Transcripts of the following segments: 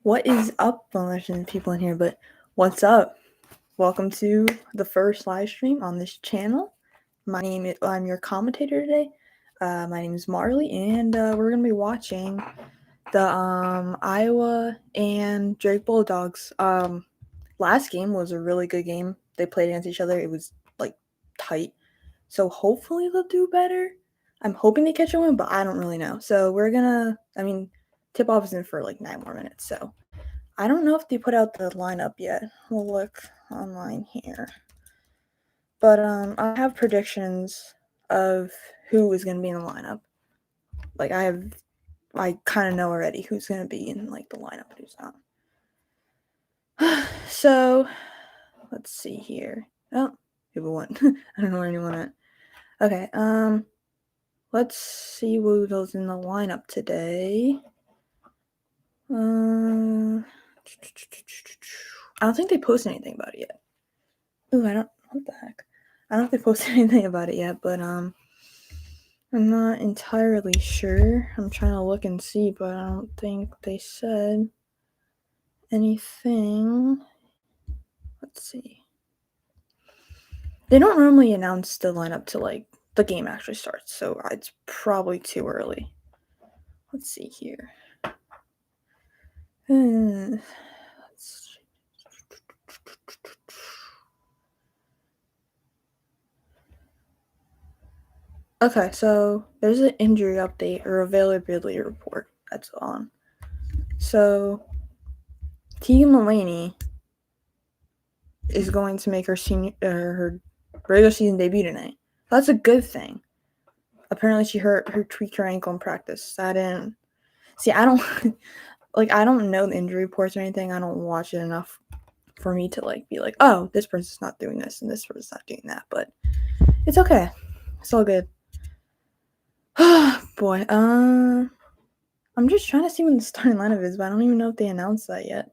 What is up? Well, there's some people in here, but what's up? Welcome to the first live stream on this channel. I'm your commentator today. My name is Marley, and we're gonna be watching the Iowa and Drake Bulldogs. Last game was a really good game. They played against each other. It was like tight, so hopefully they'll do better. I'm hoping they catch a win, but I don't really know. So we're gonna. Tip off isn't for like 9 more minutes, so. I don't know if they put out the lineup yet. We'll look online here. But I have predictions of who is going to be in the lineup. Like I kind of know already who's going to be in like the lineup and who's not. So, let's see here. Oh, people went. I don't know where anyone went. Okay, let's see who's in the lineup today. I don't think they posted anything about it yet. Ooh, what the heck? I don't know if they posted anything about it yet, but I'm not entirely sure. I'm trying to look and see, but I don't think they said anything. Let's see. They don't normally announce the lineup till like the game actually starts, so it's probably too early. Let's see here. Okay, so there's an injury update or availability report that's on. So Tegan Mulaney is going to make her regular season debut tonight. That's a good thing. Apparently, she tweaked her ankle in practice. I don't I don't know the injury reports or anything. I don't watch it enough for me to like be like, oh, this person's not doing this and this person's not doing that. But it's okay. It's all good. Boy, I'm just trying to see when the starting lineup is, but I don't even know if they announced that yet.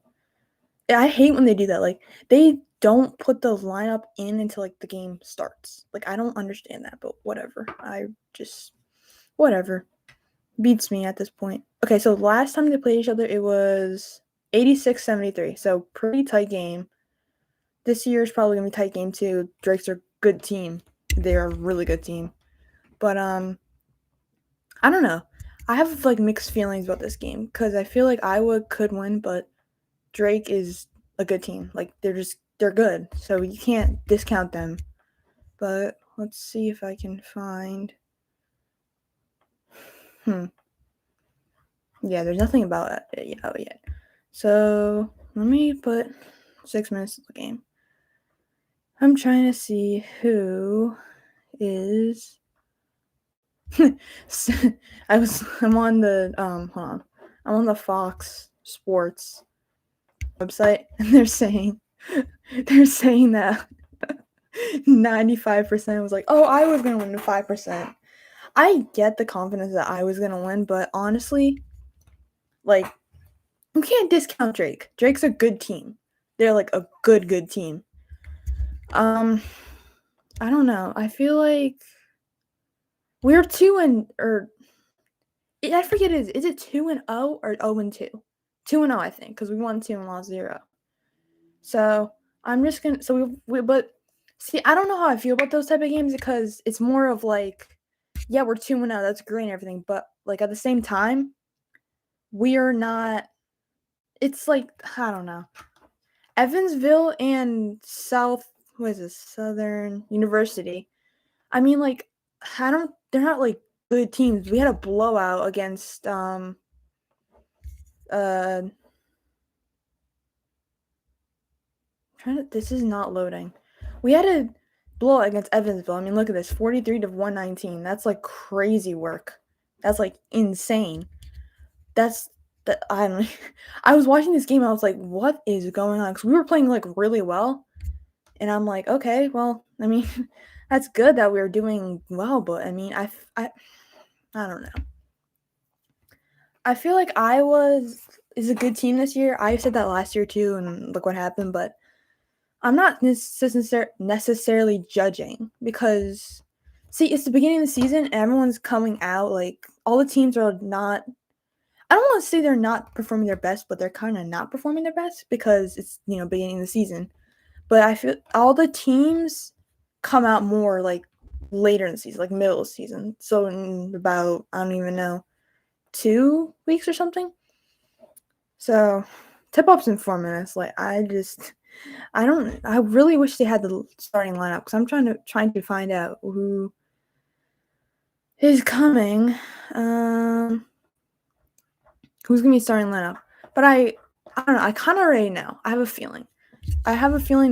I hate when they do that. Like, they don't put the lineup in until, like, the game starts. Like, I don't understand that, but whatever. Whatever. Beats me at this point. Okay, so last time they played each other, it was 86-73. So, pretty tight game. This year is probably going to be a tight game, too. Drake's a good team. They're a really good team. But, I don't know. I have, like, mixed feelings about this game because I feel like Iowa could win, but Drake is a good team. Like, they're good, so you can't discount them. But let's see if I can find. Yeah, there's nothing about it yet. So let me put 6 minutes of the game. I'm trying to see who is. I'm on the hold on. I'm on the Fox Sports website, and they're saying that 95% was like, oh, I was gonna win 5%. I get the confidence that I was gonna win, but honestly, like, you can't discount Drake. Drake's a good team. They're like a good team. I don't know. I feel like we're 2-0 or I forget is it 2-0 or 0-2? 2-0, I think, because we won 2 and lost 0. So I'm just gonna. But see, I don't know how I feel about those type of games because it's more of like, yeah, we're 2-0. That's great and everything, but like at the same time, we are not. It's like I don't know. Evansville and Southern University. I mean, like, they're not like good teams. We had a blowout against this is not loading. We had a blowout against Evansville. I mean, look at this, 43-119. That's like crazy work. That's like insane. I don't know. I was watching this game and I was like, what is going on? Because we were playing like really well. And I'm like, okay, well, I mean, that's good that we were doing well, but I mean, I don't know. I feel like Iowa is a good team this year. I said that last year too, and look what happened, but I'm not necessarily judging because, see, it's the beginning of the season and everyone's coming out. Like, all the teams are not. I don't want to say they're not performing their best, but they're kind of not performing their best because it's, beginning of the season. But I feel all the teams come out more like later in the season, like middle of the season. So in about, I don't even know, 2 weeks or something. So tip-off's in 4 minutes. Like I really wish they had the starting lineup because I'm trying to find out who is coming. Who's gonna be starting lineup? But I don't know. I kind of already know. I have a feeling.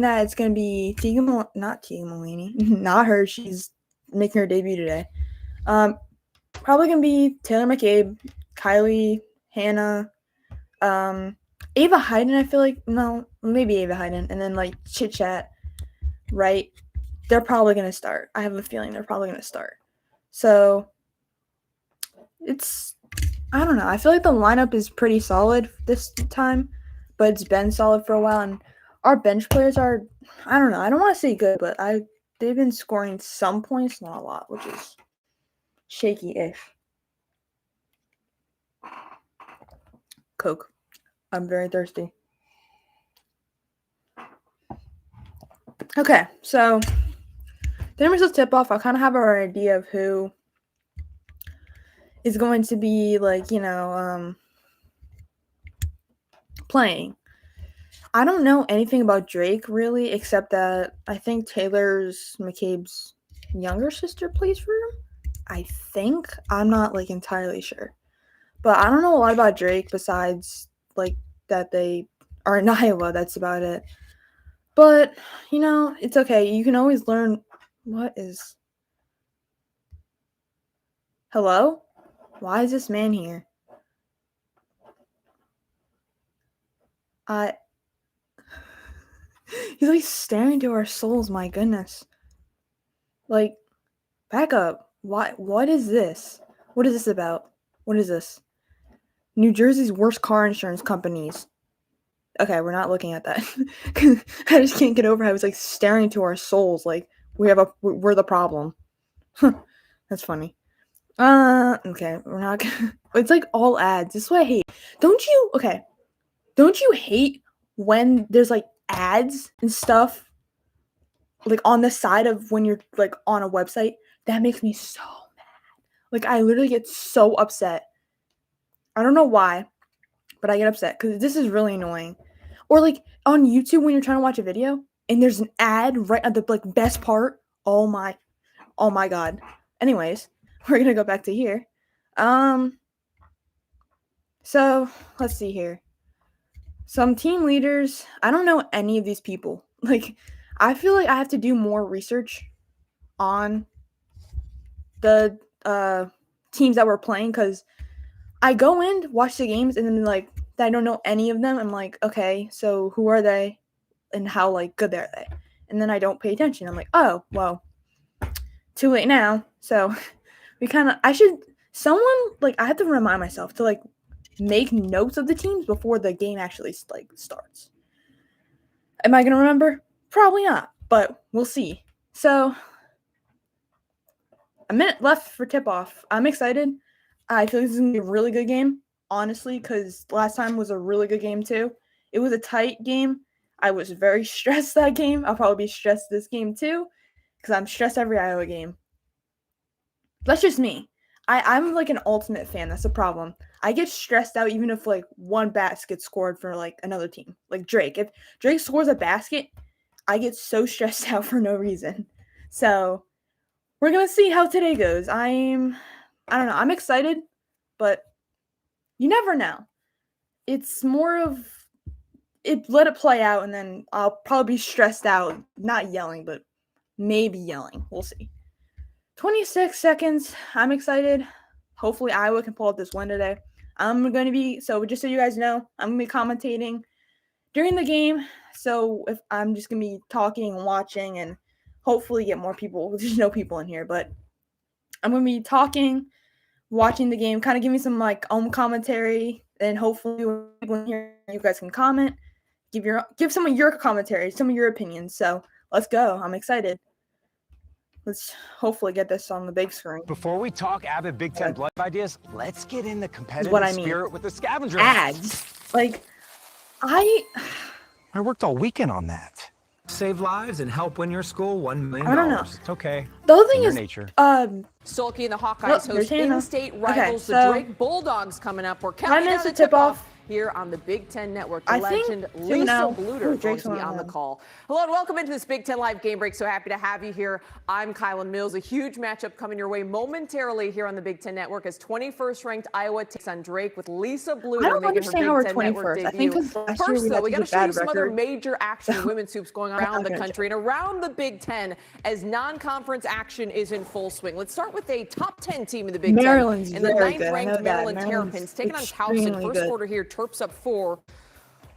That it's gonna be not Tegan Maloney, not her. She's making her debut today. Probably gonna be Taylor McCabe, Kylie, Hannah, Ava Hayden. I feel like maybe Ava Hayden, and then like Chit Chat, right? They're probably gonna start. I have a feeling they're probably gonna start. So I don't know. I feel like the lineup is pretty solid this time, but it's been solid for a while, and our bench players are, I don't know. I don't want to say good, but they've been scoring some points, not a lot, which is shaky-ish. Coke. I'm very thirsty. Okay, so the numbers of tip-off, I kind of have an idea of who is going to be, like, playing. I don't know anything about Drake, really, except that I think Taylor's McCabe's younger sister plays for him. I think. I'm not, like, entirely sure. But I don't know a lot about Drake besides, like, that they are in Iowa. That's about it. But, it's okay. You can always learn. What is... Hello? Why is this man here? He's, like, staring into our souls, my goodness. Like, back up. What is this? What is this about? What is this? New Jersey's worst car insurance companies. Okay, we're not looking at that. I just can't get over how it's like staring to our souls like we're the problem. That's funny. Okay, we're not it's like all ads. This is what I hate. Don't you hate when there's like ads and stuff like on the side of when you're like on a website? That makes me so mad. Like I literally get so upset. I don't know why, but I get upset because this is really annoying. Or like on YouTube when you're trying to watch a video and there's an ad right at the like best part. Oh my god. Anyways, we're gonna go back to here. So let's see here. Some team leaders. I don't know any of these people. Like, I feel like I have to do more research on the teams that we're playing because I go in, watch the games, and then like I don't know any of them. I'm like, okay, so who are they, and how like good are they? And then I don't pay attention. I'm like, oh well, too late now. So I have to remind myself to like make notes of the teams before the game actually like starts. Am I gonna remember? Probably not, but we'll see. So a minute left for tip-off. I'm excited. I feel like this is gonna be a really good game, honestly, because last time was a really good game too. It was a tight game. I was very stressed that game. I'll probably be stressed this game too, because I'm stressed every Iowa game. That's just me. I'm like an ultimate fan. That's the problem. I get stressed out even if like one basket scored for like another team. Like Drake. If Drake scores a basket, I get so stressed out for no reason. So we're gonna see how today goes. I don't know. I'm excited, but you never know. It's more of let it play out, and then I'll probably be stressed out, not yelling, but maybe yelling. We'll see. 26 seconds. I'm excited. Hopefully Iowa can pull out this win today. Just so you guys know, I'm going to be commentating during the game. So if I'm just going to be talking and watching and hopefully get more people. There's no people in here, but I'm going to be talking, watching the game, kind of giving some like commentary, and hopefully when people in here, you guys can comment, give some of your commentary, some of your opinions. So let's go. I'm excited. Let's hopefully get this on the big screen. Before we talk avid Big Ten blood ideas, let's get in the competitive what I mean. spirit with the scavenger ads. Like, I worked all weekend on that. Save lives and help win your school $1 million. I don't know. It's okay. The other thing It's is, nature. Sulky and the Hawkeyes host in-state rivals, okay, the Drake Bulldogs, coming up. We're counting down the tip-off here on the Big Ten Network. The legend Lisa Bluter going to be on the call. Hello and welcome into this Big Ten Live Game Break. So happy to have you here. I'm Kylan Mills. A huge matchup coming your way momentarily here on the Big Ten Network as 21st ranked Iowa takes on Drake with Lisa Bluter. I don't understand how we're 21st. I think because last year we got to show you some other record. major action in women's hoops going on around the country and around the Big Ten as non-conference action is in full swing. Let's start with a top 10 team in the Big Maryland's Ten. And the very 9th ranked Maryland Terrapins taking on Towson. First quarter here, Terps up 4.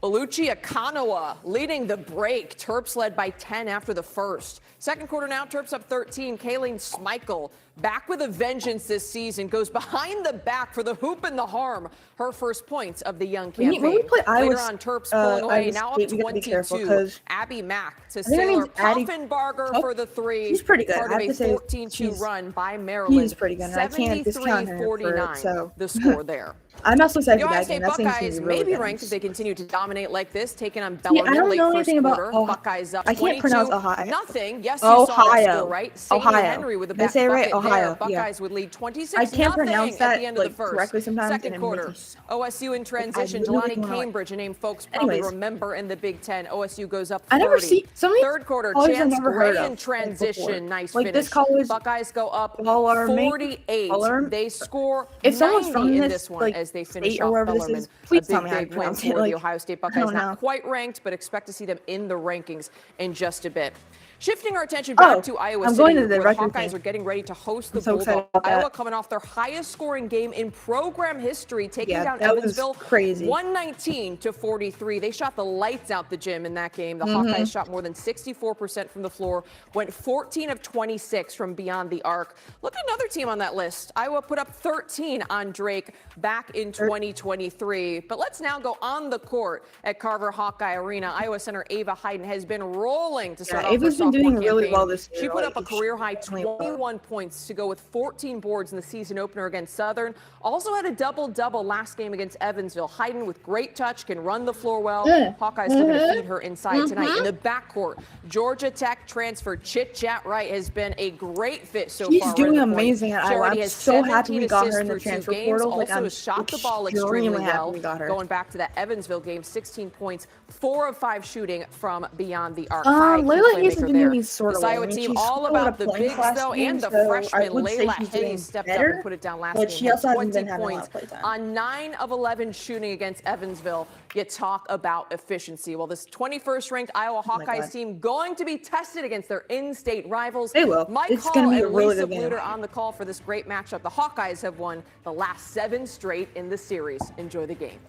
Oluchi Akanoa leading the break. Terps led by 10 after the first. Second quarter now, Terps up 13. Kayleen Schmeichel back with a vengeance this season. Goes behind the back for the hoop and the harm. Her first points of the young campaign. When we play Iowa, later on, Terps pulling away. Now up 22. Abby Mack to Sailor Poffenbarger for the 3. He's pretty good. Part of a 14-2 run by Maryland. He's pretty good. I can't discount him for it, so. The score there. I'm also excited The for Ohio that State game. Buckeyes may be ranked if they continue to dominate like this, taking on Bellarmine. I don't late know first anything quarter. about Buckeyes up I can't pronounce Ohio. Nothing. Yes, you saw that score, right? Sadie Ohio. Henry with the Did I back say it right? bucket Ohio. there. Buckeyes would lead 26-0 I can't pronounce at that the end of the first. correctly sometimes. Second quarter, OSU in transition. Jelani Cambridge, a name folks probably remember in the Big Ten. OSU goes up 30. I never see some of these Third quarter, colleges Chance I've never heard Gray of in transition. Nice like finish. This college, Buckeyes go up 48. They score if someone's 90 from in this this one like, as they finish state or off wherever this Bellarmine. is, please tell A me how to big win pronounce for it. the Like, Ohio State Buckeyes. Not quite ranked, but expect to see them in the rankings in just a bit. Shifting our attention back to Iowa City, going to the where the record Hawkeyes thing. are getting ready to host the so Bulldogs. excited Iowa coming off their highest scoring game in program history, taking down that Evansville was crazy. 119-43. They shot the lights out the gym in that game. The Hawkeyes shot more than 64% from the floor, went 14 of 26 from beyond the arc. Look at another team on that list. Iowa put up 13 on Drake back in 2023. But let's now go on the court at Carver Hawkeye Arena. Iowa center Ava Hayden has been rolling to start off her sophomore doing campaign. really well this year. She put up a career-high 21 points to go with 14 boards in the season opener against Southern. Also had a double-double last game against Evansville. Hayden with great touch, can run the floor well. Hawkeyes looking to feed her inside tonight. In the backcourt, Georgia Tech transfer Chit Chat Wright has been a great fit so far. She's doing amazing at Iowa. I'm so happy we got her in the transfer portal. Also has shot the ball extremely well. Going back to that Evansville game, 16 points, 4 of 5 shooting from beyond the arc. Layla Hayes has been doing sort of This Iowa team all about the bigs, though, and the freshman Layla Hayes stepped up and put it down last game. She also hasn't 20 been having points a lot of playtime. on 9 of 11 shooting against Evansville. You talk about efficiency. Well, this 21st ranked Iowa Hawkeyes team going to be tested against their in-state rivals. They will. Mike It's Hall going to be a and really Lisa good game. Bluter on the call for this great matchup. The Hawkeyes have won the last 7 straight in the series. Enjoy the game.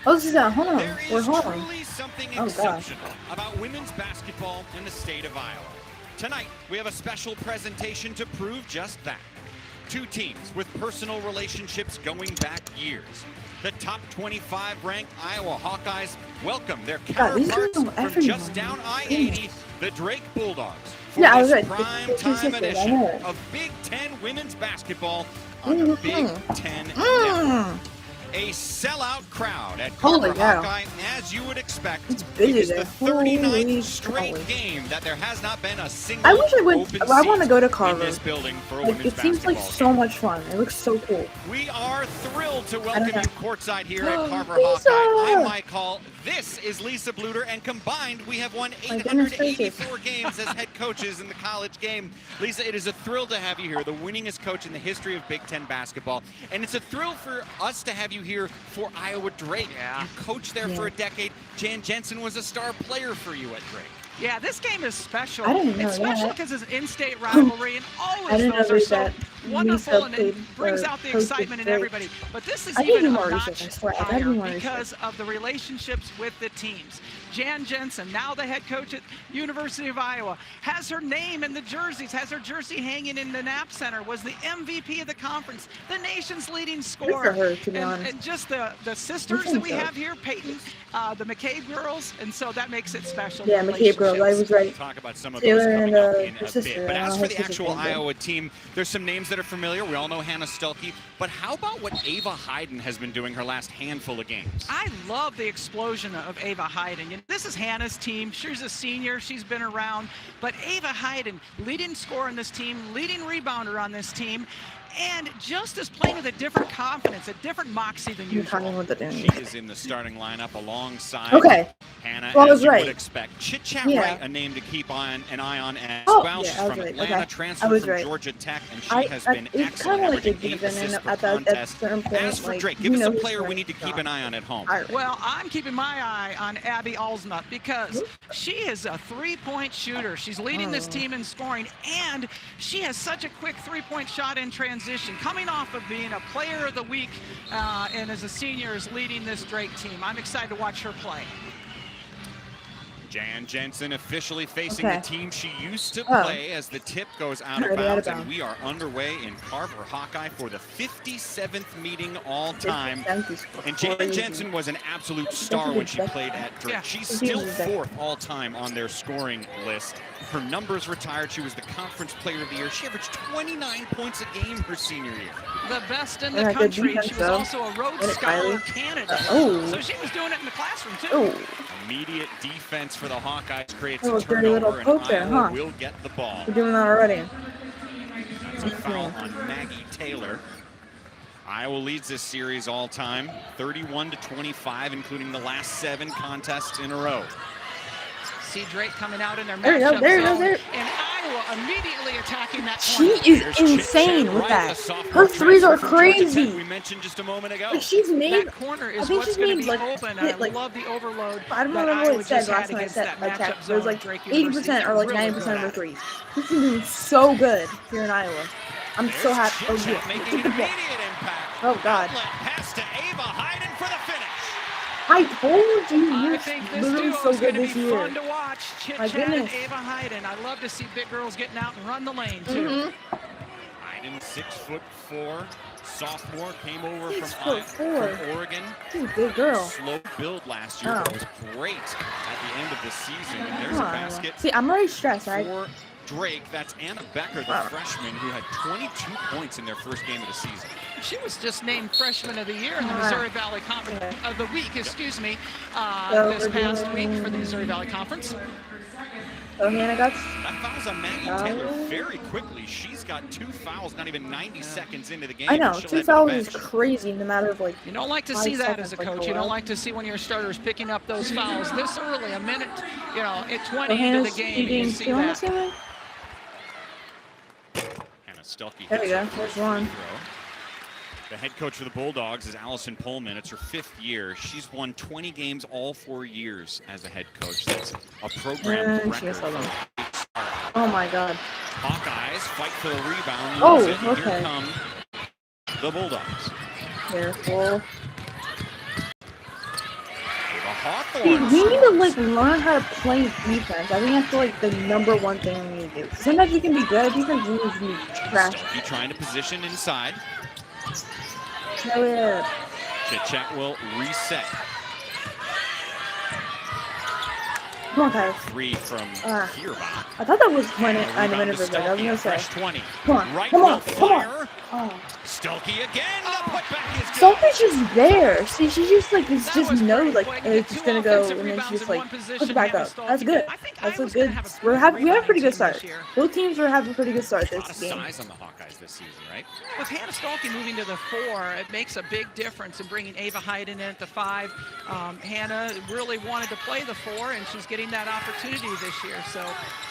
Oh, this is hold on. We're home. Truly something exceptional about women's basketball in the state of Iowa. Tonight, we have a special presentation to prove just that. 2 teams with personal relationships going back years. The top 25 ranked Iowa Hawkeyes welcome their counterparts from just down I-80, the Drake Bulldogs, for this prime time edition of Big Ten women's basketball on the Big Ten Network. A sellout crowd at Carver Hawkeye, as you would expect. It is the 39th straight game that there has not been a single I wish I would. I want to go to in Carver. this building for a Like, women's it seems like basketball so game. much fun. It looks so cool. We are thrilled to welcome you courtside here at Carver Lisa! Hawkeye. I'm Mike Hall. This is Lisa Bluter, and combined we have won 884 games as head coaches in the college game. Lisa, it is a thrill to have you here, the winningest coach in the history of Big Ten basketball, and it's a thrill for us to have you here for Iowa Drake. You coached there for a decade. Jan Jensen was a star player for you at Drake. Yeah, this game is special. I didn't know It's special that. because it's an in-state rivalry, and always I didn't know those are so that. wonderful and played, brings out the hosted excitement in great. everybody. But this is I need to even do a more notch research, I swear. I gotta do higher more because of the relationships with the teams. Jan Jensen, now the head coach at University of Iowa, has her name in the jerseys, has her jersey hanging in the Knapp Center, was the MVP of the conference, the nation's leading Good scorer. for her, to be honest. And just the sisters that we have here, Peyton, the McCabe girls, and so that makes it special. Yeah, McCabe girls. I was right. Talk about some of Taylor those and coming up in her a sister. bit. But as for the her actual sister's name, Iowa team, there's some names that are familiar. We all know Hannah Stuelke. But how about what Ava Hayden has been doing her last handful of games? I love the explosion of Ava Hayden. This is Hannah's team. She's a senior. She's been around. But Ava Hayden, leading scorer on this team, leading rebounder on this team, and just is playing with a different confidence, a different moxie than usual. She is in the starting lineup alongside Hannah, well, as you right. would expect. Chit-Chat Yeah. Wright, a name to keep an eye on as Oh, well. yeah, She's I was from right. Atlanta, Okay. transferred from right. Georgia Tech, and she has been it's excellent, kind of like averaging a 8 given assists per at that contest. certain point. As for like, Drake, give us a who's player we playing need to keep or an eye on at home. Well, I'm keeping my eye on Abby Alsmuth because she is a three-point shooter. She's leading this team in scoring, and she has such a quick three-point shot in transition. Coming off of being a player of the week and as a senior is leading this Drake team. I'm excited to watch her play. Jan Jensen officially facing the team she used to play as the tip goes out of bounds, and we are underway in Carver Hawkeye for the 57th meeting all time. And Jan Jensen was an absolute star when she played at Drake. She's still 4th all time on their scoring list. Her numbers retired. She was the conference player of the year. She averaged 29 points a game her senior year. The best in the country. She was also a Rhodes Scholar candidate. So she was doing it in the classroom too. Immediate defense for the Hawkeyes creates a turnover, and Iowa will get the ball. We're doing that already. That's a foul on Maggie Taylor. Iowa leads this series all time, 31-25, including the last 7 contests in a row. See Drake coming out in their matchup zone, and Iowa immediately attacking that corner. She is insane with that. Her threes are crazy. We mentioned just a moment ago. Like she's made. That corner is what's going to be open. I love the overload. I don't remember what it said last time I said my check. It was like 80% or like 90% of her threes. This is doing so good here in Iowa. I'm so happy. Oh, yeah. Making an immediate impact. Oh God. Pass to Ava Hayden for the finish. I told you, I you're think this literally duo so is good going this to be year. fun to watch. Chit-Chat and Ava Hayden. I love to see big girls getting out and run the lane too. Hayden, 6'4", sophomore, came over 6'4". from Oregon. Dude, good girl. Slow build last year, but was great at the end of the season. And there's a basket. See, I'm already stressed, right? For Drake, that's Anna Becker, the freshman, who had 22 points in their first game of the season. She was just named Freshman of the Year in the Missouri Valley Conference of the week, excuse me, this past week for the Missouri Valley Conference. So Hannah got that fouls on Maggie Taylor very quickly. She's got 2 fouls, not even 90 seconds into the game. I know, 2 fouls is crazy in the matter of like. You don't like to see that as a coach. You don't like to see when your starter's picking up those fouls this early, a minute, at 20 into the game. You see that. Hannah Stuelke. There we go. There's one. The head coach for the Bulldogs is Allison Pullman. It's her 5th year. She's won 20 games all 4 years as a head coach. That's a program record. Oh my God. Hawkeyes fight for the rebound. Okay. Here come the Bulldogs. Careful. Hawthorne. Dude, we need to like learn how to play defense. I think that's like the #1 thing we need to do. Sometimes you can be good at defense, you can be trash. Stuelke trying to position inside. Hell yeah. Chit-Chat will reset. Come on, Kyle. 3 from Kierbach. I thought that was when I was gonna say. Come on, right come on, come on. Oh. Stuelke again. The putback is good. Something's just there. See, she just like it's just knows like it's just gonna go, and then she just like puts it back up. That's good. That's a good. We have a pretty good start. Both teams are having a pretty good start this game. Size on the Hawkeyes this season, right? With Hannah Stuelke moving to the 4, it makes a big difference in bringing Ava Hayden in at the 5. Hannah really wanted to play the 4, and she's getting that opportunity this year. So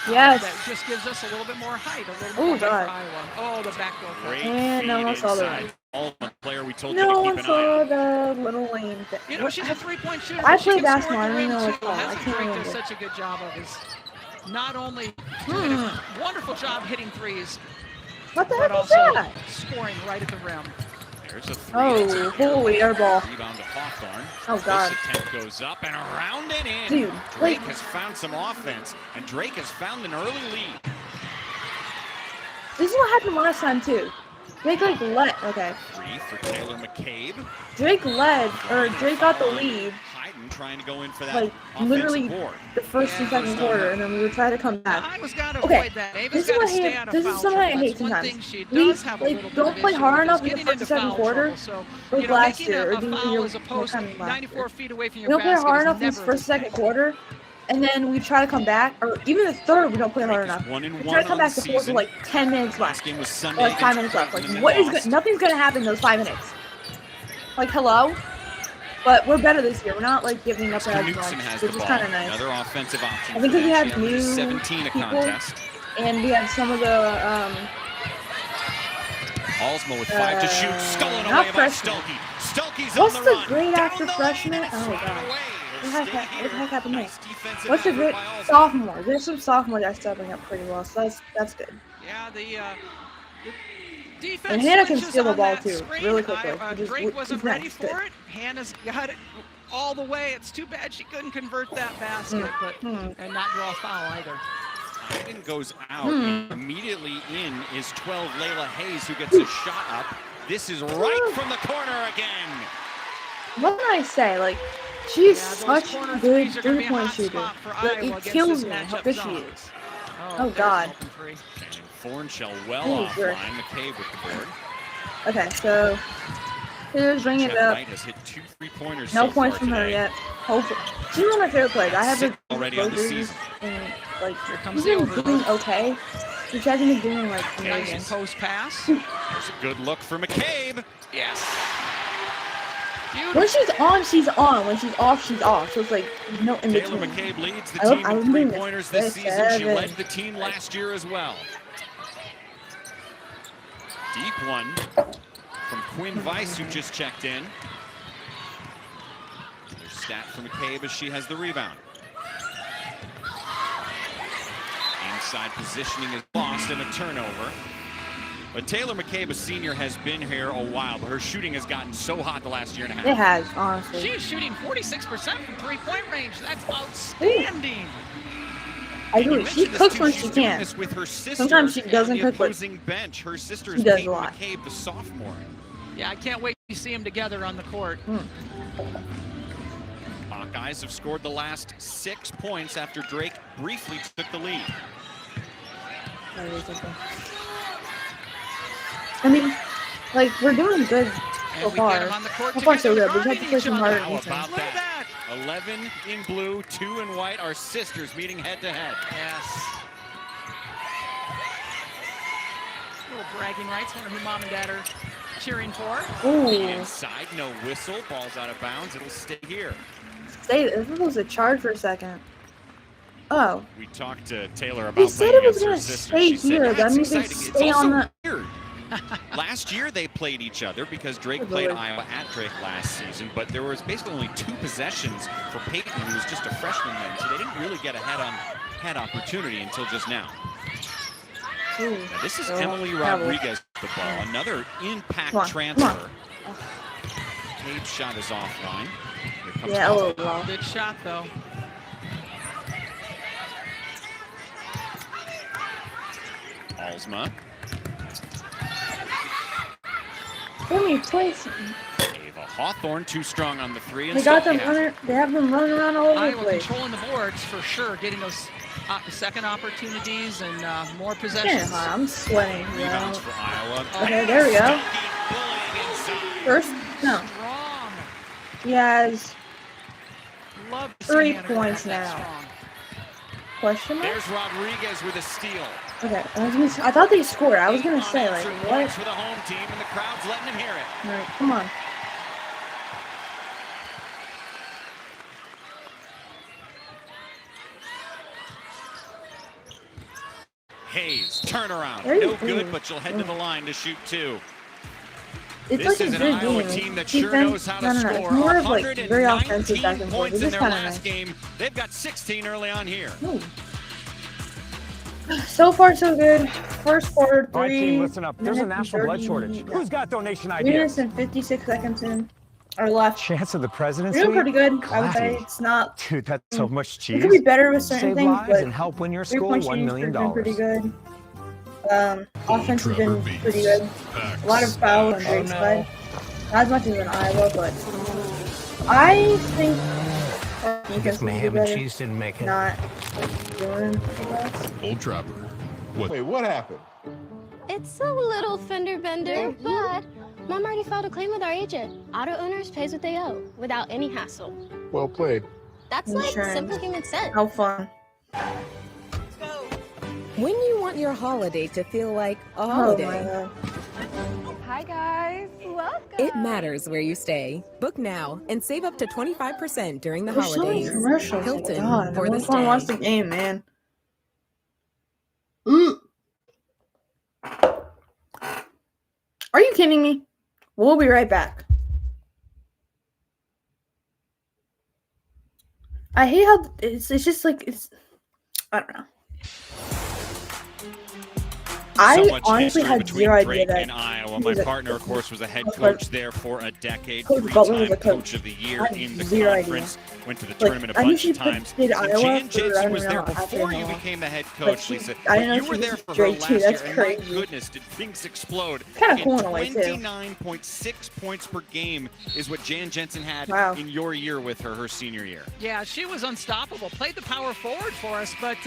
yes, that just gives us a little bit more height, a little more height for Iowa. Oh, the back door. And no one saw the player we told no you to one keep an saw eye the little lane thing. You know, she's a 3-point shooter. I played basketball. I don't know what's That's I what can't Drake remember. does such a good job of is not only doing a wonderful job hitting threes, What the but heck is also that? scoring right at the rim. There's a three. Oh, holy air ball. Rebound to Hawthorne. Oh, God. This attempt goes up and around and in. Dude, Drake like- has found some offense, and Drake has found an early lead. This is what happened last time, too. Drake, like, okay. Three for Taylor McCabe. Drake got the lead, Hayden trying to go in for that like, offensive literally board. the first and second quarter, and then we would try to come back. Iowa's got to Okay, avoid that. this Ava's is got what to I stay hate. out of This is foul something I trouble. hate That's one sometimes. thing she We, does have a like, little bit don't of play issue hard with enough is in the getting first into and second foul quarter. trouble. So, Like you know, last making year, a or the foul year as opposed to coming last 94 year. feet away from We your don't play basket hard is enough in the never first, second quarter, and then we try to come back, or even the third, we don't play hard enough. We try to come back to fourth with like 10 minutes Last left, game was or Sunday like 5 against minutes left. Creighton, Like, and what then is good? lost. Nothing's gonna happen in those 5 minutes. Like, hello. But we're better this year. We're not like giving up as Knutson much, has which the is ball. kind of nice. Another offensive option. I think for because we them. have She averages new 17 a people, contest. and we have some of the Alsma with 5 to shoot, stolen not away by freshmen. Stuelke. Stuelke's What's on the the run. grade Down after the freshman? lane, and it's Oh, right God. away. What They'll the stay heck here. happened there? Nice defensive What's the effort grade? by Alsma. Sophomore. There's some sophomores that are stepping up pretty well, so that's good. Yeah, the defense And Hannah can switches steal the on ball that too, screen. really quickly. Drake wasn't ready next. for it. Hannah's got it all the way. It's too bad she couldn't convert that basket, but and not draw a foul either. Hayden goes out. Immediately in is 12 Layla Hayes, who gets a shot up. This is right from the corner again. What can I say? Like, she's Yeah, those such corner a good threes are gonna be a three-point hot shooter. spot for Like, Iowa it against kills this me how matchup good she zone. is. Oh, Oh, there's God. an open three. Thornshell well Oh, offline. jerk. McCabe with the board. Okay, so here's ringing it Jeff up. Knight has hit 2 3-pointers No so points far from her today. yet. Hopefully, she's one of my favorite players. I have her Six already on the jerseys, season. and like comes she's the been overload. doing okay. She's been doing like Nice amazing. post pass. There's a good look for McCabe. Yes. When Beautiful. she's on, she's on. When she's off, she's off. So it's like no in Taylor between. McCabe leads the I team love- in I'm doing 3-pointers this. this season. She Seven. led the team last year as well. Deep one from Quinn Weiss, who just checked in. There's stat for McCabe as she has the rebound. Inside positioning is lost and a turnover. But Taylor McCabe, a senior, has been here a while, but her shooting has gotten so hot the last year and a half. It has, honestly. She is shooting 46% from three-point range. That's outstanding. I And you agree. She mentioned this cooks too, when she's she doing can. this with her sister Sometimes she doesn't on the cook, but opposing bench. Her sister she is does a Peyton lot. McCabe, the sophomore. Yeah, I can't wait to see them together on the court. Hawkeyes have scored the last 6 points after Drake briefly took the lead. I mean, like, we're doing good And so we far. get them on the court So far, so together, good. We have to guarding play each some other. harder How defense. about Look at that? that. 11 in blue, 2 in white. Our sisters meeting head to head. Yes. Little bragging rights. Wonder who mom and dad are cheering for. Ooh, Inside, no whistle. Ball's out of bounds. It'll stay here. stay. This was a charge for a second. Oh, We talked to Taylor about he said playing it was against her gonna sister. stay She said, here. "Yeah, That it's means they exciting. It's stay also on the. weird." Last year they played each other because Drake Good played Lord. Iowa at Drake last season, but there was basically only 2 possessions for Peyton, who was just a freshman then, so they didn't really get a head opportunity until just now. Ooh. Now, this is Oh, Emily travel. Rodriguez with the ball, another impact Come on, transfer. Cade's shot is offline. Here comes Yeah, Alsma. LOL. Good shot, though. Alsma. Let me play some. Ava Hawthorne too strong on the 3. And They got Stuelke them has it. running. They have them running around all over the Iowa place. controlling the boards for sure, getting those second opportunities and more Yeah, possessions. I'm sweating. You Rebounds know. for Iowa. Okay, there we go. Stuelke bullying inside. First, no. Strong. He has Love to see 3 Hannah go points that now. strong. Question mark. There's Rodriguez with a steal. Okay, I thought they scored. I was gonna say like Unanswered what? points for the home team, and the crowd's letting them hear it. All right, come on. Hayes, turnaround. There you No go. good, but she'll head to the line to shoot 2. It's This like is a an good Iowa game. team that sure Defense- knows how to no, score. It's more of like very offensive 119 back and forth. points It's in just their kind of last nice. game. They've got 16 early on here. Ooh. So far, so good. First quarter, All right, team, 3 listen up. There's a minutes and national blood 30 shortage. Who's got donation 3 ideas? minutes and 56 seconds in. Or left. Chance of the We're presidency? doing pretty good, I would say. Classy. It's not... Dude, that's so much cheese. It could be better with certain Save things, lives but and help win your school three-point $1 shooting million. has been pretty good. Offense has been pretty good. A lot of fouls on Drake's side. Not as much as in Iowa, but I think defense My will be ham and better. cheese didn't make it. Not doing the best. Old Trapper. Wait, what happened? It's a little fender bender, but Mom already filed a claim with our agent. Auto owners pays what they owe without any hassle. Well played. That's like Insurance. simple human sense. How fun. When you want your holiday to feel like a Oh my holiday, god. Hi guys, welcome. it matters where you stay. Book now and save up to 25% during the There's so many holidays. commercials. Hilton God, for I this want to day. watch the game, man. Ooh. Are you kidding me? We'll be right back. I hate how it's just like I don't know. I So much honestly history had between zero idea Drake that and Iowa. he My was a- partner, of course, was a head Coach coach there for a decade. Coach Butler was Three-time a coach. of the year I had in the zero idea. conference. Went to the Like, tournament a I knew bunch she of times. did So Iowa Jan for, I Jensen don't was know, there after before you how long. became the head But coach, she- Lisa. I didn't But know you she were was there with for her Drake, last too. That's year, and crazy. my goodness, did things explode. Kinda cool in a way, too. 29.6 points per game is what Jan Jensen had Wow. in your year with her senior year. Yeah, she was unstoppable. Played the power forward for us, but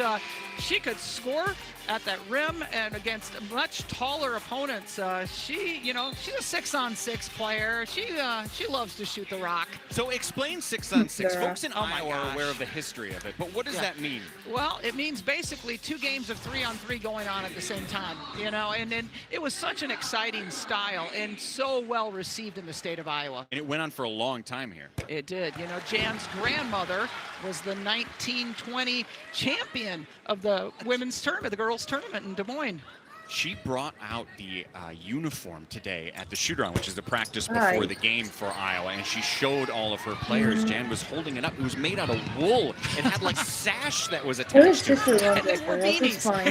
she could score at that rim and against much taller opponents. She's a 6-on-6 player. She loves to shoot the rock. So explain 6-on-6. Yeah. Folks in Oh my Iowa are gosh. aware of the history of it, but what does that mean? Well, it means basically 2 games of 3-on-3 going on at the same time, and then it was such an exciting style and so well received in the state of Iowa. And it went on for a long time here. It did. Jan's grandmother was the 1920 champion of the women's tournament, the girls' tournament in Des Moines. She brought out the uniform today at the shoot-around, which is the practice before Right. the game for Iowa, and she showed all of her players. Jan was holding it up. It was made out of wool. It had like sash that was It was attached to just it. a And they wore That's beanies. funny.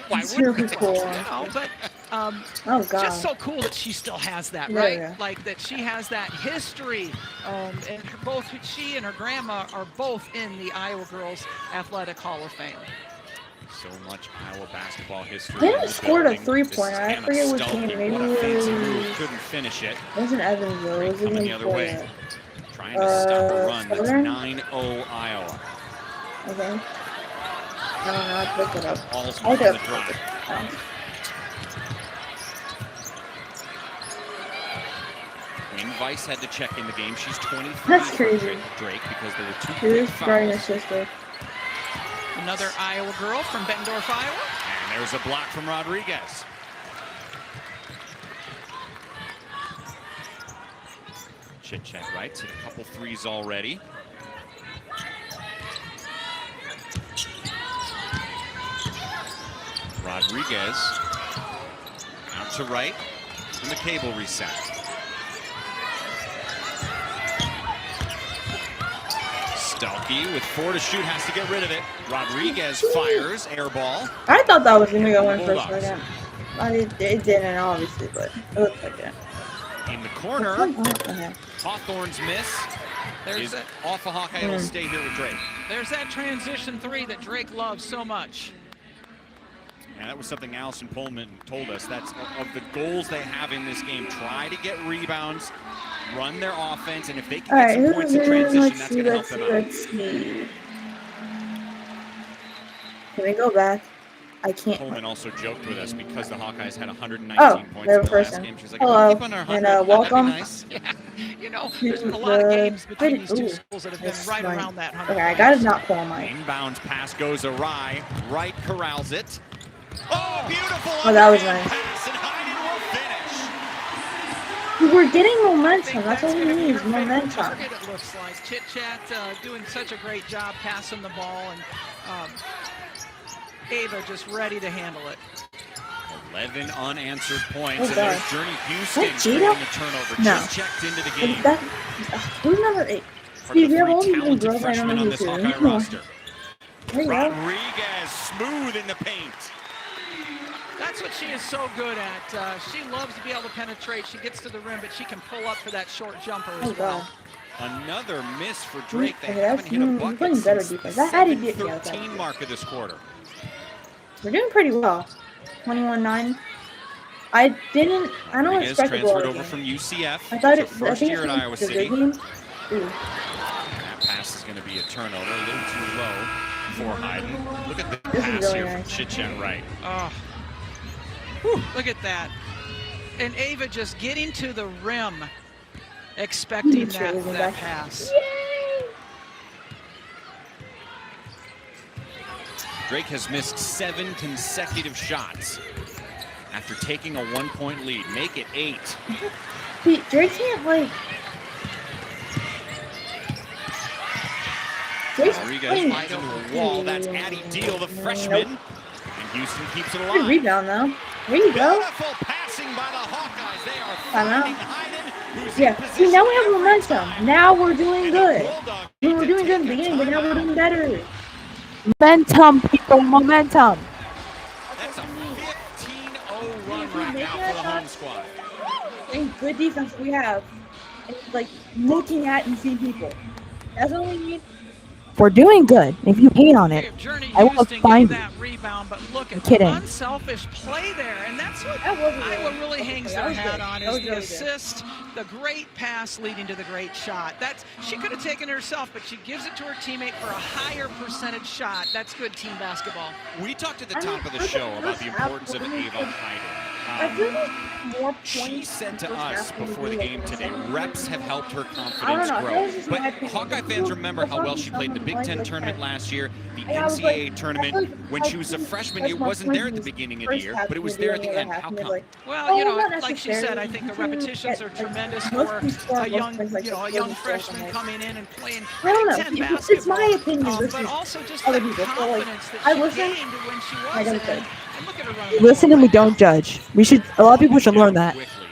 Why It's wouldn't really it? cool. But Oh god. just so cool that she still has that, Yeah, right? yeah. Like that she has that history. And both she and her grandma are both in the Iowa Girls Athletic Hall of Fame. So much Iowa basketball history. They in the scored a building. three-pointer. This is I Hannah forget which Stuelke. game. Maybe What a it fancy was- move. Couldn't finish it. It wasn't Evansville. It was Coming even the other before way. that. Trying to stop a run. That's Southern? 9-0 Iowa. Okay. I don't know. I picked it up. Allsman I'll on get the drive. Quinn Weiss had to check in the game. She's 23 That's for crazy. Drake because there were 2 She quick was guarding her fouls. sister. Another Iowa girl from Bettendorf, Iowa. And there's a block from Rodriguez. Chit-chat right, hit a couple threes already. Rodriguez out to right, and the cable reset. Stuelke with 4 to shoot, has to get rid of it. Rodriguez fires, air ball. I thought that was gonna go in for a Bulldogs. second. It didn't, obviously, but it looked like it. In the corner, Okay. Hawthorne's miss There's is that, off of Hawkeye. It'll Mm. stay here with Drake. there's that transition 3 that Drake loves so much. And that was something Allison Pullman told us. That's of the goals they have in this game. Try to get rebounds, run their offense, and if they can All get right. some points in transition, Let's that's see. going to help Let's them see. out. Let's see. Can we go back? I can't. Pullman also joked with us because the Hawkeyes had 119 Oh, points they're in the last person. game. She's like, Hello, if we keep under 100, and, that'd be welcome. nice. Yeah, there's been a lot of games between these two Ooh, schools that have been that's right fine. around that 100. Okay, I gotta not pull my. Inbounds pass goes awry. Wright corrals it. Oh, beautiful! Oh, that was underhand nice. pass, and Heinen will finish. We're getting I momentum. think That's what we gonna be need. her favorite Momentum. target, it looks like. Chit Chat doing such a great job passing the ball, and Ava just ready to handle it. 11 unanswered points, Oh, and God. there's Journey Houston Is that Gina? creating the turnover. No. Just checked into the Is game. that who's number 8? Part Steve, of you the have all 3 these new talented girls. I don't freshmen know on who's this who. Hawkeye roster. Rodriguez smooth in the paint. That's what she is so good at. She loves to be able to penetrate. She gets to the rim, but she can pull up for that short jumper as well. Another miss for Drake. They Okay, haven't hit a bucket since the 7-13 mark of this quarter. We're doing pretty well. 21-9. I don't expect transferred over from UCF. I thought it's her first year at Iowa City. That pass is going to be a turnover, a little too low for Hayden. Look at the pass here from Chit-Chat Wright. Oh, look at that. And Ava just getting to the rim, expecting that pass. Yay! Drake has missed 7 consecutive shots after taking a 1-point lead. Make it 8. Drake can't, like... Rodriguez finds into the wall. That's Addie Deal, the freshman. And Houston keeps it alive. Good rebound, though. There you go. Beautiful passing by the Hawkeyes. They are finding Hayden, who's in See, now we have position. momentum. Now we're doing good. We were doing good in the beginning, but now we're doing better. Momentum, people, momentum. That's a 15-0 run right now for the home squad. And good defense we have. It's like looking at and seeing people. That's all we need. We're doing good. If you hate on it, I will find you. That rebound, but look at kidding. the unselfish play there, and that's what Iowa really hangs their hat on is the assist, the great pass leading to the great shot. She could have taken it herself, but she gives it to her teammate for a higher percentage shot. That's good team basketball. We talked at the top of the show about the importance of Ava Hayden. I feel like more points. She said to us before the game today, reps have helped her confidence grow. But Hawkeye fans remember how well she played in the Big Ten tournament last year, the NCAA tournament. When she was a freshman, it wasn't there at the beginning of the year, but it was there at the end. How come? Well, you know, like she said, I think the repetitions are tremendous for a young freshman coming in and playing Big Ten basketball. It's my opinion. But also just the confidence that she gained when she was in. Listen and we don't judge. A lot of people should learn that. Quickly,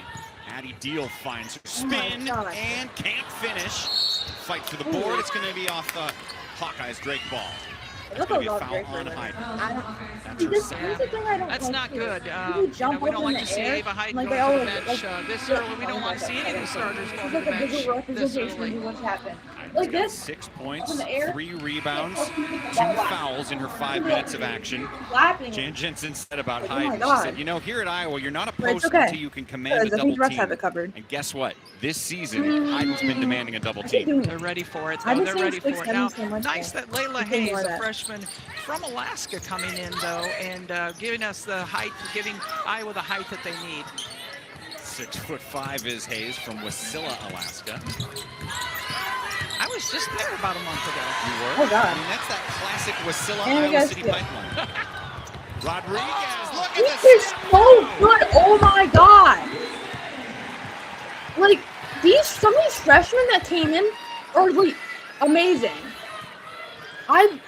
Addie Deal finds her spin and can't finish. Fight for the board. It's going to be off Hawkeye's Drake ball. It's going to be a foul on Hayden. That's not good. We don't like to see Ava Hayden go to the bench this early. We don't want to see any of these starters go to the bench this early. Like this, 6 points, 3 rebounds, 2 fouls in her 5 minutes of action. Jan Jensen said about Hayden, she said, you know, here at Iowa, you're not a post until you can command a double team. And guess what? This season, Hayden's been demanding a double team. They're ready for it, though. They're ready for it. Now, nice that Layla Hayes, a freshman from Alaska, coming in, though, and giving us the height, giving Iowa the height that they need. 6'5" is Hayes from Wasilla, Alaska. I was just there about a month ago. You were? Oh, God. I mean, that's that classic Wasilla, Iowa City pipeline. Rodriguez, look at this. This is so good. Oh, my God. Like, some of these freshmen that came in are, like, amazing.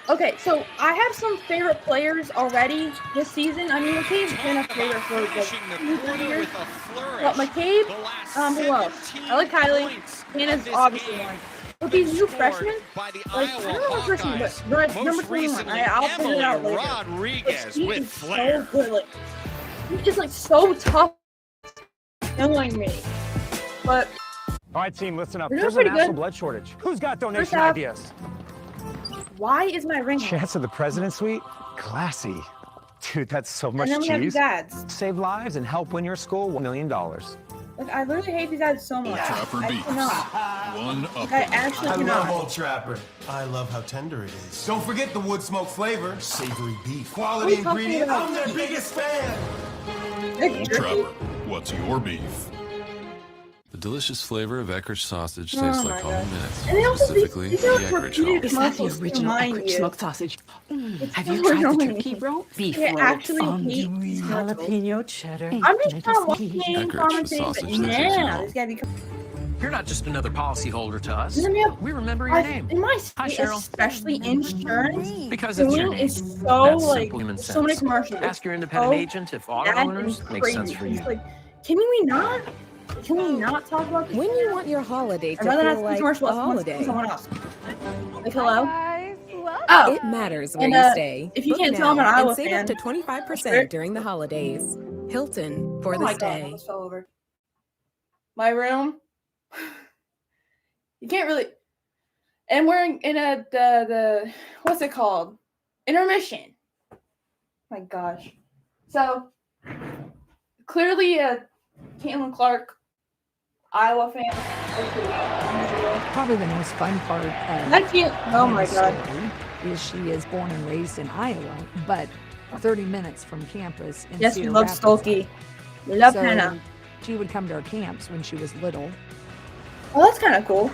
Okay, so I have some favorite players already this season. I mean, McCabe's been a favorite for like 2 years. But McCabe, who else? I like Kylie. Hannah's obviously one. But these new freshmen, like, I don't know what freshman, but number 21. I'll put it out later. Rodriguez with flair. So good. Like, he's just like so tough, annoying me. But all right, team, listen up. There's There's a national blood shortage. Who's got donation ideas? Why is my ring? Chance of the President's Suite? Classy. Dude, that's so much cheese. And then we have these ads. Save lives and help win your school $1 million. Like, I literally hate these ads so much. Trapper beef. One up. I actually cannot. I love Old Trapper. I love how tender it is. Don't forget the wood smoke flavor. Savory beef. Quality ingredient. I'm their biggest fan. Old Trapper. What's your beef? The delicious flavor of Eckrich sausage tastes like home minutes. And they also specifically the Eckrich home. Is that the original Eckrich smoked sausage? Have you tried the turkey roll? Beef roll, fondue, jalapeno cheddar. I'm just trying to watch the game commentating, but now this guy becomes. You're not just another policyholder to us. We remember your name. In my state, especially insurance, because it's your name. Is so that's like so many commercials. Ask your independent agent if auto owners make sense for you. Like, can we not talk about this? When you want your holiday to feel like a holiday. Someone else. Like, hello? Hi guys, Oh, It matters where and you stay. if you Book can't tell, I'm now an Iowa and save fan. up to 25% during the holidays. Hilton for Oh the my God, I stay. almost fell over. My room. You can't really. And we're in the what's it called? Intermission. My gosh. So clearly Caitlin Clark, Iowa fan. Probably the most fun part of I can't. Oh my God. is she is born and raised in Iowa, but 30 minutes from campus in Yes, we Cedar love Rapids. Stolke. We love So Hannah. she would come to our camps when she was little. Oh, that's kind of cool.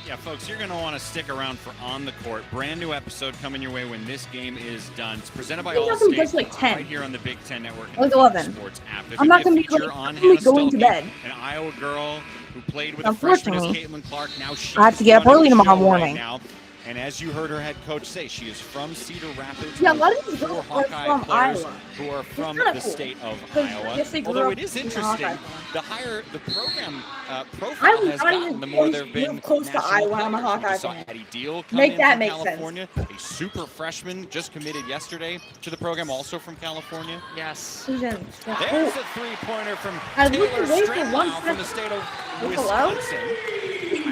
Yeah, folks, you're going to want to stick around for On the Court. Brand new episode coming your way when this game is done. It's presented by I think that's gonna be Allstate, just like 10. right here on the Big Ten Network. And Like the 11. Sports app. There's I'm gonna not going be to a be feature on like Hannah going to Stolke, bed. an Iowa girl who played with a freshman as Caitlin Clark. Now she's I have to get up running early the tomorrow show morning. Right now. And as you heard her head coach say, she is from Cedar Rapids. Yeah, a lot of one these four girls are Hawkeye from players Iowa. who are from kinda the cool. state of Because Iowa. yes, they grew Although up it is in interesting, Hawkeye. the program I profile was has not gotten, even the more there have been close to national Iowa. I'm a players. Hawkeye We just saw fan. Addie Deal come Make in that from make sense. California, a super freshman just committed yesterday to the program, also from California. Yes. Susan. There's a three-pointer from I was Taylor looking away for one Strenlau from the state of Hello? Wisconsin.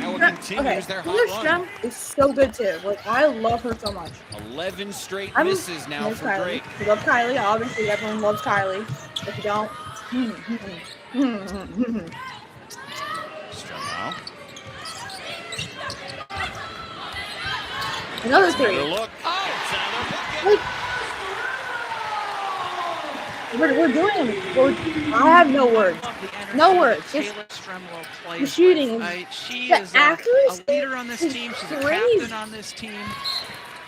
Iowa continues their Taylor hot run. Strenlau is so good too. Like I love her so much. 11 straight I'm misses now Miss for Kylie. Drake. We love Kylie. Obviously, everyone loves Kylie. If you don't, Strenlau. another three. Another look. Like, we're doing it. I have no words. No words. Just Taylor Strenlau the plays shooting. she The is accuracy a leader on this is team. She's a crazy. captain on this team.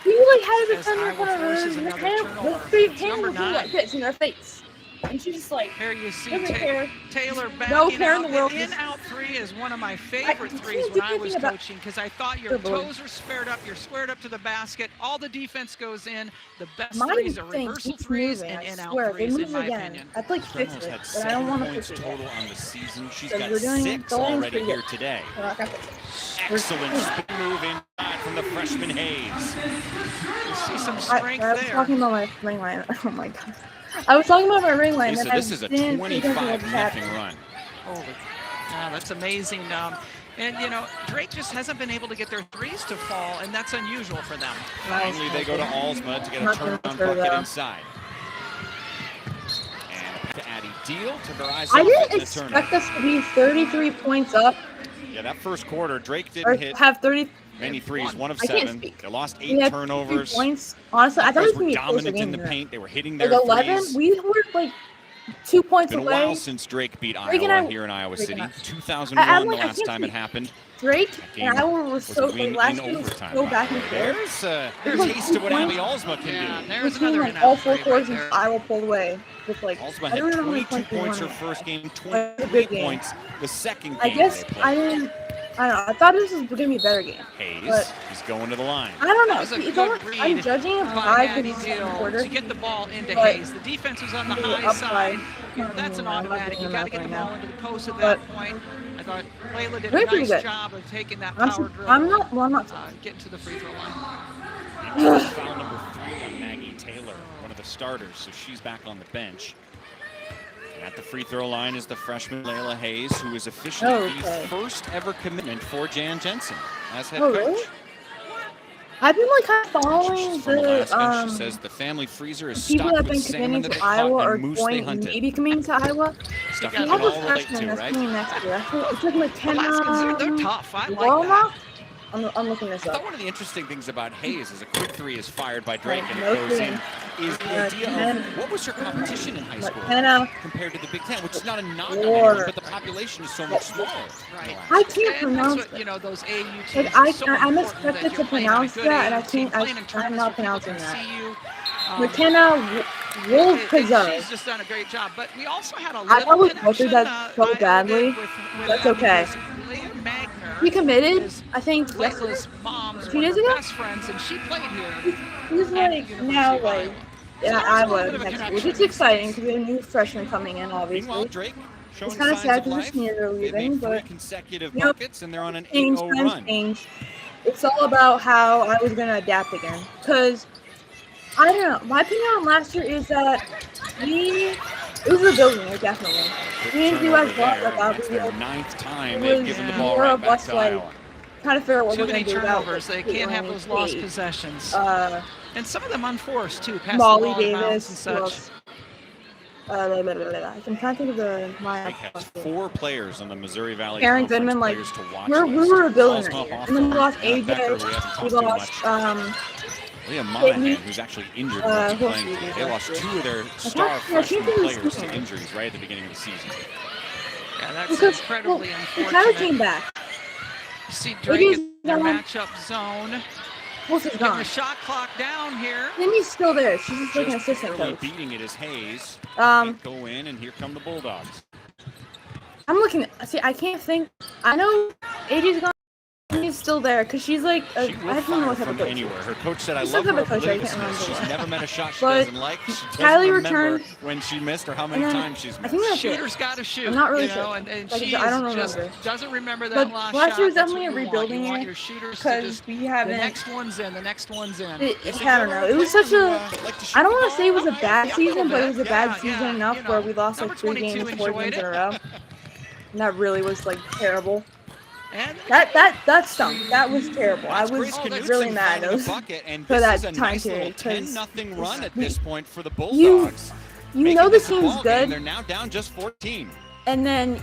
You like had a As defender in Iowa front of her, forces and the another hand, turnover. the three It's hands number were doing 9. like this in her face, and she's just like Here you see doesn't care. Taylor backing No care in out. the world. The in-out three is one of my favorite I threes can't when do I was anything about- coaching because I thought your toes are squared up, you're squared up to the basket, all the defense goes in. The best My threes are thing reversal keeps threes moving. and I in-out swear, if it threes, in moves my again, opinion. I'd like fix Strenau's it, had but I 7 don't want to points fix it. total on the season. She's So got we're doing 6 going already pretty here good. today. We're not gonna fix it. Excellent spin move inside from the freshman Hayes. You see some I strength was there. talking about my ring light. Oh my god. I was talking about my ring light. Lisa, and this I is a didn't pay attention to what 25-0 happened. run. Holy, that's amazing. And you know, Drake just hasn't been able to get their threes to fall, and that's unusual for them. Finally, they go to Alsma to get a Not gonna turnaround sure bucket though. inside. And to Addie Deal, took her eyes I off didn't it in the expect turnover. us to be 33 points up Yeah, that first quarter, Drake or didn't hit have 30. many threes, 1 of I can't 7. speak. They lost We 8 had turnovers. 3 points. Honestly, I thought it was Guys gonna were be a closer dominant game in the than that. paint. They were hitting their Like 11, threes. we were like 2 points It's been a away. while since Drake beat Drake and Iowa I- here in Iowa Drake City. and I- 2001, I'm the like, I last can't time it speak. happened. Drake game and Iowa were was so a win last in year was overtime, so by back the and way. forth. There's a It was taste of what like Abby Alsma can Yeah, do. there's Between another like in-out all 4 three quarters right since there. Iowa pulled away with like Alsma I had don't remember how many 22 points they points her won. first game, Like, a 23 good game. points the second I game guess they I played. didn't. I don't know. I thought this was gonna be a better game. Hayes but- is going to the line. I don't know. That was a It's good almost, I'm read judging it by by Addie the Deal second quarter. to get the ball into But- Hayes. The defense was on the The high upside. side. That's an I'm not automatic. You doing got to that get the right ball now. into the post at But- that point. I thought Layla did Very a pretty nice good. job of taking that I'm, power dribble. I'm not. Well, I'm not. Getting to the free throw line. Foul number 3 on Maggie Taylor, one of the starters, so she's back on the bench. At the free throw line is the freshman Layla Hayes, who is officially Okay. the first ever commitment for Jan Jensen as head Oh, coach. really? I've been like kind of following She's from Alaska. She the says the family freezer is people stocked that have with been salmon committing that to they caught Iowa or and moose they going hunted. maybe committing to Iowa. Stuff We you have can a all relate freshman to, that's right? coming next year. I think it's like McKenna. Alaskans, they're tough. I like Roma? that. I'm looking this I thought up. one of the interesting things about Hayes is a quick 3 is fired by Drake and No it goes kidding. in, is the idea McKenna. of what was her competition in high school McKenna. compared to the Big Ten, which is not a knock on Florida. anyone, but the population is so much smaller. Right. I can't And pronounce that's what, it. you know, those AU teams Like, are so I'm important expected that to you're playing on a pronounce good that, and I AU team, can't. playing in I'm tournaments not where people pronouncing can that. see you. McKenna She's Wolfkazar. just done a great job. But we also had a I little probably connection, butchered that so Iowa badly. did with That's Abby okay. because Leah Magner He committed, is I think, yesterday. Layla's mom's 2 one days of her ago? best friends, and she played here. He's at like University now of like Iowa. yeah, So there's a Iowa little bit of a next week, which connection. is exciting because we have a new freshman coming in, Meanwhile, obviously. Drake showing It's kind of signs sad of because life. the seniors are They've leaving, made 3 but consecutive you know, buckets, and they're on an change, 8-0 times run. change. it's all about how I was gonna adapt again. Cause I don't know. My opinion on last year is that it was rebuilding year, definitely. We didn't do as well That's their 9th time they've given the ball right back to Iowa. Trying to figure out what Too we're many gonna do about turnovers. They can't have those lost possessions. And some of them unforced too. Pass Molly the ball Davis and such. I'm trying to think of They have 4 players on the Missouri Valley Karen Conference Goodman, like players to watch we were rebuilding Alsma, that year. And then we lost Hawthorne, Becker, we haven't AJ, talked we too lost much. Liam Monahan, who's actually injured, won't be playing. They lost 2 of their star freshman players to injuries right at the beginning of the season. Yeah, that's incredibly unfortunate. It kind of came back. See Drake in their matchup zone. Wilson's Getting gone. the shot clock down here. Timmy's still there. She's just like an assistant Early coach. beating it is Hayes. Go in, and here come the Bulldogs. I'm looking. See, I can't think. I know AJ's gone. Timmy's still there because she's like. I don't know what type of coach. Anywhere. Her coach said, "I She's love some her type of coach, I can't obliviousness. remember She's what. never met a shot she But doesn't like. She doesn't Kylie remember returned, when she missed or how many and then times she's I missed." think that's it. Shooter's got to shoot. I'm not really you know, sure. and Like, she I don't just remember. doesn't remember that But last last shot. year was That's definitely what a you want. rebuilding You want year your shooters to because just, we the haven't. next one's in, the next one's in. I don't know. It was such a. I don't want to say it was a bad season, but it was a bad season enough where we lost like 3 games, 4 games in a row. And that really was like terrible. And that stunk. That was terrible. I was Grace really Knudsen mad finding the bucket, and for this that is a time nice little period because 10-0 run at this point for the you Bulldogs. know the Making this a team's ball good, game. They're now down just 14. and then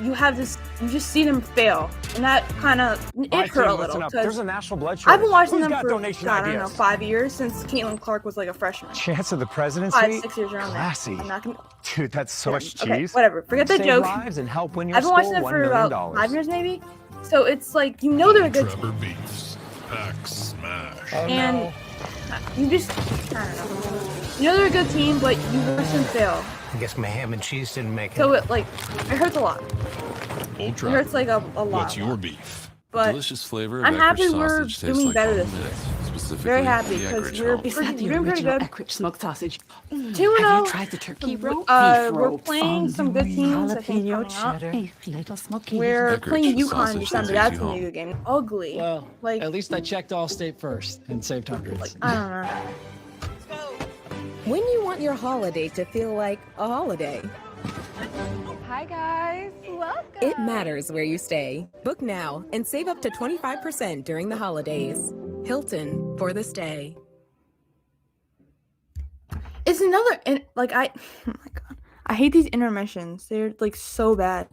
you have this. You just see them fail, and that kind of it hurt a little There's because a national blood shortage. I've been watching Who's them got for donation God, I don't know, ideas? 5 years since Caitlin Clark was like a freshman. Chance of the presidency? 5, 6 years around there. Classy. I'm not gonna. Dude, that's so much cheese. Okay, whatever. Forget that Save joke. lives and help win your I've been watching school them for $1 million. about 5 years maybe, so it's like you know they're a good Trevor team, Beefs. Pack smash. and you just I don't know. You know they're a good team, but you watch them fail. I guess my ham and cheese didn't make it. So it hurts a lot. Old It Trevor. hurts like a lot. What's your beef? But Delicious flavor of I'm happy Eckrich we're sausage tastes doing like better home this year. minutes, specifically Very happy the because Eckrich we're home. Is that the doing pretty original good. Eckrich smoked sausage? 2-0. Have you tried the turkey roast? We're playing some good teams. I think Jalapeno coming cheddar. up. Little smoky. We're Eckrich playing UConn in sausage December. that That's takes gonna you be a good game. Ugly. Well, Like at least I checked Allstate first and saved hundreds. I don't know. When you want your holiday to feel like a holiday, Hi guys, welcome. it matters where you stay. Book now and save up to 25% during the holidays. Hilton for the stay. It's another and like oh my god, I hate these intermissions. They're like so bad.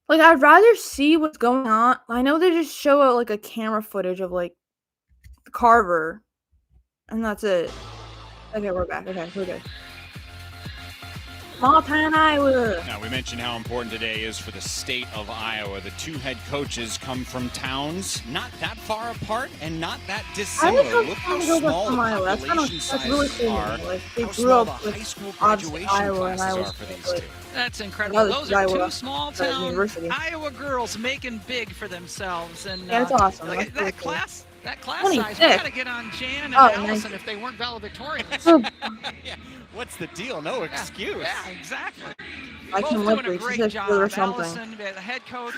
Like I'd rather see what's going on. I know they just show like a camera footage of like Carver, and that's it. Okay, we're back. Okay, we're good. Small town Iowa. Now, we mentioned how important today is for the state of Iowa. The 2 head coaches come from towns not that far apart and not that dissimilar. Look how small the population sizes are. Like they How grew small the up high with school obviously graduation Iowa, and I classes was are for these like, two. That's incredible. That was Those are Iowa, 2 small town university. Iowa girls making big for themselves, and Yeah, it's awesome. Like, That's really that cool. class. That class 26. size, we gotta get on Jan and Oh, Allison nice. if they weren't valedictorians. Yeah. What's the deal? No excuse. Yeah, exactly. I Both can doing live a with great this job. or something. Allison, the head coach,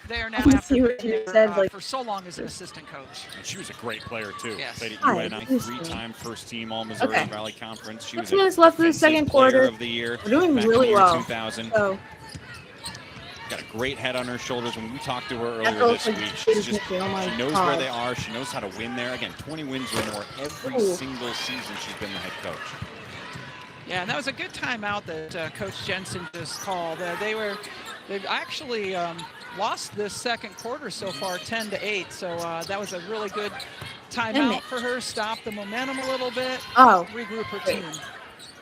there now I can after see what you being said, there, like- for so long as an assistant coach. And she was a great player, too. Yes. Played at Hi, UNI, this is 3-time first-team All-Missouri Okay. Valley Conference. She 6 was minutes a left for the defensive second player quarter. of the year We're doing back in really the year well. 2000. So Got a great head on her shoulders. When we talked to her That earlier girl this like, week, she's she oh my knows God. where they are. She knows how to win there. Again, 20 wins or more every Ooh. single season she's been the head coach. Yeah, and that was a good timeout that Coach Jensen just called. They've actually lost this second quarter so far, 10-8. So that was a really good timeout for her. Stop the momentum a little bit. Oh. Regroup her team.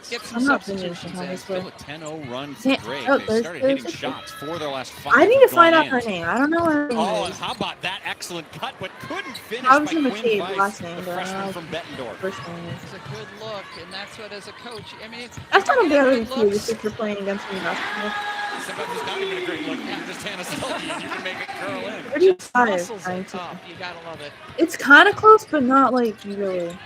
Get some I'm not substitutions finished on in. this Still one. a 10-0 run for Can't- Drake. oh, They there's- started there's hitting a- shots. 4 of their last 5 I need to have find gone out her in. name. I don't know what her name Oh, is. and how about that excellent cut, but couldn't finish by Obviously Quinn McCabe, Weiss, last the name, but I freshman don't know from Bettendorf. first name is. It's a good look, and that's what, as a coach, I mean, That's not a you're bad getting thing good too, looks. if you're playing against me basketball. Sometimes it's not even a great look. You're just Hannah Selke, and you can make it curl in. 35, Muscles are 19. up. You gotta love it. It's kind of close, but not like really.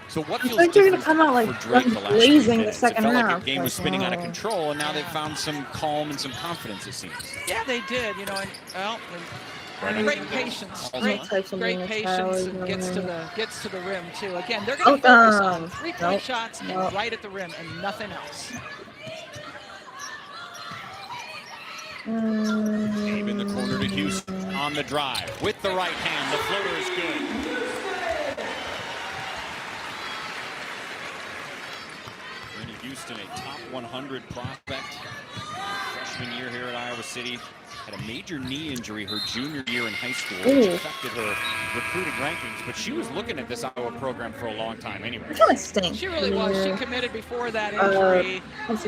So what I feels think they're gonna different come out like for Drake the last few blazing the minutes? second It felt like round. the game was spinning out of Oh. control, and now they've found some calm and some confidence, it seems. Yeah, they did, you know, and well, Great patience. Great patience, and gets to the rim too. Again, they're going to focus on 3-point shots and right at the rim and nothing else. Gabe in the corner to Houston on the drive with the right hand. The floater is good. Randy Houston, a top 100 prospect, freshman year here at Iowa City. Had a major knee injury her junior year in high school, which affected her recruiting rankings, but she was looking at this Iowa program for a long time anyway. It kind of stinks. She really was. She committed before that injury, and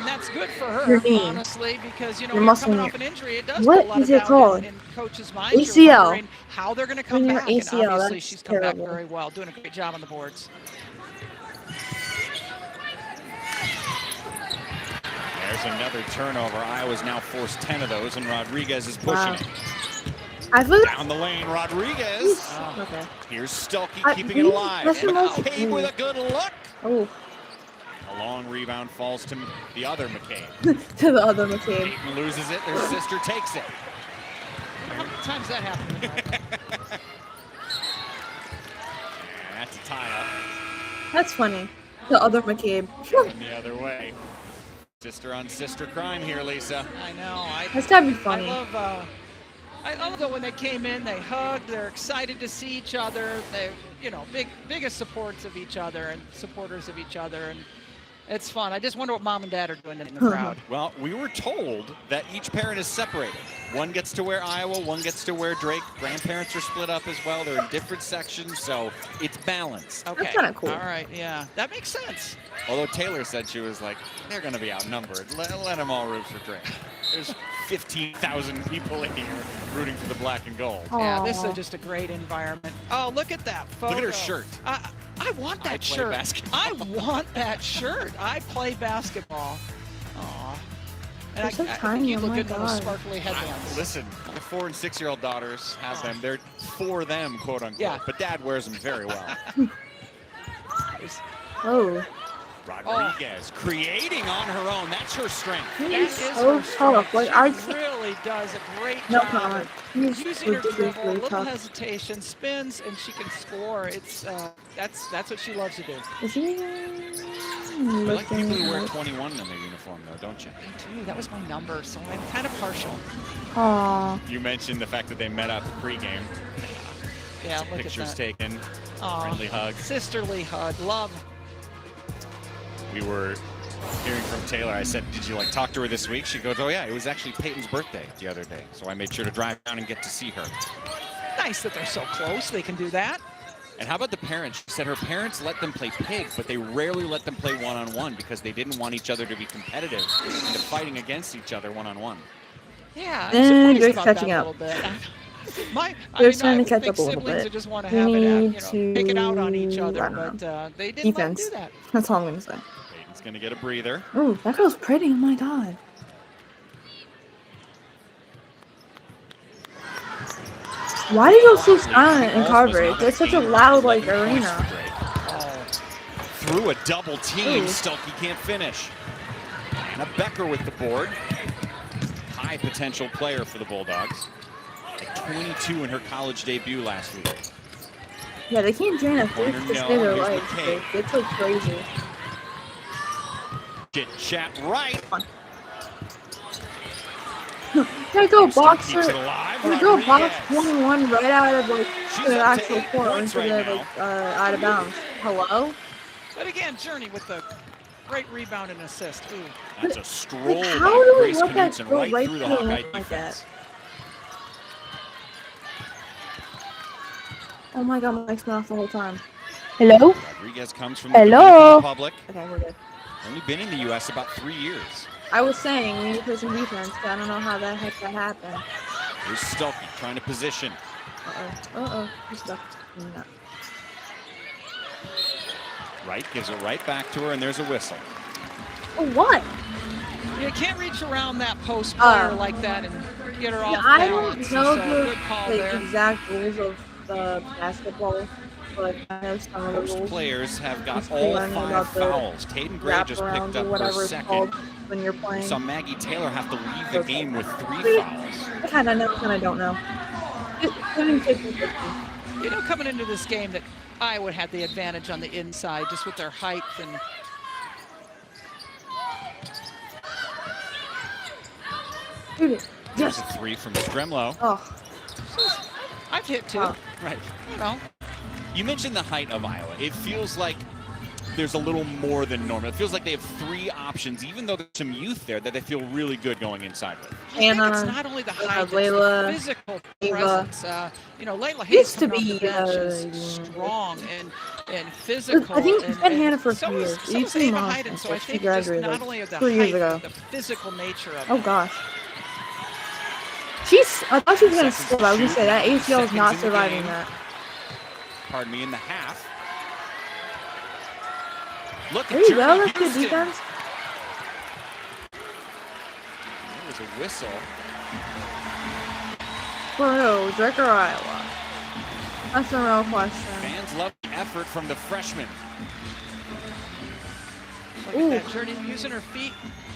that's good for her, honestly, because, you know, when you're coming off an injury, it does put a lot of doubt in coaches' minds. You're wondering how they're going to come back, and obviously she's come back very well, doing a great job on the boards. There's another turnover. Iowa's now forced 10 of those, and Rodriguez is pushing it. Down the lane, Rodriguez. Here's Stuelke keeping it alive. McCabe with a good look. A long rebound falls to the other McCabe. To the other McCabe. Peyton loses it. Their sister takes it. How many times that happened? That's a tie-up. That's funny. The other McCabe. The other way. Sister on sister crime here, Lisa. I know. That's gotta be funny. I love that when they came in, they hugged. They're excited to see each other. They're, you know, biggest supporters of each other, and it's fun. I just wonder what mom and dad are doing in the crowd. Well, we were told that each parent is separated. One gets to wear Iowa, one gets to wear Drake. Grandparents are split up as well. They're in different sections, so it's balanced. Okay. That's kind of cool. All right, yeah, that makes sense. Although Taylor said she was like, they're going to be outnumbered. Let them all root for Drake. There's 15,000 people in here rooting for the black and gold. Yeah, this is just a great environment. Oh, look at that photo. Look at her shirt. I want that shirt. I want that shirt. I play basketball. Aw. And I think you look good in those sparkly headbands. Listen, the 4- and 6-year-old daughters have them. They're for them, quote unquote. Yeah. But Dad wears them very well. Rodriguez creating on her own. That's her strength. He is so tough. Like, she really does a great job. Using her dribble, a little hesitation, spins, and she can score. It's that's what she loves to do. Is he You like people who wear 21 in their uniform, though, don't you? Me too. That was my number, so I'm kind of partial. Aww. You mentioned the fact that they met up pregame. Yeah, look at that. Pictures taken. Friendly hug. Sisterly hug. Love. We were hearing from Taylor. I said, did you talk to her this week? She goes, oh yeah, it was actually Peyton's birthday the other day. So I made sure to drive down and get to see her. Nice that they're so close. They can do that. And how about the parents? She said her parents let them play pig, but they rarely let them play one-on-one because they didn't want each other to be competitive into fighting against each other one-on-one. Yeah, and Drake's catching up. They're trying to catch up a little bit. Just want to have it pick it out on each other, but they didn't let them do that. That's all I'm going to say. Peyton's going to get a breather. Ooh, that girl's pretty. Oh my god. Why do you go so silent in Carver? It's such a loud arena. Through a double team, Stuelke can't finish. Anna Becker with the board. High potential player for the Bulldogs. At 22 in her college debut last week. Yeah, they can't drain a fifth to stay their life. It's like crazy. Get chat right. They go boxer. They go box 21 right out of the actual court instead of out of bounds. Hello. But again, Journey with the great rebound and assist. Ooh. That's a stroll how by do we Grace let that Knudsen go right through the Hawkeye like defense. that? Oh my god, my mic's been off the whole time. Hello? Rodriguez comes from the Dominican Republic. Okay, we're good. Only been in the U.S. about 3 years. I was saying we need to play some defense, but I don't know how the heck that happened. Here's Stuelke trying to position. He's stuck. No. Wright gives it right back to her, and there's a whistle. Oh, what? You can't reach around that post player like that and get her off I balance. don't know the exact rules of basketball, but I know some of the Most rules. players have got all 5 fouls. Caden Gray just picked up her second. When you're playing. Saw Maggie Taylor have to leave the game with 3 fouls. I kind of know, kind of don't know. You know, coming into this game that Iowa had the advantage on the inside just with their height and There's a three from Stremlo. Oh. I've hit two. Right. You know. You mentioned the height of Iowa. It feels like there's a little more than normal. It feels like they have three options, even though there's some youth there that they feel really good going inside with. I think it's not only the height, it's Layla, the physical Eva. presence. You know, Layla Used Hayes to coming be, off the bench is strong and physical. I think it's been Hannah for a so few is- years. So You is see Ava Mom, Hayden. So I she think just graduated not only of the 3 years height, ago. but the physical nature of Oh it. gosh. I thought she was gonna skip. I was gonna say that ACL is not surviving that. Pardon me, in the half. Look There at you go. Jeremy That's good Houston. defense. There was a whistle. For who? Drake or Iowa? That's the real question. Fans love the effort from the freshman. Look at that journey, using her feet,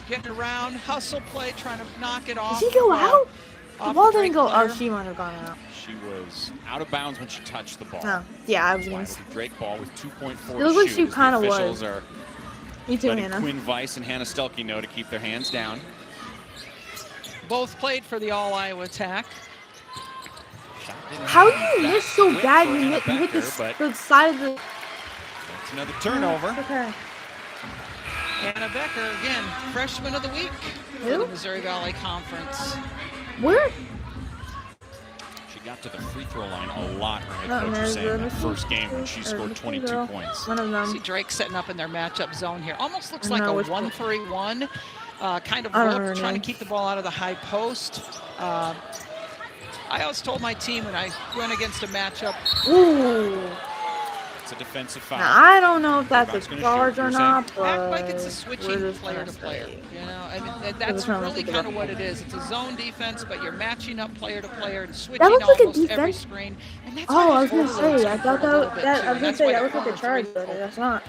getting around, hustle play, trying to knock it off. Did she go out? The off ball the didn't go. Drake Oh, she might have gone out. She was out of bounds when she touched the ball. Oh, yeah, I was Wide gonna with the Drake ball with 2.4 It looked like to she shoot as the kinda officials was. are Me too, letting Hannah. Quinn Weiss and Hannah Stelke know to keep their hands down. Both played for the all-Iowa attack. How do you miss so quick bad? for You Anna hit Becker, but the side of the. That's another turnover. Okay. Anna Becker, again, freshman of the week for Who? the Missouri Valley Conference. Where? She got to the free throw line a lot, her head Oh, coach was there's saying, the that first game when she scored 22 points. One of them. See Drake setting up in their matchup zone here. Almost looks I like a know, it's- 1-3-1 kind of I don't look, know. trying to keep the ball out of the high post. I always told my team when I went against a matchup, Ooh. It's a defensive foul. Now, I don't know if that's Rebound's a gonna charge shoot, or you're not, saying? act but like it's a we're switching just player gonna to player. say- You know, I mean, We're that's trying to really look it kind up. of what it is. It's a zone defense, but you're matching up player to player and switching That looks like a almost every defense. screen. And that's Oh, why I was these gonna overloads say. I can thought hurt a little that. bit, That too, I was and gonna that's say why that the looked like a corners charge, really but focus. that's not.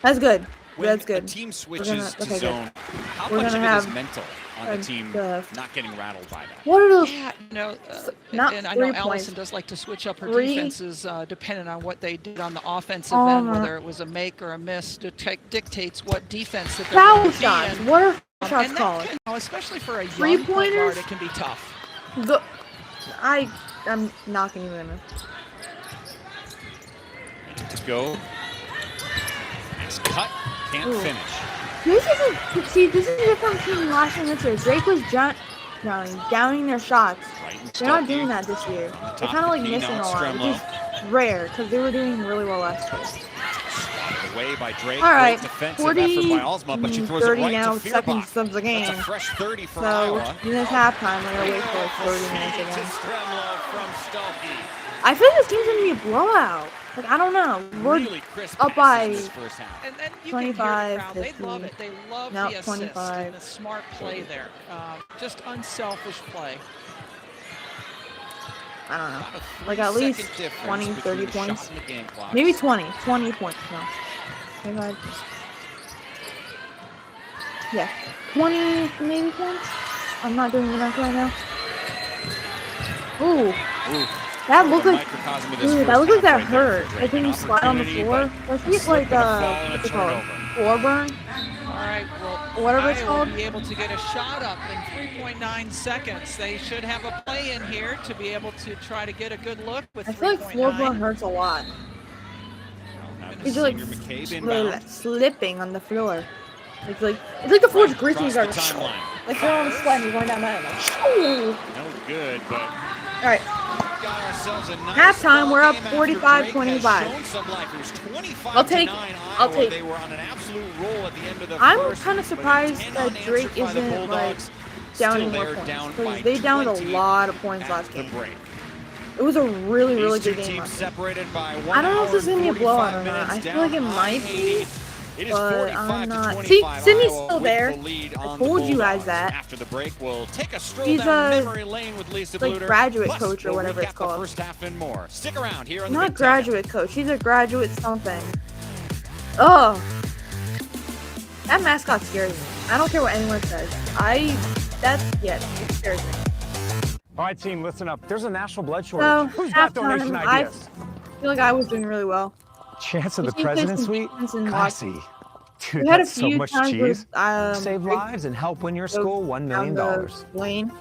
That's good. When That's good. a team We're switches gonna- to okay, good. zone, how We're much of gonna it is have mental on the team not getting rattled by that? What are those? Yeah, you know, Not and I know 3 Allison points. does like to switch up her 3. defenses depending on what they did on the offensive Oh, end, no. whether it was a make or a miss, dictates what defense that they're Foul going to be shots. in. What are foul shots And that called? can, you know, especially for a young point 3-pointers? guard, it can be tough. I'm not gonna even. To go. Nice cut. Can't Ooh. finish. This is a different team last year and this year. Drake was downing their shots. They're not doing that this year. They're kind of like missing a lot, which is rare because they were doing really well last year. Swatted away by Drake. All right, Great defensive 40, effort by Alsma, but she throws 30 it right now, to seconds Feuerbach. of the game. That's a fresh 30 for So Iowa. this halftime, we're gonna wait for like 30 minutes again. Stremlo from Stelke. I feel like this game's gonna be a blowout. Like I don't know. We're Really crisp up passes by in this first half. And then you 25, can hear the crowd. They 50. love it. They love Nope, the assist 25. and the smart play there. Just unselfish play. I don't know. About a Like at 3-second least difference 20, between 30 the points. shot and the game clock. Maybe 20 points. No. Maybe yeah, 20 maybe points. I'm not doing the math right now. Ooh. That looked like, dude, that looked like that hurt. Like when you slide on the floor. Let's get like, what's it called? Floor burn? All right, well, Whatever it's Iowa called. will be able to get a shot up in 3.9 seconds. They should have a play in here to be able to try to get a good look with I feel like floor burn hurts a lot. It's like slipping on the floor. It's like the floor's greasy. Like you're on the slide and you're going down that. Like, shoo. No good, but All right. got ourselves a nice Halftime, we're up ball game after 45-25. Drake has shown some life. It was 25 I'll to take- 9 I'll Iowa. take- They were on an absolute roll at the end of the I'm first, kind of but surprised 10 that unanswered Drake by the isn't like Bulldogs. downing Still, more they're points down because by they downed a 20 lot of points last at the game. break. It was a really These two good game. teams last game. separated by 1 I don't know if hour this is gonna be a and blowout 45 or not. I minutes, feel like it down might by be, 80. It is but 45 I'm to not. 25. See, Sydney's Iowa still with there. the lead I on the told you guys Bulldogs. that. After the break, we'll take a stroll He's down a, memory lane with Lisa like, Bluter. graduate Plus, coach or we'll whatever it's recap the called. first half and more. Stick around here on the Not Big Ten. graduate coach. He's a graduate something. Oh, that mascot scares me. I don't care what anyone says. It scares me. All right, team, listen up. There's a national blood So, shortage. Who's got donation halftime, I ideas? feel like I was doing really well. Chance of the You think there's President's some Suite? chance in Classy. Dude, We had a that's so few much times cheese. with, Save lives and help win your school $1 million. Lane,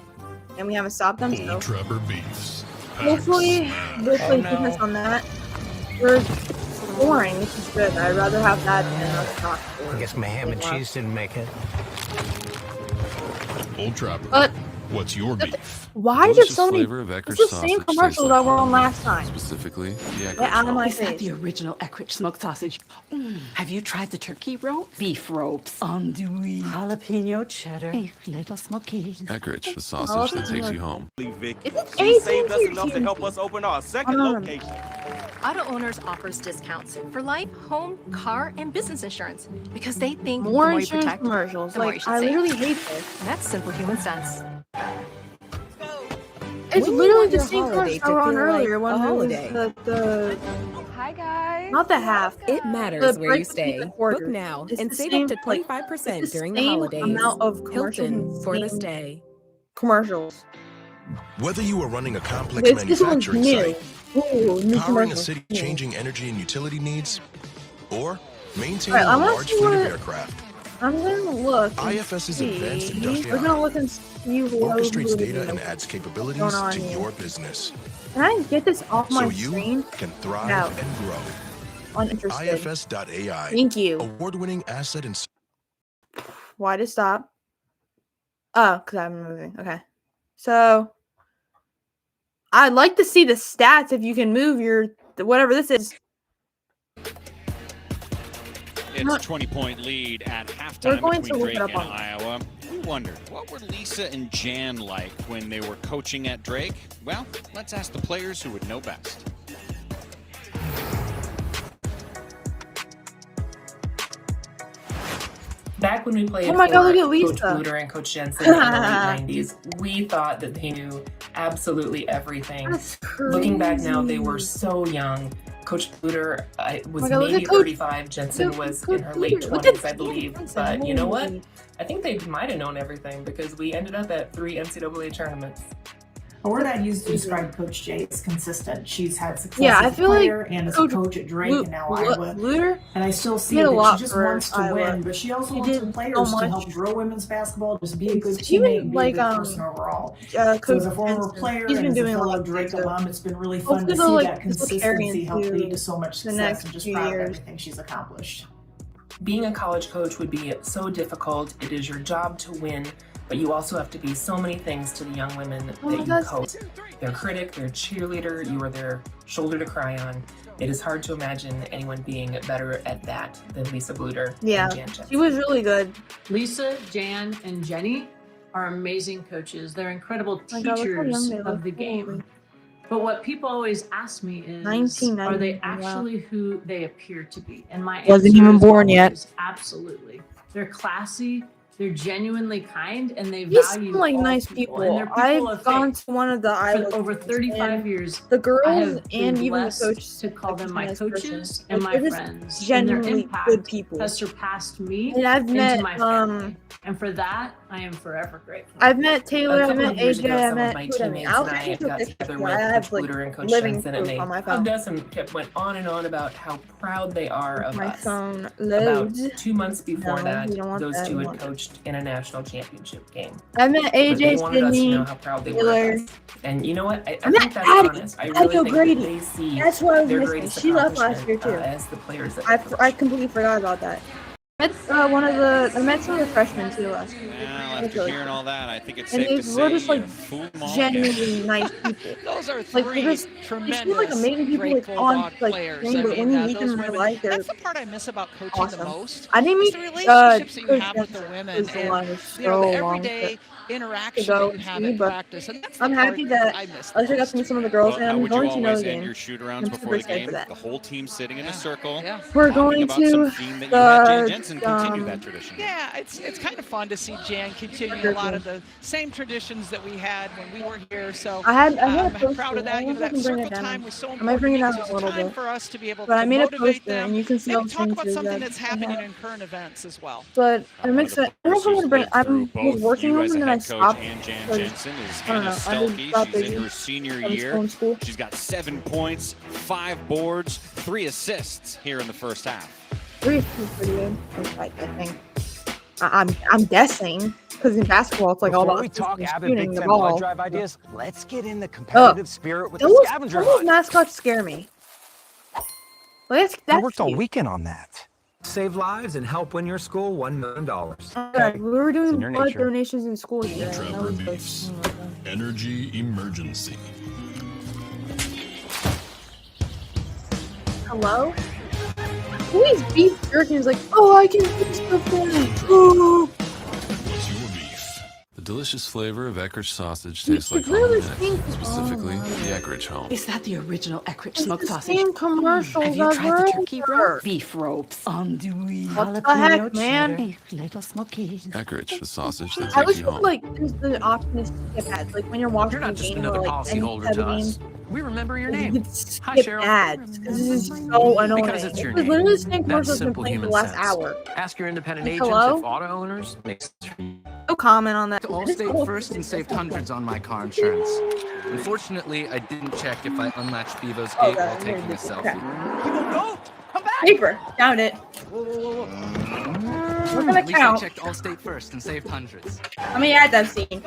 and we haven't stopped them. So Old Trapper Beefs. hopefully, this plays defense on that. We're scoring, which is good. I'd rather have that than us not scoring. I guess my ham and cheese didn't make it. Old Trapper. But what's your beef? why is there so many? Flavor of It's Eckrich the sausage same tastes commercials like that were on home. last time. Specifically, the Get Eckrich out of my Is that face. the original Eckrich smoked sausage? Have you tried the turkey rope? Beef ropes. Andouille. Jalapeno cheddar. A little smoky. Eckrich, the sausage that takes you home. She saved us enough to help us open our second location. Auto Owners offers discounts for life, home, car, and business insurance because they think More the more you insurance protect, commercials. the more you Like, should I save. literally hate this. And that's simple human sense. It's When you literally want the your same holiday commercials to that were on feel earlier like when a there was holiday. the Hi guys. not the half. It matters The where you break between stay. the Book quarters. now It's and the save same, up to like, 25% it's the during the same holidays. amount of commercials Hilton and for the same stay. commercials. Whether you are running a complex This one's manufacturing new. site, Ooh, new powering a commercials. city New. changing energy and utility needs, or maintaining Alright, I a wanna large see fleet of what- aircraft, I'm gonna look. and IFS's see. advanced industrial We're gonna look and see what orchestrates what data is and adds capabilities going on to here. your business, Can I get this off so my you screen? can thrive No. and grow. Uninterested. IFS.ai. Thank you. Award-winning asset and Why to stop? Oh, because I'm moving. Okay. So I'd like to see the stats if you can move your whatever this is. It's a 20-point lead at We're halftime going to between look it Drake up and on- Iowa. We wondered, what were Lisa and Jan like when they were coaching at Drake? Well, let's ask the players who would know best. Back when we played Oh my God, look at Coach Lisa. Bluter and Coach Jensen in the late 90s, we thought that they knew absolutely everything. That's Looking back now, they crazy. were so young. Coach Bluter was my God, look maybe at Coach- 35. Jensen look- was Coach in her late Bluter. Look at 20s, I believe. Jensen. But you know what? Holy. I think they might have known everything because we ended up at 3 NCAA tournaments. A word I'd use to describe Coach J is consistent. She's had success Yeah, I as a feel like player and as a Coach coach at Drake and now Iowa. Bluter And I still see did a that lot she just for wants to Iowa. win, but she also She wants did her so players to much. help grow women's basketball, just be a good Even, teammate, and be like, a good person overall. Coach So as a former Jensen, player he's and been as a doing a fellow lot Drake too. alum, it's been really fun Hopefully to they'll, see like, that this will carry consistency help into lead to so much the success, next and just few proud of years. everything she's accomplished. Being a college coach would be so difficult. It is your job to win, but you also have to be so many things to the young women that you coach. Their critic, their cheerleader, you are their shoulder to cry on. It is hard to imagine anyone being better at that than Lisa Bluter Yeah, and Jan Jensen. she was really good. Lisa, Jan, and Jenny are amazing coaches. They're incredible My God, look how young teachers they look. of the game. But what people always ask me is, 1990, are they wow. actually who they appear to be? And my Wasn't answer even is born yet. always absolutely. They're classy, they're genuinely kind, and they These value seem like all nice people. people. And they're people I've of gone faith. to one of the Iowa For over games, 35 and years, the I girls have been and even the blessed coach to call them my nice coaches person. and Like, my they're just friends. genuinely and their impact good people. has surpassed me And I've into met my family. And for that, I am forever grateful. I've met Taylor, A I couple met of years AJ, ago, I some of met my who did I meet? teammates I'll and I send you had a got picture. together I with have Coach like Bluter and Coach living Jensen, and proof they on my hugged phone. us and went on and on about how proud they are of My us. phone About loads. 2 months before No, that, you don't want those that. two You had want coached in a national championship game. I met But they AJ, wanted us to Sydney, know how proud they were Taylor. of us. And you know what? I I think met that's Addie. honest. I Addie really think that O'Grady. they see That's what I was their missing. greatest She left last year accomplishment too. as the players that they coach. I completely forgot about that. I met some of the freshmen too last year. Well, after hearing all that, I think it's And safe they to say were just like you fooled them all genuinely again. nice people. Those are Like three they're just tremendous they seem like amazing people Drake like on Bulldog like players. thing, I but mean, when you meet those them in real women, life, they're that's the part I miss about coaching awesome. the most. I didn't is meet the relationships that you Coach have with the Jensen, women, who's the and one who's you know, the so long everyday to interaction go that you have see, at but practice. And that's the I'm part happy that I miss at least I got to meet some of the girls, Well, and how I'm would you going to know always the end game. your shoot-arounds I'm before the super excited game? for that. The whole team sitting in a circle. We're talking going about to some theme that you had Jan the Jensen continue that tradition. Yeah, it's kind of fun to see Jan continue a lot of the same traditions that we had when we were here. So I had a I'm poster. proud of I that. You know, wonder if I that can bring circle it time down. was so I might bring it important down because a little it's time bit. for us to be able But to I made a motivate poster, them. and you can see all Maybe the talk about things something that's I happening have. in current events as well. But I'm excited. I don't know if I'm gonna bring. I was working on them, and then I I coach stopped. Ann Jan Because, Jensen is I don't Anna know, I Stelke. just stopped She's in busy. her senior I was year. still in school. She's got 7 points, 5 boards, 3 assists here in the first half. 3 is pretty good, I think. I'm guessing, because in basketball it's like all Before about we talk avid shooting Big the Ten blood ball. drive ideas, let's get in the competitive spirit with the scavenger Those hunt. mascots scare me. Like, I worked all cute. weekend on that. Save lives and help win your school $1 million. Okay, we were doing your blood nature. donations in school today. and that Trapper was like, Beefs. Energy emergency. hello? Who is beef jerky? Is like, oh, I can do stuff there. Oh. What's your beef? The delicious flavor of Eckrich sausage tastes It's like home really minutes, stinky. specifically the Eckrich home. Is that the original Eckrich It's smoked the sausage? same commercials Have you tried the turkey over. roast? Beef ropes, andouille, What the jalapeno heck, man? cheddar, little smoky. Eckrich, the sausage that I takes wish you you home. like there's the option to skip ads. Like when you're watching You're a not just game another or like policy any holder type to of game, us. We remember your you name. could Hi, skip Cheryl. ads because this is so annoying. Because it's your It's name. literally the same That's commercial that's been simple playing for the human last sense. hour. Ask your independent Like, agents hello? if auto owners makes No comment on that. Allstate first and saved hundreds on my car insurance. Unfortunately, I didn't check if I unlatched Bevo's gate while taking a selfie. People don't come back. Paper. Down it. We're gonna At least I count. checked Allstate first and saved hundreds. How many ads I've seen?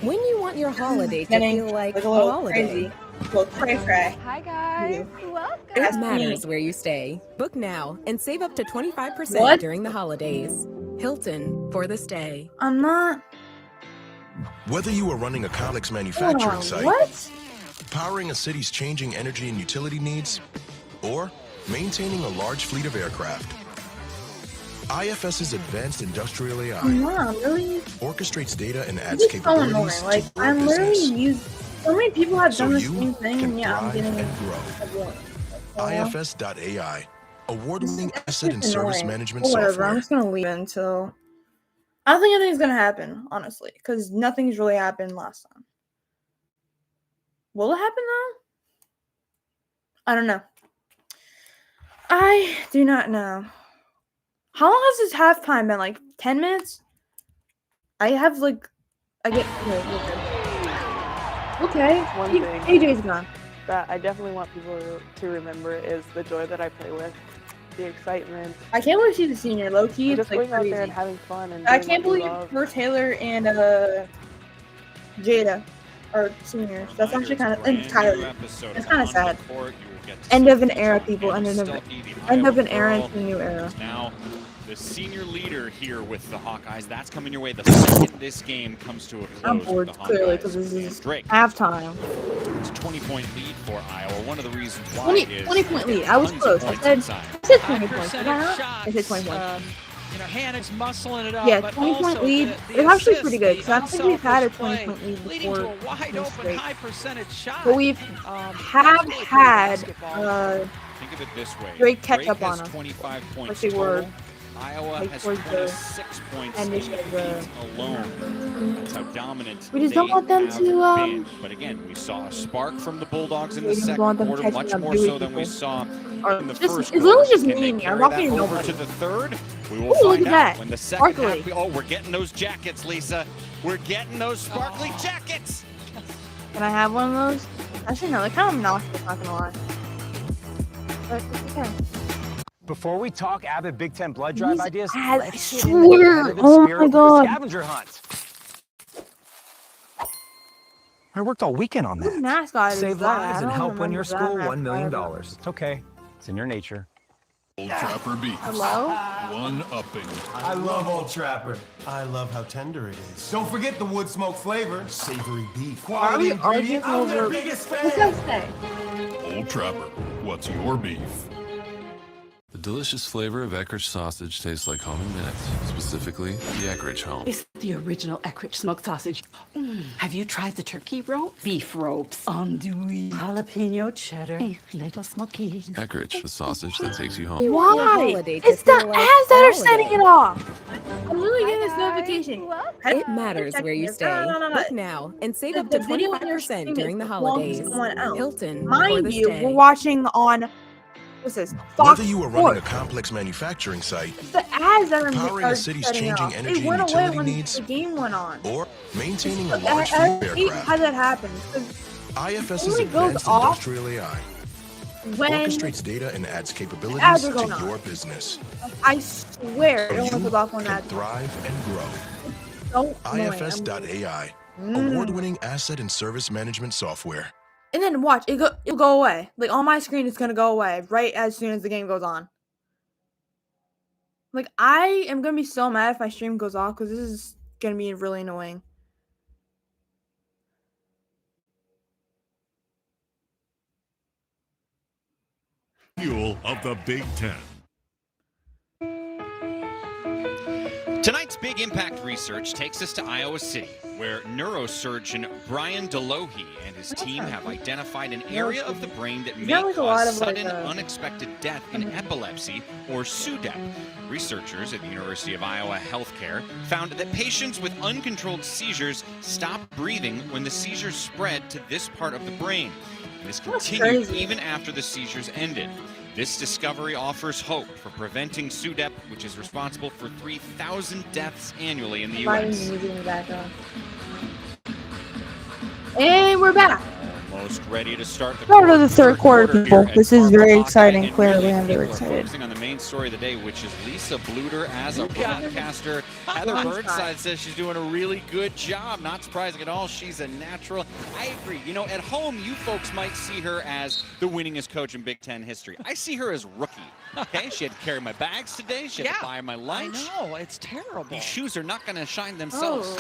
When you want your holiday to Getting feel like a a little holiday. crazy. A little cray-cray. Hi guys, welcome. It That's matters me. where you stay. Book now and save up to 25% What? during the holidays. Hilton for the stay. I'm not. Whether you are running a complex manufacturing site, What? powering a city's changing energy and utility needs, or maintaining a large fleet of aircraft, IFS's advanced industrial AI I'm not. I'm really. orchestrates data and adds It's so annoying. capabilities Like to your I'm literally business. used. So many people have So done the you same thing, can and yeah, I'm thrive getting and grow. IFS.ai, award-winning asset and service management Whatever. software. I'm just gonna leave it until. I don't think anything's gonna happen, honestly, because nothing's really happened last time. Will it happen though? I don't know. I do not know. How long has this halftime been? Like 10 minutes? I have like. I get. Okay. One He- thing AJ's gone. that I definitely want people to remember is the joy that I play with, the excitement. I can't believe she's a senior. Low key, Just it's like going out there crazy. and having fun. And I doing can't what we believe love. her, Taylor, and Jada are seniors. That's actually kind of, and Tyler. It's kind of sad. End of an era, people. End of an era into a new era. Now the senior leader here with the Hawkeyes. That's coming your way the second this game comes to a close. I'm with bored, the clearly, Hawkeyes. because this is Drake. halftime. It's a 20-point lead for Iowa. One of the reasons why 20-point lead. I was tons of close. I points said inside. 20 points. Did I not? I said 20 points. You know, Hannah's muscling it up. Yeah, but 20-point also lead. the It's actually assist, pretty good. the So I don't think we've had a unselfish 20-point lead leading to before. a wide this open, break. high percentage shot. But we've have had Think of it this way. Drake catch up has on us. 25 points Like they were, total. Iowa like, has towards the 26 points in end the of the- heat alone. That's how dominant We just don't they want them have to, been. But again, we saw a spark from the Bulldogs in we the just second want them quarter, catching much up more Dewey so than we people. saw Or in the just- first it's literally quarter. just Can me they and me. I'm carry not that getting over nobody. to the third? We will Ooh, look find at out that. when the second Sparkly. half. Oh, we're getting those jackets, Lisa. We're getting those sparkly jackets. Can I have one of those? Actually, no. They're kind of obnoxious, not gonna lie. But it's okay. Before we talk avid Big Ten blood drive These ideas, ads, let's I get in the swear. competitive Oh my spirit with God. the scavenger hunt. I worked all weekend on Whose that. mascot is Save that? I lives and don't help win your remember that school $1 million. mascot. It's okay. It's in your nature. Old Trapper Beefs. Hello? One upping. I love Old Trapper. I love how tender it is. Don't forget the wood smoke flavor, savory beef, quality ingredient. I'm their biggest What's fan. that say? Old Trapper, what's your beef? The delicious flavor of Eckrich sausage tastes like home in minutes, specifically the Eckrich home. It's the original Eckrich smoked sausage. Have you tried the turkey roast? Beef ropes, andouille, jalapeno cheddar, little smoky. Eckrich, the sausage that takes you home. Why? holiday to It's the feel like ads that are holiday. setting it off. I'm really getting this notification. It matters where you stay. No. Book now and save up to The video on your 25% screen during the is belongs to holidays. someone else. Hilton for Mind the you, stay. we're watching on. What's this? Fox Whether you are running a Sports. complex manufacturing site, The ads that are powering a are city's setting it changing off. energy They went and away utility when needs, the game went on. or Maintaining a large fleet of aircraft. How that happen? IFS's advanced industrial AI When orchestrates data and adds capabilities to your business. I swear, it only You goes off when can that. thrive and grow. Don't IFS.ai, award-winning asset and service management software. And then watch it'll go away. Like on my screen, it's gonna go away right as soon as the game goes on. Like I am gonna be so mad if my stream goes off because this is gonna be really annoying. Fuel of the Big Ten. Tonight's Big Impact research takes us to Iowa City, where neurosurgeon Brian DeLohe and his team have identified an area of the brain that may cause sudden, unexpected death in epilepsy, or SUDEP. Researchers at the University of Iowa Healthcare found that patients with uncontrolled seizures stop breathing when the seizures spread to this part of the brain. This continued even after the seizures ended. This discovery offers hope for preventing SUDEP, which is responsible for 3,000 deaths annually in the U.S. And we're back. Almost ready to start the Start of the third quarter, people. This is very exciting. Clearly, I'm very excited. Focusing on the main story of the day, which is Lisa Bluter as a broadcaster. Heather Burnside says she's doing a really good job. Not surprising at all. She's a natural. I agree. You know, at home, you folks might see her as the winningest coach in Big Ten history. I see her as rookie. Okay, she had to carry my bags today. She had to buy my lunch. I know, it's terrible. These shoes are not going to shine themselves.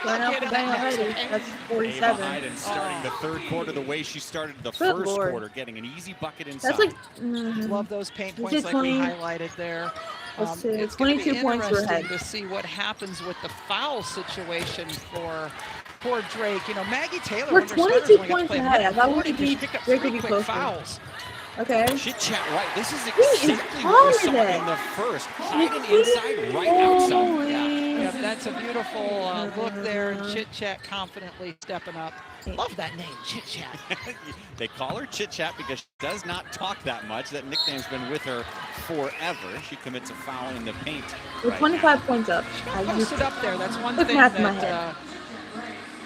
That's 47. And starting the third quarter the way she started the first quarter, getting an easy bucket inside. That's like love those paint points like we highlighted there. It's 22 points per head. To see what happens with the foul situation for poor Drake. You know, Maggie Taylor. We're 22 points ahead. I thought Drake would be closer. Fouls. Okay. Chit chat right. This is exactly what we saw in the first. Hiding inside, right outside. Yeah, that's a beautiful look there. Chit chat confidently stepping up. Love that name, Chit Chat. They call her Chit Chat because she does not talk that much. That nickname's been with her forever. She commits a foul in the paint. We're 25 points up. I used it up there. That's one thing that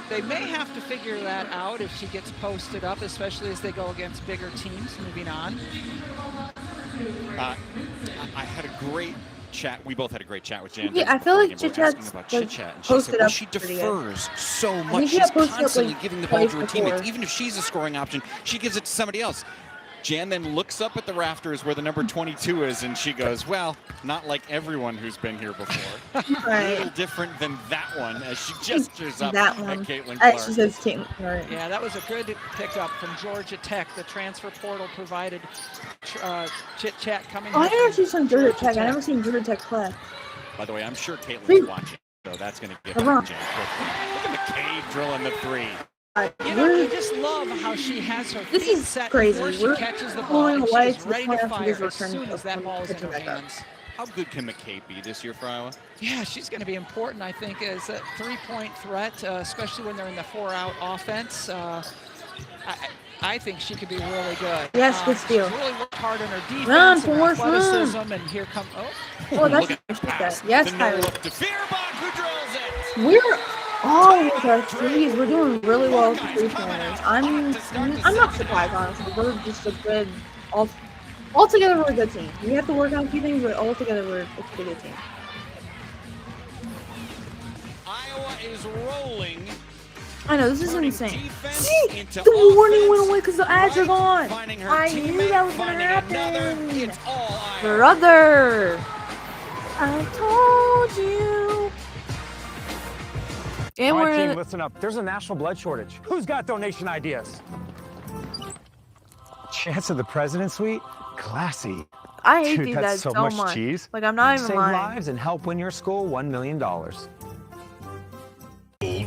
they may have to figure that out if she gets posted up, especially as they go against bigger teams. Moving on. I had a great chat. We both had a great chat with Jan. Yeah, I feel like Chit Chat's posted up. She defers so much. She's constantly giving the ball to her teammates. Even if she's a scoring option, she gives it to somebody else. Jan then looks up at the rafters where the number 22 is, and she goes, well, not like everyone who's been here before. A little different than that one, as she gestures up at Caitlin Clark. She says Caitlin Clark. Yeah, that was a good pickup from Georgia Tech. The transfer portal provided Chit Chat coming. I never seen some Georgia Tech. I never seen Georgia Tech play. By the way, I'm sure Caitlin's watching, so that's going to get Jan quickly. Look at McCabe drilling the three. You know, I just love how she has her feet set before she catches the ball, and she's ready to fire as soon as that ball is in her hands. How good can McCabe be this year for Iowa? Yeah, she's going to be important, I think, as a three-point threat, especially when they're in the four-out offense. I think she could be really good. Yes, good steal. She's really worked hard on her defense and athleticism, and here comes that's that. Yes, Kyrie. With our threes, we're doing really well with the three pointers. I'm not surprised, honestly. We're just a good, altogether we're a good team. We have to work on a few things, but altogether we're a pretty good team. Iowa is rolling. I know, this is insane. See, the warning went away because the ads are gone. I knew that was going to happen. Brother, I told you. And all right, team, listen up. There's a national blood shortage. Who's got donation ideas? Chance of the President's Suite? Classy. I hate Dude, these that's ads so so much cheese. Like, I'm not even Save lying. lives and help win your school $1 million. Old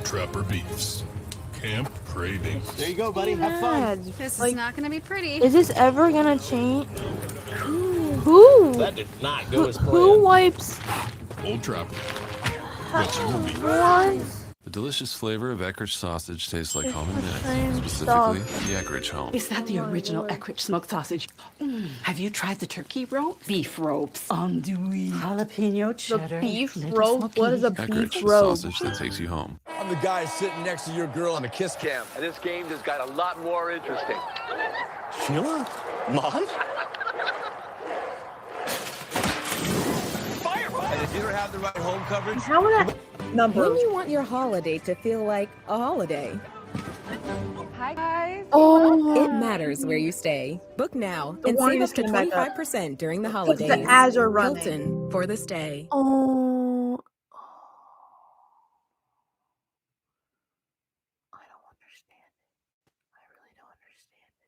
Trapper Beefs. Camp Cravings. There you go, buddy. Have fun. This is not going to be pretty. Is this ever going to change? Who? That did not go as planned. Who wipes? Old Trapper. What's your beef? What? The delicious flavor of Eckrich sausage tastes like home in minutes, same specifically stuff. the Eckrich home. Is that the original Eckrich smoked sausage? Have you tried the turkey roast? Beef ropes, andouille, jalapeno cheddar. Beef little roast? smoky. What is a Eckrich beef roast? sausage that takes you home. I'm the guy sitting next to your girl on a kiss cam, and this game just got a lot more interesting. Sheila? Mom? And if you don't have the right home coverage, How would that number? When you want your holiday to feel like a holiday, Hi guys. Oh, it matters where you stay. Book now The and one save up just to came back up. 25% during the Because holidays. the ads are running. Hilton for the stay. Oh, I don't understand it. I really don't understand it.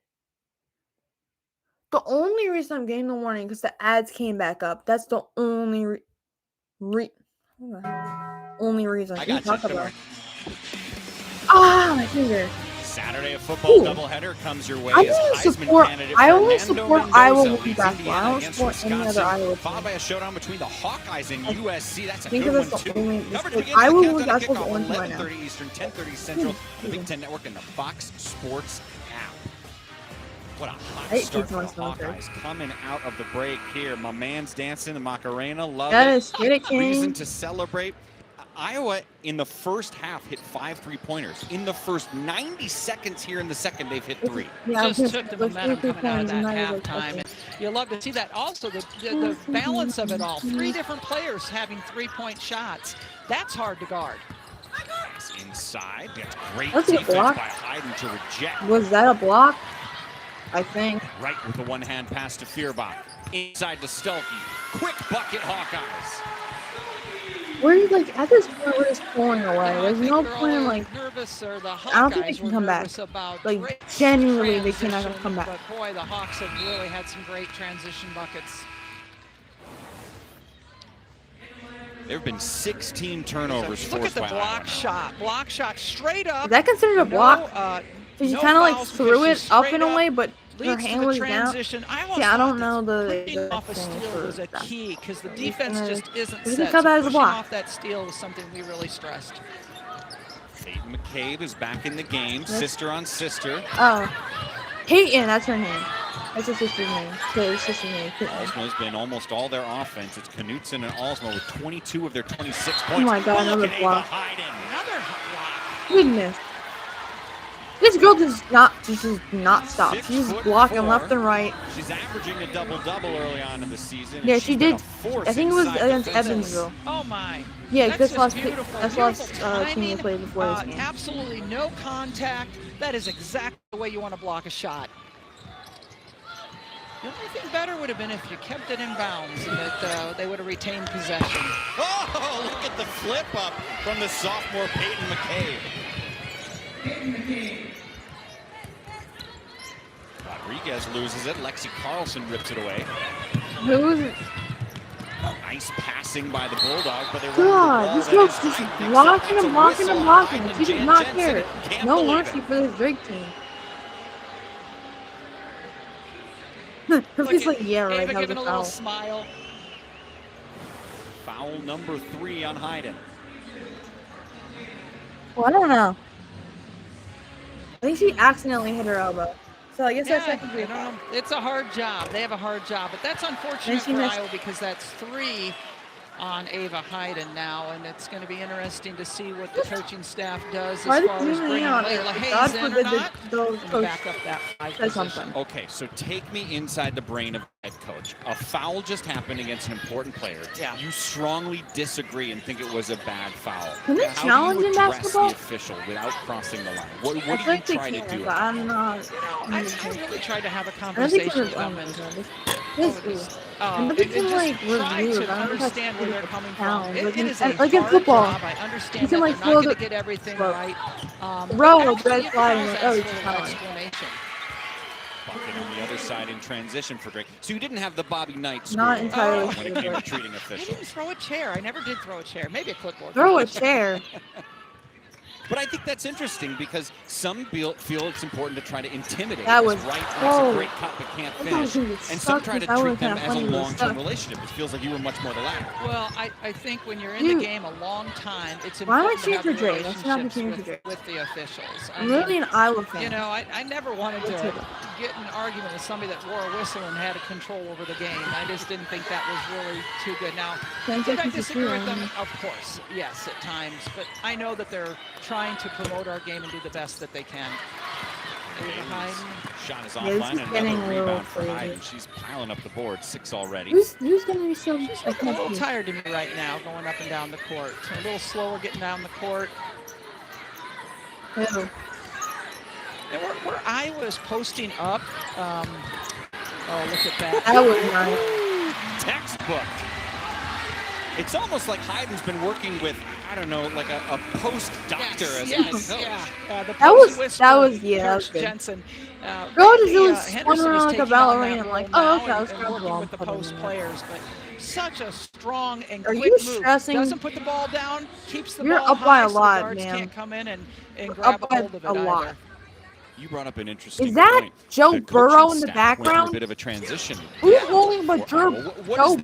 The only reason I'm getting the warning because the ads came back up. That's the only only reason. I got you. Don't worry. Ah, my finger. Saturday of football doubleheader comes your way. I as only Heisman support. candidate I only Fernando support Mendoza Iowa women's leads basketball. I Indiana don't against support any other Wisconsin, Iowa followed team. by a showdown between the Hawkeyes and USC. That's a Think good of one the too. only Coverage like, begins Iowa with women's the basketball kickoff, is on right now. 11:30 Eastern, 10:30 Central, the Big Ten Network and the Fox Sports app. What a hot I start for the hate these Hawkeyes coming out of the break here. My man's dancing the Macarena. Love Yes, it. get it, King. Reason to celebrate. Iowa in the first half hit 5 3-pointers. In the first 90 seconds here in the second, they've hit 3. Yeah, Just took the momentum coming out of that halftime. And you love to see that. Also, the balance of it all. 3 different players having 3-point shots. That's hard to guard. Inside. That's great Was it a defense block? by Hayden to reject. Was that a block? I think. Right with the one-hand pass to Feuerbach. Inside to Stuelke. Quick bucket, Hawkeyes. We're like at this point, we're just pulling away. There's no point in like. Nervous, or the I don't think they Hawkeyes can were come back. nervous about Like great genuinely, they cannot transition, come back. But boy, the Hawks have really had some great transition buckets. There have been 16 turnovers Look at forced the by block shot. Block shot straight up. Is that considered a block? She no kind of like fouls threw because it she's up straight in a up, way, but her leads to hand the was down. transition. I almost Yeah, I thought don't that know the pushing exact off a thing steal for was a that. key because the defense just isn't We can set. tell So that as a pushing block. off that steal was something we really stressed. Peyton McCabe is back in the game. Sister on sister. Oh, Peyton, that's her name. That's her sister's name. Her sister's name. Peyton. Alsmo's been almost all their offense. It's Knutson and Alsmo with 22 of their 26 points. Oh my God, another Look at block. Ava Hayden. Another block. Goodness. This girl does not stop. She's blocking 6'4". left and right. She's averaging a double-double early on in the season. Yeah, and she she's been did. a force I think it was inside against defensively. Evansville. Oh my. Yeah, That's that's just last beautiful. that's last team they played before this game. Absolutely no contact. That is exactly the way you want to block a shot. The only thing better would have been if you kept it in bounds and that they would have retained possession. Oh, look at the flip up from the sophomore Peyton McCabe. Rodriguez loses it. Lexi Carlson rips it away. Who's Nice passing by the Bulldog, but they run God? This the ball. girl's That just is tight. blocking It's a and blocking and whistle. blocking. Hayden She does Jan not Jensen care. can't No believe mercy it. for this Drake team. Her face like, yeah, right. Ava That was giving a a little foul. smile. Foul number 3 on Hayden. Well, I don't know. I think she accidentally hit her elbow. So I guess that's technically a foul. It's a hard job. They have a hard job, but that's unfortunate she for missed. Iowa because that's 3 on Ava Hayden now, and it's going to be interesting to see what the coaching staff does Why as did far you as lean bringing on it? Layla God Hayes in or forbid not. those And coach back up that 5 said position. something. Okay, so take me inside the brain of the head coach. A foul just happened against an important player. Yeah. You strongly disagree and think it was a bad foul. Can they How challenge do in you address basketball? the official without crossing the line? What I do you think they try to can, do? but I'm not. I really tried to have a I don't think conversation there's with them and but they can like try review. to I don't know if that's understand where they're coming from. pounds. It is Like, a like in hard football, job. I understand you can that like they're not throw going the to get everything well, right. row But with red actually, flag. you Like, can oh, ask it's for an challenge. explanation. Bucket on the other side in transition for Drake. So you didn't have the Bobby Knight school Not entirely when it sure, came to but- treating I officials. didn't throw a chair. I never did throw a chair. Maybe a clipboard. Throw a chair. But I think that's interesting because some feel it's important to try to intimidate. That was right. It's a great cut but can't finish. And some try to treat them as a long-term relationship. It feels like you were much more the latter. Well, I think when you're in the game a long time, it's why am I important to cheering have for Drake? That's not the relationships cheering for Drake. with the officials. I'm really an Iowa fan. You know, I never wanted to get in an argument with somebody that wore a whistle and had control over the game. I just didn't think that was really too good. Now, did I disagree with them? Of course, yes, at times. But I know that they're trying to promote our game and do the best that they can. Shot is offline, and another rebound for Hyden. She's piling up the board, 6 already. Who's going to be so... She's looking a little tired to me right now, going up and down the court. A little slower getting down the court. Ew. And where Iowa is posting up, oh, look at that. That was nice. Textbook. It's almost like Hyden's been working with, I don't know, like a post-doctor as a head coach. Yeah. That was good. Jensen. Girl just spun around like a ballerina. I'm like, oh, okay, let's grab the ball. With the post players, but such a strong and quick you move. stressing? Doesn't put the ball down, keeps the You're ball up by high, a so lot, the guards man. can't come in and grab a hold of it either. You brought up an interesting Is that point. Joe Burrow in the Went background? through a bit of a transition. Who's holding but Joe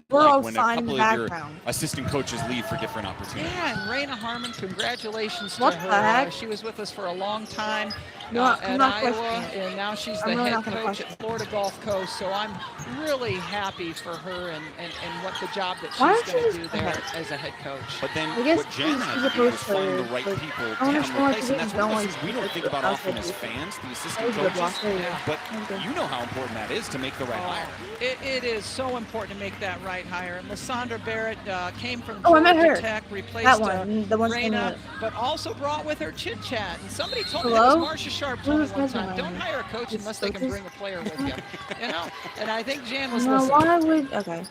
Burrow when a sign in the couple of your background? assistant coaches leave for different opportunities? Yeah, and Raina Harmon, congratulations What to her. the heck? She was with us for a long time I'm at not Iowa, questioning it. and now she's I'm the really head not gonna coach question at Florida Gulf Coast. So I'm really happy for her and what the job that Why she's don't going to you do there just- as a head coach. But then I guess what Jen she's had to do was supposed find the to, right like, people I to wanna come show her replace. And that's to one of get the things we don't think about going. often as fans, the assistant That was good block. coaches. There you go. But you know how important that is to make the right hire. It is so important to make that right hire. And Lysandra Barrett came from Oh, I met Georgia her. Tech, replaced That one, the one saying Raina, that. but also brought with her chit chat. And somebody told me, Hello? it was Marcia Sharp told me Who's one this time, one? don't hire a coach unless they can bring a player with you. You know? And I think Jan was No, listening. why would... Okay.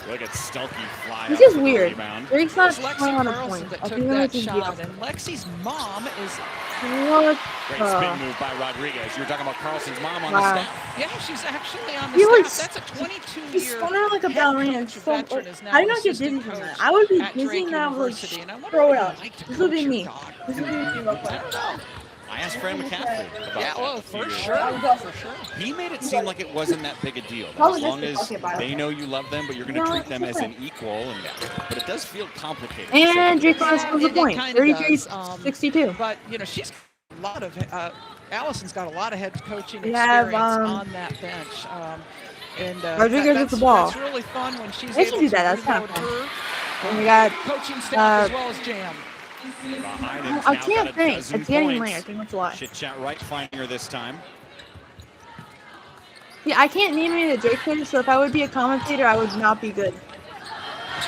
Look at Stuelke fly This up is for the weird. rebound. Drake's not It was playing on a Lexi point. Carlson that I took think that it's shot, and Lexi's mom is What? Great spin move by Rodriguez. You were talking about Carlson's mom on the Wow. staff. Yeah, she's actually on the He was- staff. That's a 22-year He's spun around like a ballerina. coach veteran is now I did an not get assistant dizzy from that. coach I would be at dizzy Drake and I would University, like and I wonder throw what it it'd out. be like to This would be coach your me. daughter. This would be me real quick. I don't know. I asked Fran McCaffrey about Yeah, that well, a few for years sure, ago. for sure. He made it seem like it wasn't that big a deal. That Probably as long just as the bucket, they know you love them, but you're going to No, treat them it's as okay. an equal. But it does feel complicated. And Drake Barnes scores a It point. kinda does, 33-62. But, you know, she's a lot of, Allison's got a lot of head coaching We experience have, on that bench. And Rodriguez with the ball. That's really fun when she's They should able do to that. That's kind reload of fun. her And we got... coaching staff as well as Jam. I can't think. It's getting late. I think that's why. Chit chat right, finding her this time. Yeah, I can't name any of the Drake players, so if I would be a commentator, I would not be good.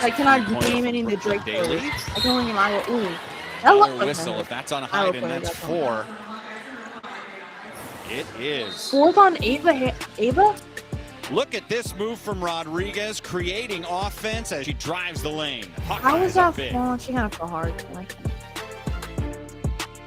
I cannot name any of the Drake players. I can only name Iowa. Ooh. That Another looked whistle. like If that's on Iowa Hyden, player, that's that's 4. It is. Fourth on Ava? Ava? Look at this move from Rodriguez, creating offense as she drives the lane. How was Hawkeyes that? up big. Well, she kind of fell hard.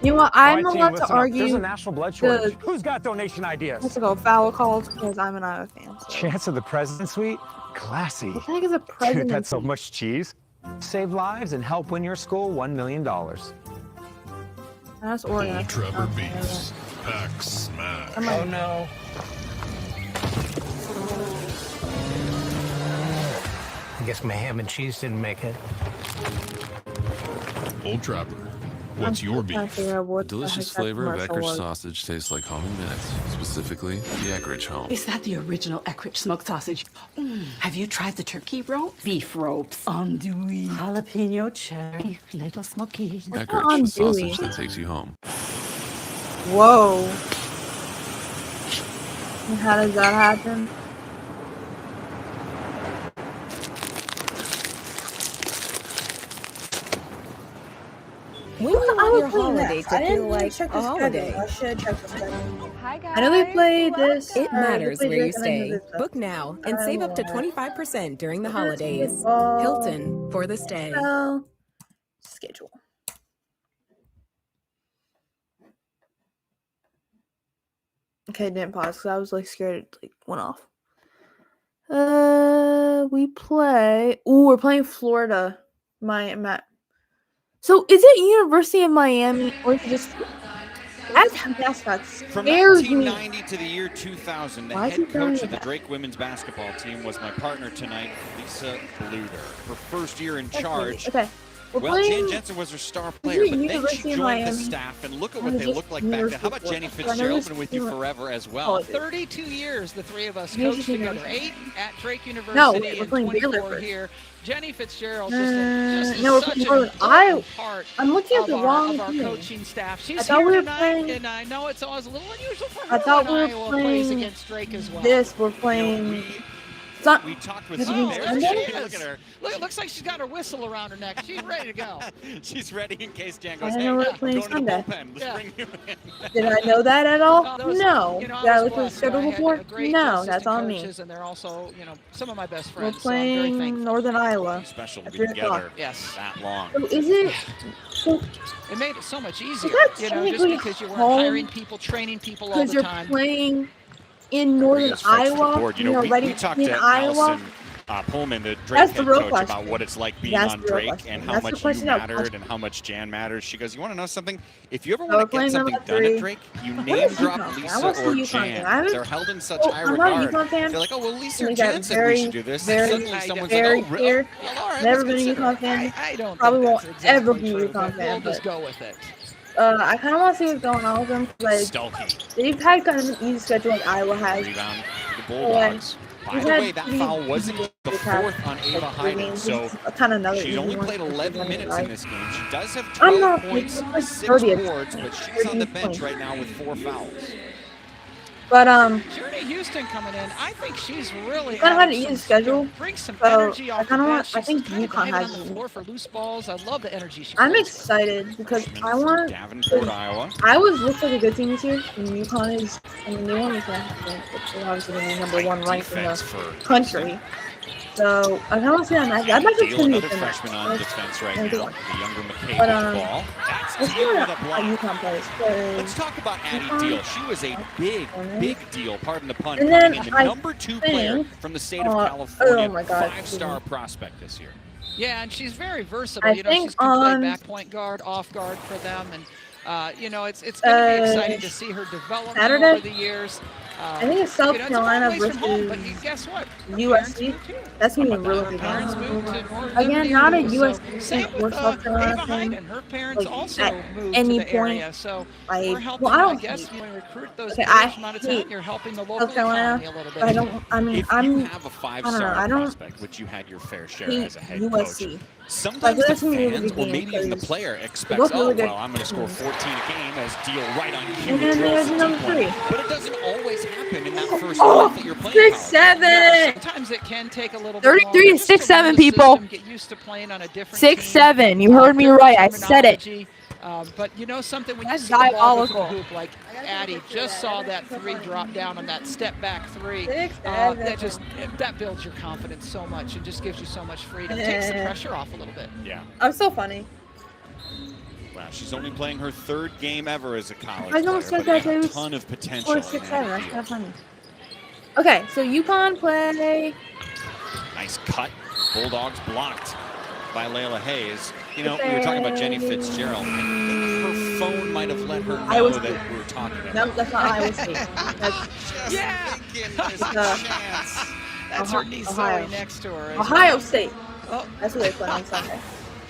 You know what? I'm All right, team, allowed to listen up. argue. There's a national blood shortage. Who's got donation ideas? Let's go foul calls because I'm an Iowa fan. So. Chance of the president's suite? Classy. What the heck is a Dude, president? that's so much cheese. Save lives and help win your school $1 million. That's Oregon. Trevor beats. Pack smash. Oh no. I guess my ham and cheese didn't make it. Old Trapper, what's your beef? The delicious flavor of Eckrich sausage tastes like home in minutes, specifically the Eckrich home. Is that the original Eckrich smoked sausage? Have you tried the turkey rope? Beef ropes, andouille, jalapeno cheddar, little smoky. Eckrich, the sausage that takes you home. Whoa. And how does that happen? When you want your holiday I to didn't feel like check a the holiday, schedule. I should check the schedule. Hi guys. I know they played this. it matters they where played you this, and I knew stay. this stuff. Book now and save up to 25% during the holidays. Basketball. Hilton for the stay. Well, schedule. Okay, didn't pause because I was like scared it like went off. We play. Ooh, we're playing Florida. So is it University of Miami or is it just that mascot From scares me? 1990 to the year 2000, the Why is he head throwing coach of the that? Drake women's basketball team was my partner tonight, Lisa Bluder. Her first year in That's charge. crazy. Okay. We're Well, playing, Jan Jensen was her star player, it but then she University of joined the Miami? staff, and look at Or what is they it looked like back then. University How of about Jenny Florida? I know Fitzgerald? this Been with you forever as well. 32 years the three of us Here's coached the together. thing. 8 at Drake University No, we're and playing Baylor 24 first. here. Jenny Fitzgerald, No, we're such playing an Northern Iowa. important part I'm looking at of the our wrong thing. coaching staff. I She's thought here we were tonight, playing. and I know it's always a little unusual for her I thought when we were Iowa plays playing against Drake as well. this. We're playing. We talked with Did some you there. send it? Look at her. Look, it looks like she's got her whistle around her neck. She's ready to go. She's ready in case Jan I goes, didn't hey, know we were I'm playing going to the Sunday. bullpen. Let's bring you in. Did I know that at all? That was- No. you know, Did I was look at the blessed. schedule I had before? a great No, assistant that's on me. coaches, and they're also, some of my best We're friends. So I'm very playing thankful. Northern Iowa. Special to at be 3 together o'clock. Yes. that long. So is it? So It made it so much easier, that just technically because you weren't home? hiring people, training people all Because the you're time. playing in Northern Biggest folks to the Iowa. board. You and know, you're already we talked in to Iowa. Allison Pullman, the Drake That's the head real coach, question. about what it's like being That's on the real Drake question. and how That's the much you question that mattered question. and how much Jan matters. She goes, you want to know something? If you ever So we're want to get playing something number done 3. at Drake, you What name is drop UConn fan? I Lisa watched the or UConn Jan. game. I haven't- They're held in such Oh, high I'm not a regard. UConn fan. They're like, oh, well, Lisa I or think Jan that's said we very, should do this. very, Suddenly someone's very like, oh, clear. well, all right, Never let's been a consider it. UConn fan. I don't Probably think won't that's ever exactly be a true, UConn but fan. we'll But just go with it. I kind of want to see what's going on with them because Stalky. they've had kind of an easy schedule like Iowa has. Rebound for the Bulldogs. By the way, that foul wasn't the fourth on Ava Hyden, so kind of another she's easy only one played for 11 them, minutes right? in this game. She does have I'm 12 not points, like 6 30th. boards, but she's on the bench right now with 4 fouls. But Journey Houston coming in, I think she's really kind of had an added easy some- schedule. Bring some So energy off I kind of the want. bench. I think She's kind of UConn diving has. on the floor for loose balls. I love the energy she I'm plays with. excited because I want. Davenport, Iowa. Iowa's looks like a good team this year, and UConn is. And the new one is obviously going to be number 1 ranked in Defense the for country. So I kind of want to see that match. That match is Deal, going to be another a good match. freshman on defense right now. The younger McKay But, with the ball. Let's That's see Deal what with a block. UConn plays. 'Cause Let's talk about Addie UConn- Deal. She was a big deal, pardon the pun, And coming then in the I number 2 player think, from the state of oh California. my God, 5-star prospect this year. Yeah, and she's very versatile. I She's think can play on- back point guard, off guard for them, and it's going to be exciting to see her development Saturday? over the years. I think it's South it's a Carolina long ways from home, but versus guess what? USC. That's going to be a really big Parents game. moved to Northern Again, not a Indiana, USC so same or with South Carolina Ava thing. Hyden. Her parents Like, also at moved any to the point, area, so like, we're helping. well, I don't guess hate- when we recruit those Okay, kids I from out of town, hate you're helping the local South Carolina, economy a little bit. but I don't. I mean, If I'm. you have a I don't know. 5-star I don't prospect, which you had your fair share hate as a head USC. coach, sometimes Like, the that's gonna be a really fans, big or game maybe even the because player, they're expects, both oh, really good well, I'm going to score 14 a game as Deal right on cue And then drills there's the another deep one. 3. But it doesn't always happen in that first Oh, month that you're playing 6, college. 7. Sometimes it can take a little bit 33 longer to just 6, to learn 7 the people. system, get used to playing on a different 6, team, 7. You heard me different right. I said it. terminology. But you know something, when That's you see the ball go through the diabolical. hoop, like Addie just saw that 3 drop down on that step back 3. 6, 7. That builds your confidence so much and just gives you so much freedom. Takes the pressure off a little bit. Yeah. I'm so funny. Wow, she's only playing her 3rd game ever as a college I player, almost said but that a too. ton of potential. Or in 6, Addie 7. That's Deal. kind of funny. Okay, so UConn play. Nice cut. Bulldogs blocked by Layla Hayes. You know, we were talking about Jenny Fitzgerald, and her phone might have let her know Iowa that State. we were talking about. No, that's not Iowa State. That's Yeah! That's her niece Ohio. Zoe next to her. Ohio State. Oh. That's who they play on Sunday.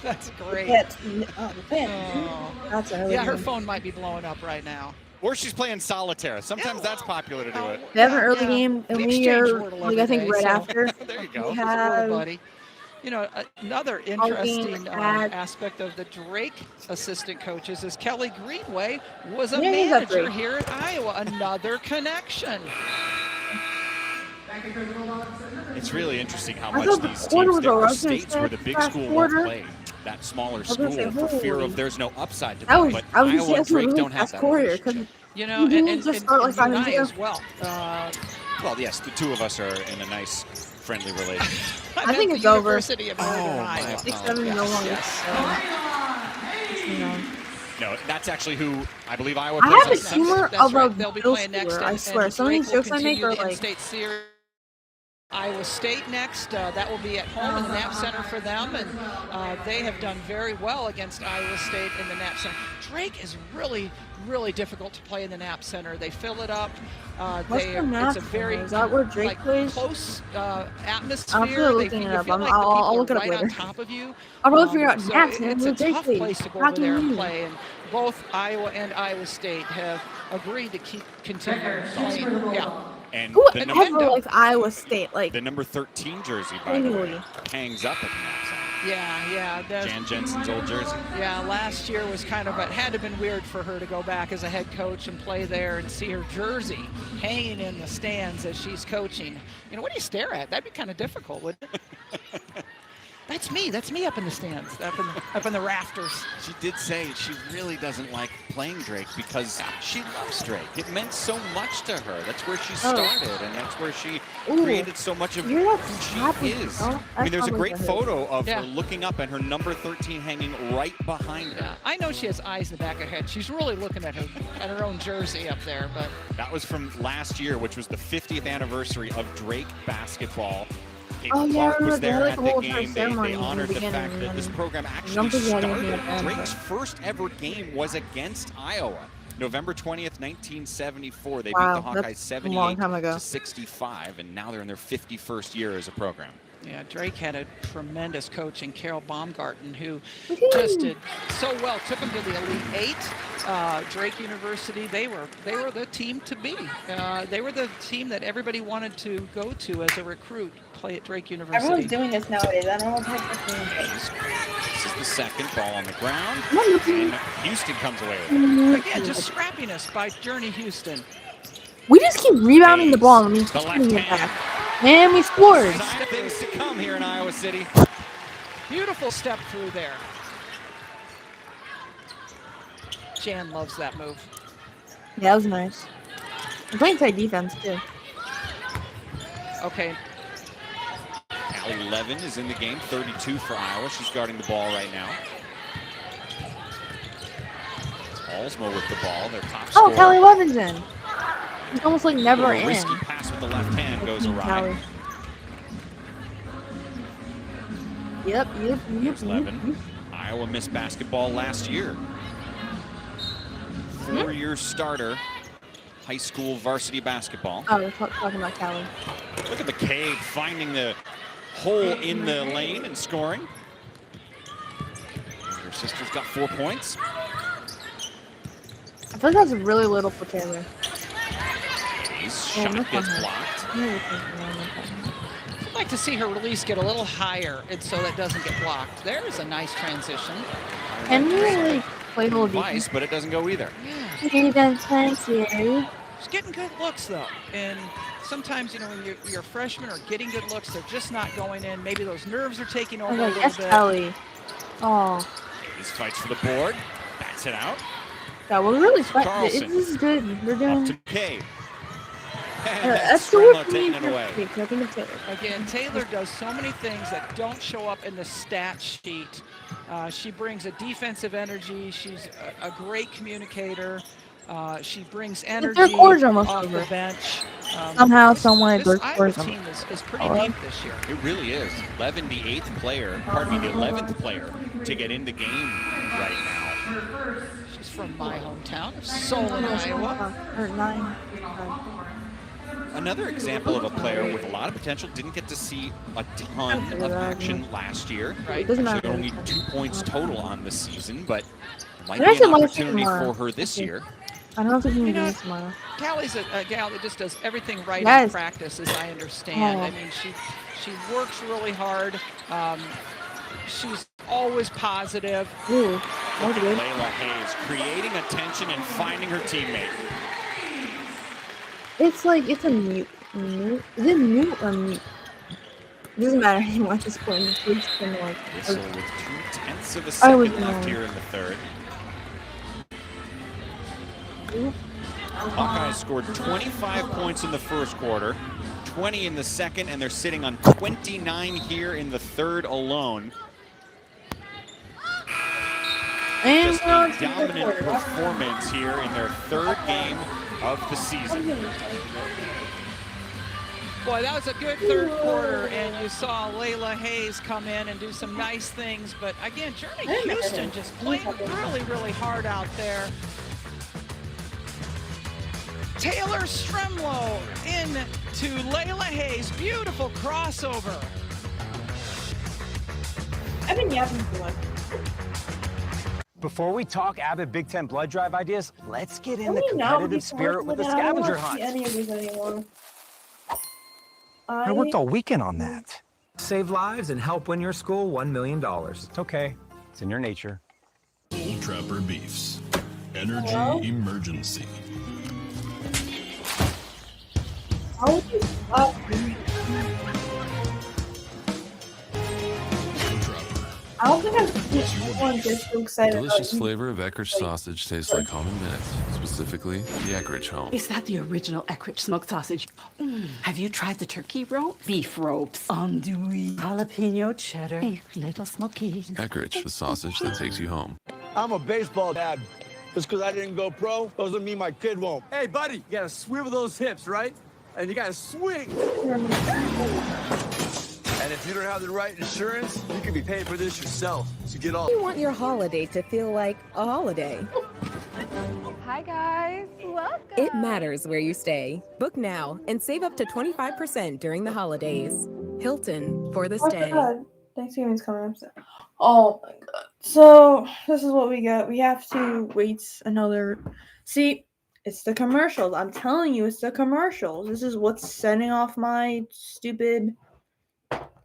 That's great. That's a really Yeah, her good phone might be blowing up right now. Or she's playing solitaire. Sometimes that's popular to do it. They have an early game, and We we exchange are, Wordle like, every I think day, right so- after. There you go. We Wordle, have buddy. You know, another interesting aspect of the Drake assistant coaches is Kelly Greenway was a Yeah, he's up manager there. here at Iowa. Another connection. It's really interesting how I much thought the these quarter teams, was there over. I are was gonna states where the say big last school quarter. won't play that smaller was gonna school say, for fear holy. of there's no upside to I them. was, But I was Iowa and Drake really don't have last that quarter relationship. because You know, didn't and just start like you and 5 I years as ago. well. Well, yes, the two of us are in a nice, friendly relationship. I think the it's over. University of Northern Oh, my Iowa. 6, 7 no longer. No, that's actually who I believe Iowa I plays have on a Sunday. humor That's of a right. They'll be middle playing next, schooler. I and swear. Some of Drake these will jokes I make continue are the like. in-state series. Iowa State next. That will be at home in the Knapp Center for them, and they have done very well against Iowa State in the Knapp Center. Drake is really, really difficult to play in the Knapp Center. They fill it up. It's a very close atmosphere. I'm really looking it up. I'll look it up later. On top of you. I'll really figure out. So Yes, it's a tough place to go over there and play, and both Iowa and Iowa State have agreed to continue playing. Yeah. And who the ever likes Iowa State? Like the number 13 jersey, by the way, hangs up at the Knapp Center. Yeah. Jan Jensen's old jersey. Yeah, last year was kind of, it had to have been weird for her to go back as a head coach and play there and see her jersey hanging in the stands as she's coaching. You know, what do you stare at? That'd be kind of difficult, wouldn't it? That's me up in the stands, up in the rafters. She did say she really doesn't like playing Drake because she loves Drake. It meant so much to her. That's where she started, and that's where she created so much of who she is. I mean, there's a great photo of her looking up and her number 13 hanging right behind her. I know she has eyes in the back of her head. She's really looking at her own jersey up there. But that was from last year, which was the 50th anniversary of Drake basketball. Clark was there at the game. They honored the fact that this program actually started. Drake's first ever game was against Iowa. November 20th, 1974. They beat the Hawkeyes 78-65, and now they're in their 51st year as a program. Yeah, Drake had a tremendous coach in Carol Baumgarten, who just did so well. Took them to the Elite Eight. Drake University, they were the team to be. They were the team that everybody wanted to go to as a recruit. Play at Drake University. Everyone's doing this nowadays. I don't know what This is the second ball on the ground. And Houston comes away with it. Again, just scrappiness by Journey Houston. We just keep rebounding the ball and we keep putting it back. And we scored. Things to come here in Iowa City. Beautiful step through there. Jan loves that move. Yeah, that was nice. I'm playing tight defense too. Okay. Callie Levin is in the game, 32 for Iowa. She's guarding the ball right now. Alsmo with the ball, their top scorer. Oh, Callie Levin's in. He's almost like never in. Risky pass with the left hand goes awry. Yep. Levin. Iowa missed basketball last year. 4-year starter, high school varsity basketball. Oh, we're talking about Callie. Look at McCabe finding the hole in the lane and scoring. Her sister's got 4 points. I feel like that's really little for Taylor. His shot gets blocked. I'd like to see her release get a little higher and so that doesn't get blocked. There is a nice transition. Can you really play a little device, but it doesn't go either. Thank you. She's getting good looks though, and sometimes, you know, when you're freshmen or getting good looks, they're just not going in. Maybe those nerves are taking over a little bit. Kelly. Oh. This fights for the board. Bats it out. Yeah, we're really fighting. This is good. We're doing. Up to McCabe. That's the work for me. Again, Taylor does so many things that don't show up in the stat sheet. She brings a defensive energy. She's a great communicator. She brings energy off the bench. Somehow, someway, this Iowa team is pretty deep this year. It really is. Levin, the 8th player, pardon me, the 11th player to get in the game right now. She's from my hometown of Solon, Iowa. Another example of a player with a lot of potential. Didn't get to see a ton of action last year. Right. Actually, only 2 points total on the season, but might be an opportunity for her this year. I don't know if we can do this tomorrow. Callie's a gal that just does everything right in practice, as I understand. I mean, she works really hard. She's always positive. Ooh, Layla Hayes creating attention and finding her teammate. It's like, it's a mute. Is it mute or mute? It doesn't matter anymore. It's just playing. Whistle with 2/10 of a second left here in the third. Hawkeyes scored 25 points in the first quarter, 20 in the second, and they're sitting on 29 here in the third alone. And just a dominant performance here in their third game of the season. Boy, that was a good third quarter, and you saw Layla Hayes come in and do some nice things. But again, Journey Houston just played really, really hard out there. Taylor Stremlow into Layla Hayes. Beautiful crossover. I've been yapping too much. Before we talk Abbott Big Ten blood drive ideas, let's get in the competitive spirit with the scavenger hunt. I don't want to see any of these anymore. I worked all weekend on that. Save lives and help win your school $1 million. It's okay. It's in your nature. Bull Trapper Beefs. Energy emergency. How would you stop? I don't think I'm just so excited. Delicious flavor of Eckrich sausage tastes like home in minutes, specifically the Eckrich home. Is that the original Eckrich smoked sausage? Have you tried the turkey rope? Beef ropes, andouille, jalapeno cheddar, hey, little smoky. Eckrich, the sausage that takes you home. I'm a baseball dad. Just because I didn't go pro doesn't mean my kid won't. Hey, buddy, you gotta swivel those hips, right? And you gotta swing. And if you don't have the right insurance, you could be paying for this yourself. So get on. You want your holiday to feel like a holiday. Hi guys, welcome. It matters where you stay. Book now and save up to 25% during the holidays. Hilton for the stay. God. Thanksgiving's coming up soon. Oh my god. So this is what we got. We have to wait another. See, it's the commercials. I'm telling you, it's the commercials. This is what's setting off my stupid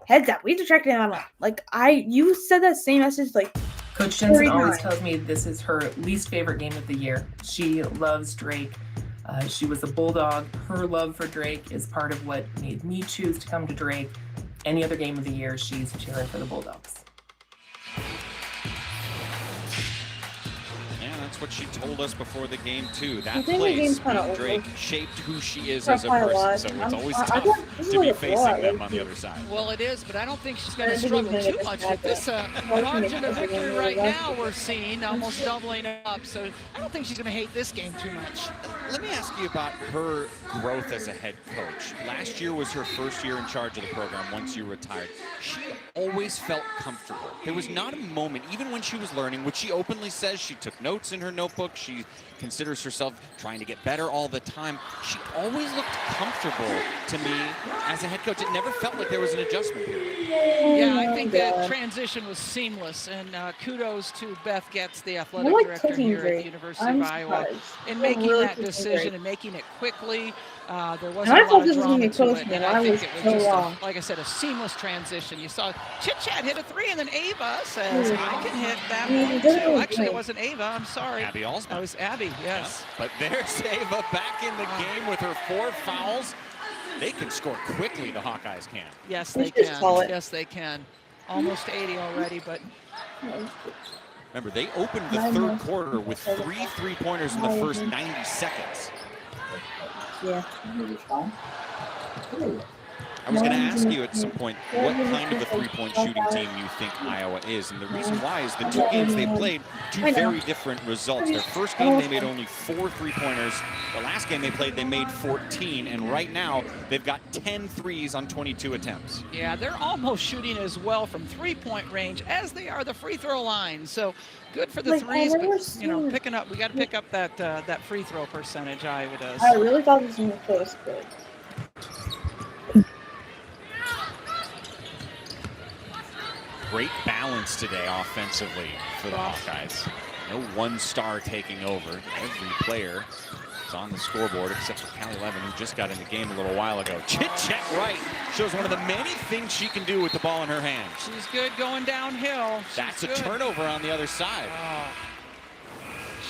heads up. We have to track it down. Like you said that same message like. Coach Jensen always tells me this is her least favorite game of the year. She loves Drake. She was a Bulldog. Her love for Drake is part of what made me choose to come to Drake. Any other game of the year, she's cheering for the Bulldogs. Yeah, that's what she told us before the game, too. That place, Drake, shaped who she is as a person. So it's always tough to be facing them on the other side. Well, it is, but I don't think she's going to struggle too much with this margin of victory right now we're seeing, almost doubling up. So I don't think she's going to hate this game too much. Let me ask you about her growth as a head coach. Last year was her first year in charge of the program once you retired. She always felt comfortable. There was not a moment, even when she was learning, which she openly says she took notes in her notebook. She considers herself trying to get better all the time. She always looked comfortable to me as a head coach. It never felt like there was an adjustment period. Yeah, I think that transition was seamless, and kudos to Beth Getz, the athletic director here at the University of Iowa, in making that decision and making it quickly. There wasn't a lot of drama to it, and I think it was just, like I said, a seamless transition. You saw Chit Chat hit a three, and then Ava says, I can hit that one too. Actually, it wasn't Ava, I'm sorry. Abby Alsma. That was Abby, yes. Yeah. But there's Ava back in the game with her 4 fouls. They can score quickly, the Hawkeyes can. Yes, they can. Yes, they can. Almost 80 already, but... Remember, they opened the third quarter with 3 3-pointers in the first 90 seconds. Yeah. I was going to ask you at some point what kind of a three-point shooting team you think Iowa is. And the reason why is the 2 games they played, 2 very different results. Their first game, they made only 4 3-pointers. The last game they played, they made 14. And right now, they've got 10 threes on 22 attempts. Yeah, they're almost shooting as well from three-point range as they are the free throw line. So good for the threes, but, you know, picking up, we got to pick up that free throw percentage Iowa does. I really thought this was close, but... Great balance today offensively for the Hawkeyes. No one star taking over. Every player is on the scoreboard except for Callie Levin, who just got in the game a little while ago. Chit Chat Wright shows one of the many things she can do with the ball in her hand. She's good going downhill. That's a turnover on the other side.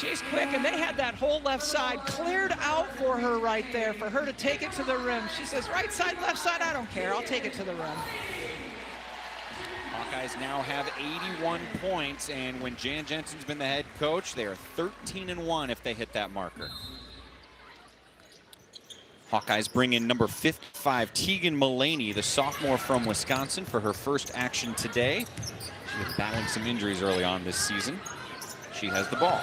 She's quick, and they had that whole left side cleared out for her right there, for her to take it to the rim. She says, right side, left side, I don't care. I'll take it to the rim. Hawkeyes now have 81 points, and when Jan Jensen's been the head coach, they are 13-1 if they hit that marker. Hawkeyes bring in number 55, Tegan Mullaney, the sophomore from Wisconsin, for her first action today. She was battling some injuries early on this season. She has the ball.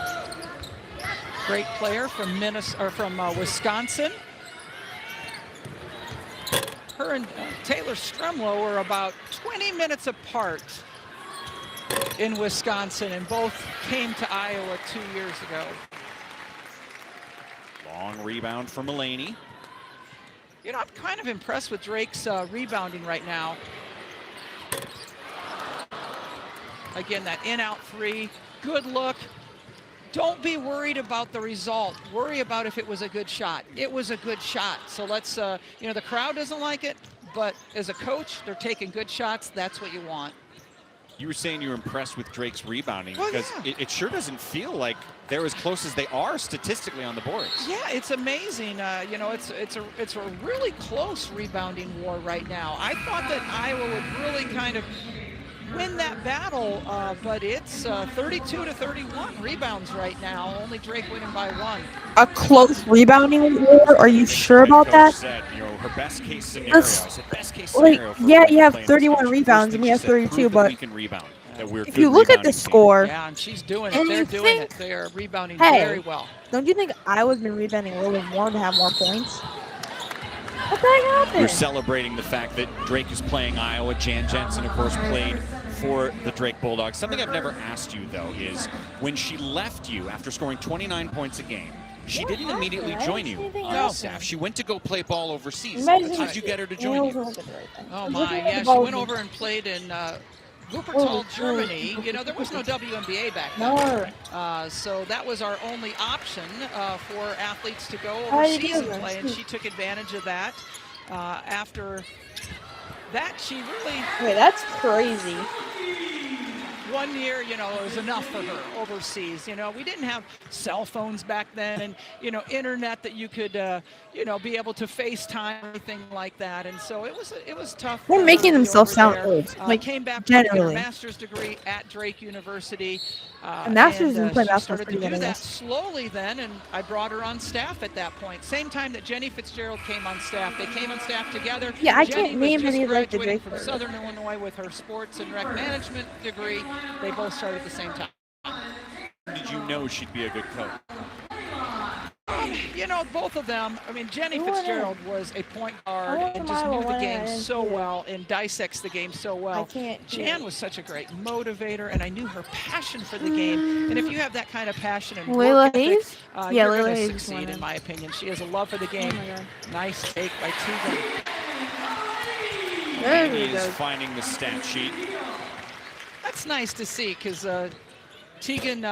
Great player from Wisconsin. her and Taylor Stremlow were about 20 minutes apart in Wisconsin, and both came to Iowa 2 years ago. Long rebound for Mulaney. You know, I'm kind of impressed with Drake's rebounding right now. Again, that in-out three, good look. Don't be worried about the result. Worry about if it was a good shot. It was a good shot. So let's, you know, the crowd doesn't like it, but as a coach, they're taking good shots. That's what you want. You were saying you were impressed with Drake's rebounding because it sure doesn't feel like they're as close as they are statistically on the boards. Yeah, it's amazing. You know, it's a really close rebounding war right now. I thought that Iowa would really kind of win that battle, but it's 32-31 rebounds right now. Only Drake winning by 1. A close rebounding war? Are you sure about that? Said, you know, her best case scenario. I said best case scenario. Like, yeah, you have 31 rebounds and we have 32, but we can rebound. If you look at the score, yeah, and she's doing it. They're doing it. They are rebounding hey, very well. Don't you think Iowa's been rebounding a little bit more to have more points? What the heck happened? We're celebrating the fact that Drake is playing Iowa. Jan Jensen, of course, played for the Drake Bulldogs. Something I've never asked you, though, is when she left you after scoring 29 points a game, she didn't immediately join you on the staff. She went to go play ball overseas. How did you get her to join you? Oh, my. Yeah, she went over and played in Wuppertal, Germany. You know, there was no WNBA back then. So that was our only option for athletes to go overseas and play, and she took advantage of that. After that, she really... Wait, that's crazy. 1 year, you know, it was enough for her overseas. You know, we didn't have cell phones back then and, you know, internet that you could, you know, be able to FaceTime, anything like that. And so it was tough. They're making themselves sound old. Like, came back generally. to get a master's degree at Drake University. A master's in play she basketball started pretty to do good, I that guess. slowly then, and I brought her on staff at that point. Same time that Jenny Fitzgerald came on staff. They came on staff together. Yeah, I Jenny can't name any of like the graduating Drake from Southern Illinois with her sports and rec management degree. They both started at the same time. Did you know she'd be a good coach? You know, both of them. I mean, Jenny Fitzgerald was a point guard and just knew the game so well and dissects the game so well. Jan was such a great motivator, and I knew her passion for the game. And if you have that kind of passion and work ethic, you're going to succeed, in my opinion. She has a love for the game. Nice take by Tegan. Amy is finding the stat sheet. That's nice to see because Tegan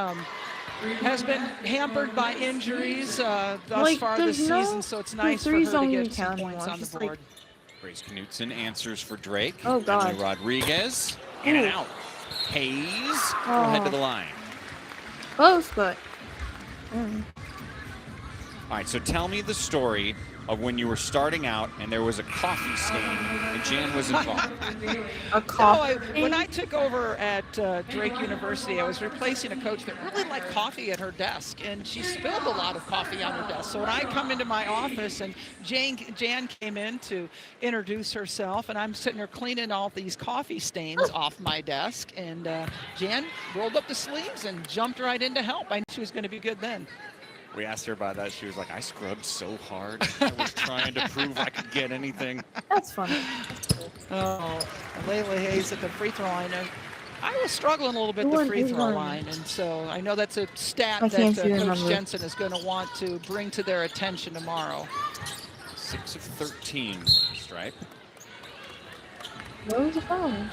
has been hampered by injuries thus far this season, so it's nice for her to get some points on the board. Grace Knutson answers for Drake. Oh, God. Emily Rodriguez, in and out. Hayes will head to the line. Close, but... All right, so tell me the story of when you were starting out and there was a coffee stain and Jan was involved. A coffee stain? When I took over at Drake University, I was replacing a coach that really liked coffee at her desk, and she spilled a lot of coffee on her desk. So when I come into my office and Jan came in to introduce herself, and I'm sitting there cleaning all these coffee stains off my desk, and Jan rolled up the sleeves and jumped right in to help. I knew she was going to be good then. We asked her about that. She was like, I scrubbed so hard. I was trying to prove I could get anything. That's funny. Oh, Layla Hayes at the free throw line. I was struggling a little bit at the free throw line, and so I know that's a stat that Coach Jensen is going to want to bring to their attention tomorrow. 6 of 13, Stripe. What was the problem?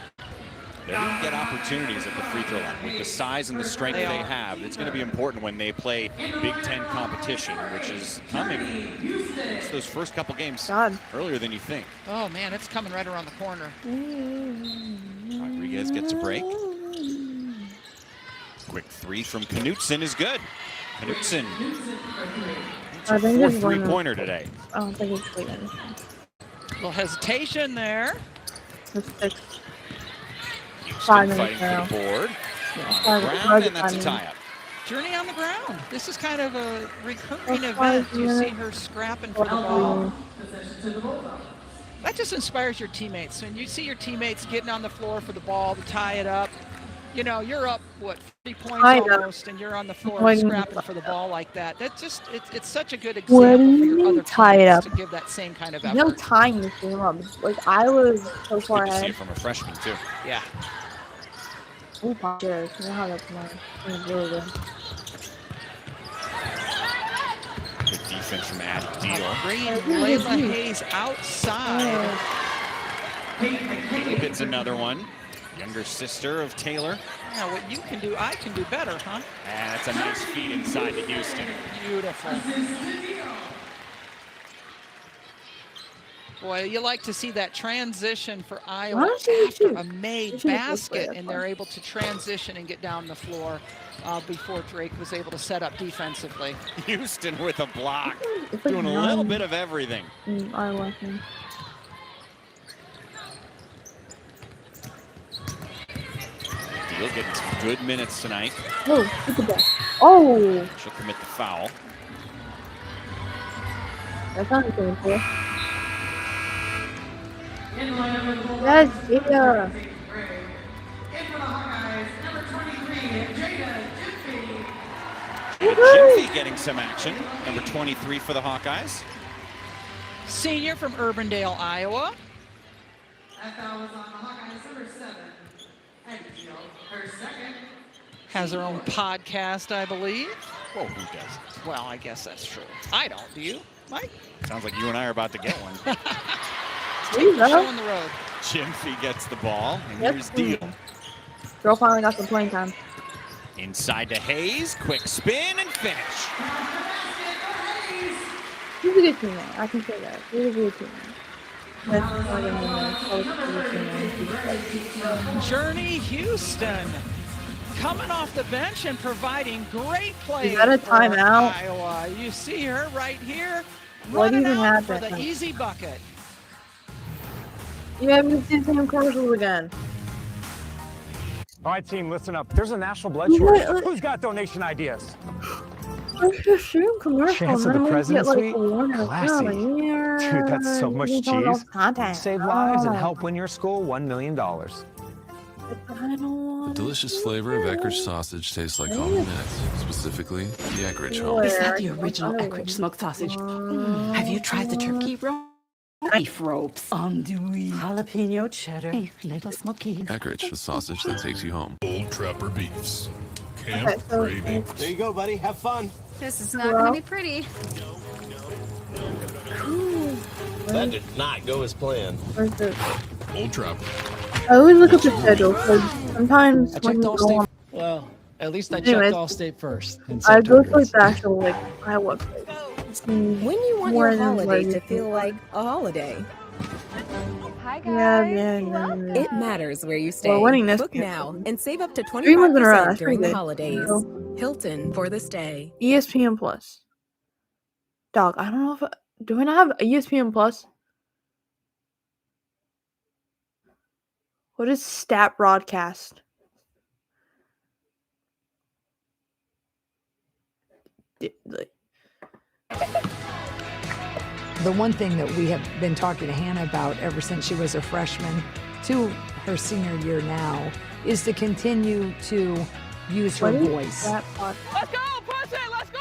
They don't get opportunities at the free throw line. With the size and the strength they have, it's going to be important when they play Big Ten competition, which is coming. It's those first couple games earlier than you think. Oh, man, it's coming right around the corner. Rodriguez gets a break. Quick three from Knutson is good. Knutson, it's her fourth three-pointer today. I don't think it's leaving. A little hesitation there. Fighting for the board. Ground, and that's a tie-up. Journey on the ground. This is kind of a recurring event. You see her scrapping for the ball. That just inspires your teammates. When you see your teammates getting on the floor for the ball to tie it up, You know, you're up, what, 30 points I know. almost, and you're on the floor When- scrapping for the ball like that. That's just, it's such a good What do example for you your mean other tie it teammates up? to give that same kind of There's no effort. tying this game up. Like, I was so It's far good to see ahead. it from a freshman, too. Yeah. Oh, yeah, you know how that's mine. It's really good. Good defense from Abby Deal. Green, Layla Hayes outside. Deal hits another one. Younger sister of Taylor. Now, what you can do, I can do better, huh? That's a nice feed inside to Houston. Beautiful. Boy, you like to see that transition for Iowa after a made basket, and they're able to transition and get down the floor before Drake was able to set up defensively. Houston with a block, doing a little bit of everything. I like him. Deal getting some good minutes tonight. Oh, look at that. Oh! She'll commit the foul. That's not good for. Yes, yeah. Jiffy getting some action. Number 23 for the Hawkeyes. Senior from Urbandale, Iowa. Has her own podcast, I believe. Whoa, who does? Well, I guess that's true. I don't. Do you, Mike? Sounds like you and I are about to get one. There you go. Show on the road. Jiffy gets the ball, and Yep. here's Deal. Girl finally got some playing time. Inside to Hayes, quick spin and finish. He's a good teammate. I can say that. He's a good teammate. Journey Houston coming off the bench and providing great play. Is that a for timeout? Iowa. You see her right here. What running even out for happened? the easy bucket. You haven't seen the same commercials again. All right, team, listen up. There's a national blood What? shortage. Who's got donation ideas? Let's just shoot commercials. Chance of and the then we President's get, like, Week? a one or Classy. two a year. Dude, that's so much We don't know cheese. content. Save lives and Oh. help win your school $1 million. I don't want The delicious flavor of Eckrich sausage tastes like home in minutes, specifically the Eckrich home. Is that the original Eckrich smoked sausage? Have you tried the turkey roll? Beef ropes, andouille, jalapeno cheddar, hey, little smoky. Eckrich, the sausage that takes you home. Old Trapper Beefs. Camp Okay, so- Gravy. There you go, buddy. Have fun. This is not going to be pretty. That did not go as planned. Where's the- Old Trapper. I always look at the schedule. So sometimes I when checked you all go state. on, Well, at least I Anyways, checked all state first. And I saved go to hundreds. like the actual like Iowa website. When you want More your than holiday what to you feel like a holiday, Hi, guys. Yeah. it matters where you stay. We're winning this Book game. now and save up to 3 months in a row. 25% That's during pretty the good. holidays. So, Hilton for the stay. ESPN Plus. Dog, I don't know if do I not have ESPN Plus? What is stat broadcast? The one thing that we have been talking to Hannah about ever since she was a freshman to her senior year now is to continue to use her What is voice. stat broadcast? Let's go, push it, let's go!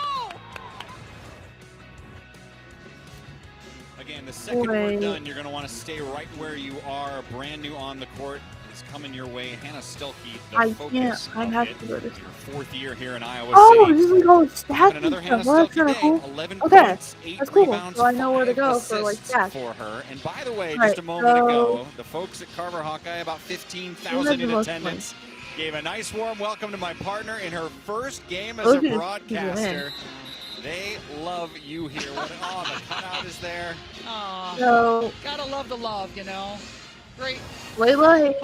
Again, the second we're Wait. done, you're going to want to stay right where you are. Brand new on the court is coming your way. Hannah Stilke, the I focus can't. I of have it. to go this. Your fourth year here in Iowa Oh, City. this is like all stats And another and Hannah stuff. Well, that's Stilke kind of day, cool. 11 Okay, points, 8 that's cool. rebounds, So I know where to 5 go for like assists stats. for her. And by the way, Right, just a moment so- ago, the folks at Carver Hawkeye, about 15,000 in most attendance, gave a nice warm welcome to my partner in her first game as Look a at this broadcaster. They love you here. What, oh, the cutout is there. Aw, So gotta love the love, you know. Great. Layla,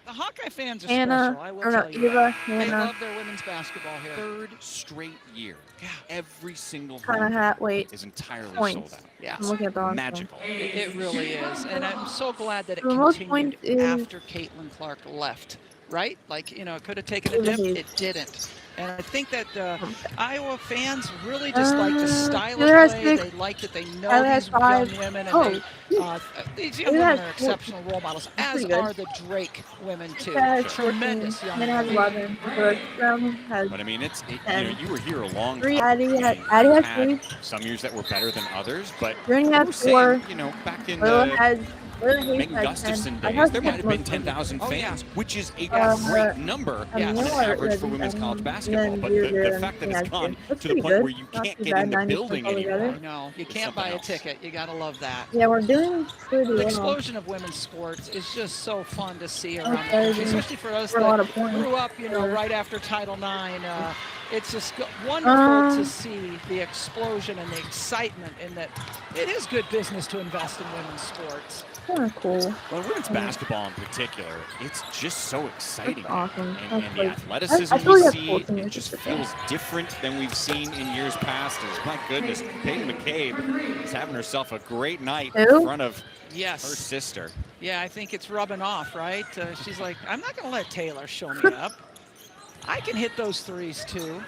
Hawkeye fans are Hannah, special, I will or no, tell you. Eva, They Hannah, love their women's basketball here. Third straight year. Every single kind of home hat. Wait, is entirely points. sold out. Yeah. I'm looking at the wrong thing. Magical. It really is, and I'm so glad that it The most continued points is- after Caitlin Clark left. Right? Like, you know, it could have taken a It was dip. huge. It didn't. And I think that Iowa fans really just like the style Taylor has of play. 6. They like that they know Tyler has these 5. young women, and Oh, these young Taylor women has are 4. exceptional role models, That's as pretty good. are the Drake women too. Taylor has Tremendous 14. young Hannah has women. 11. Brooke has But I mean, you 10. you were here a long 3. time. Addie has Had 3. some years that were better than others, but Brittany we're has saying, 4. back in Layla Hayes Megan has 10. Gustafson I days, thought there she might had have been most 10,000 Oh, yeah. fans, which is a Uh, great number on an average for women's college basketball. But the fact that it's gone to the point where you can't get in the building anymore. No, you can't buy a ticket. You got to love that. Yeah, we're doing pretty The well. explosion of women's sports is just so fun to see around the Okay, country, especially for us for a lot that of points. grew up, Yeah. right after Title IX. It's just wonderful to see the explosion and the excitement, and that it is good business to invest in women's sports. Kind of cool. Well, women's basketball in particular, it's just so exciting. That's awesome. And That's the like- athleticism I feel we like see, that's 14 it years just ago. feels different than we've seen in years past. And my goodness, Peyton McCabe is having herself a great night Who? in front of her Yes. sister. Yeah, I think it's rubbing off, right? She's like, I'm not going to let Taylor show me up. I can hit those threes too.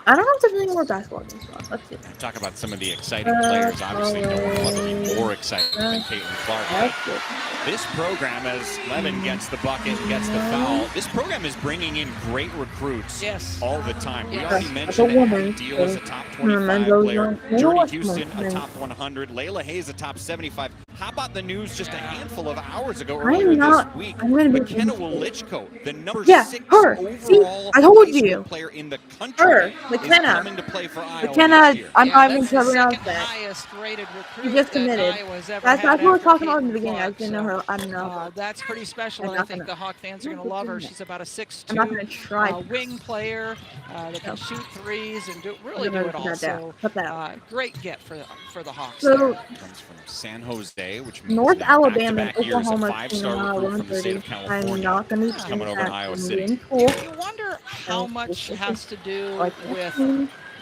I don't know if there's any more basketball games left. Let's see. Talk about some of the exciting players. Obviously, no one will ever be more exciting than Caitlin Clark. But this program, as Levin gets the bucket and gets the foul, this program is bringing in great recruits all the time. We already mentioned that Abby Deal is a top 25 player, Jordy Houston a top 100, Layla Hayes a top 75. How about the news just a handful of hours ago earlier this week? McKenna Wolichko, the number 6 overall I told high school you. player in the country, Her, is McKenna. coming to play for Iowa McKenna, this year. I'm not even that's the covering second up that. highest rated recruit She just that committed. Iowa's ever That's had what we were after talking about in the Caitlin beginning. I Clark, didn't know her. I don't know. That's pretty special, I'm and I not think gonna- the Hawk fans are going to love her. She's about a 6'2", I'm not gonna try. wing player that can shoot threes and really I'm do gonna it put all. that down. So Put that out. great get for the Hawks. So- there. Comes from San Jose, which means North in Alabama and back-to-back years, a Oklahoma 5-star recruit from the state of California. I'm not going to is coming over to Iowa City. You wonder how much has to do with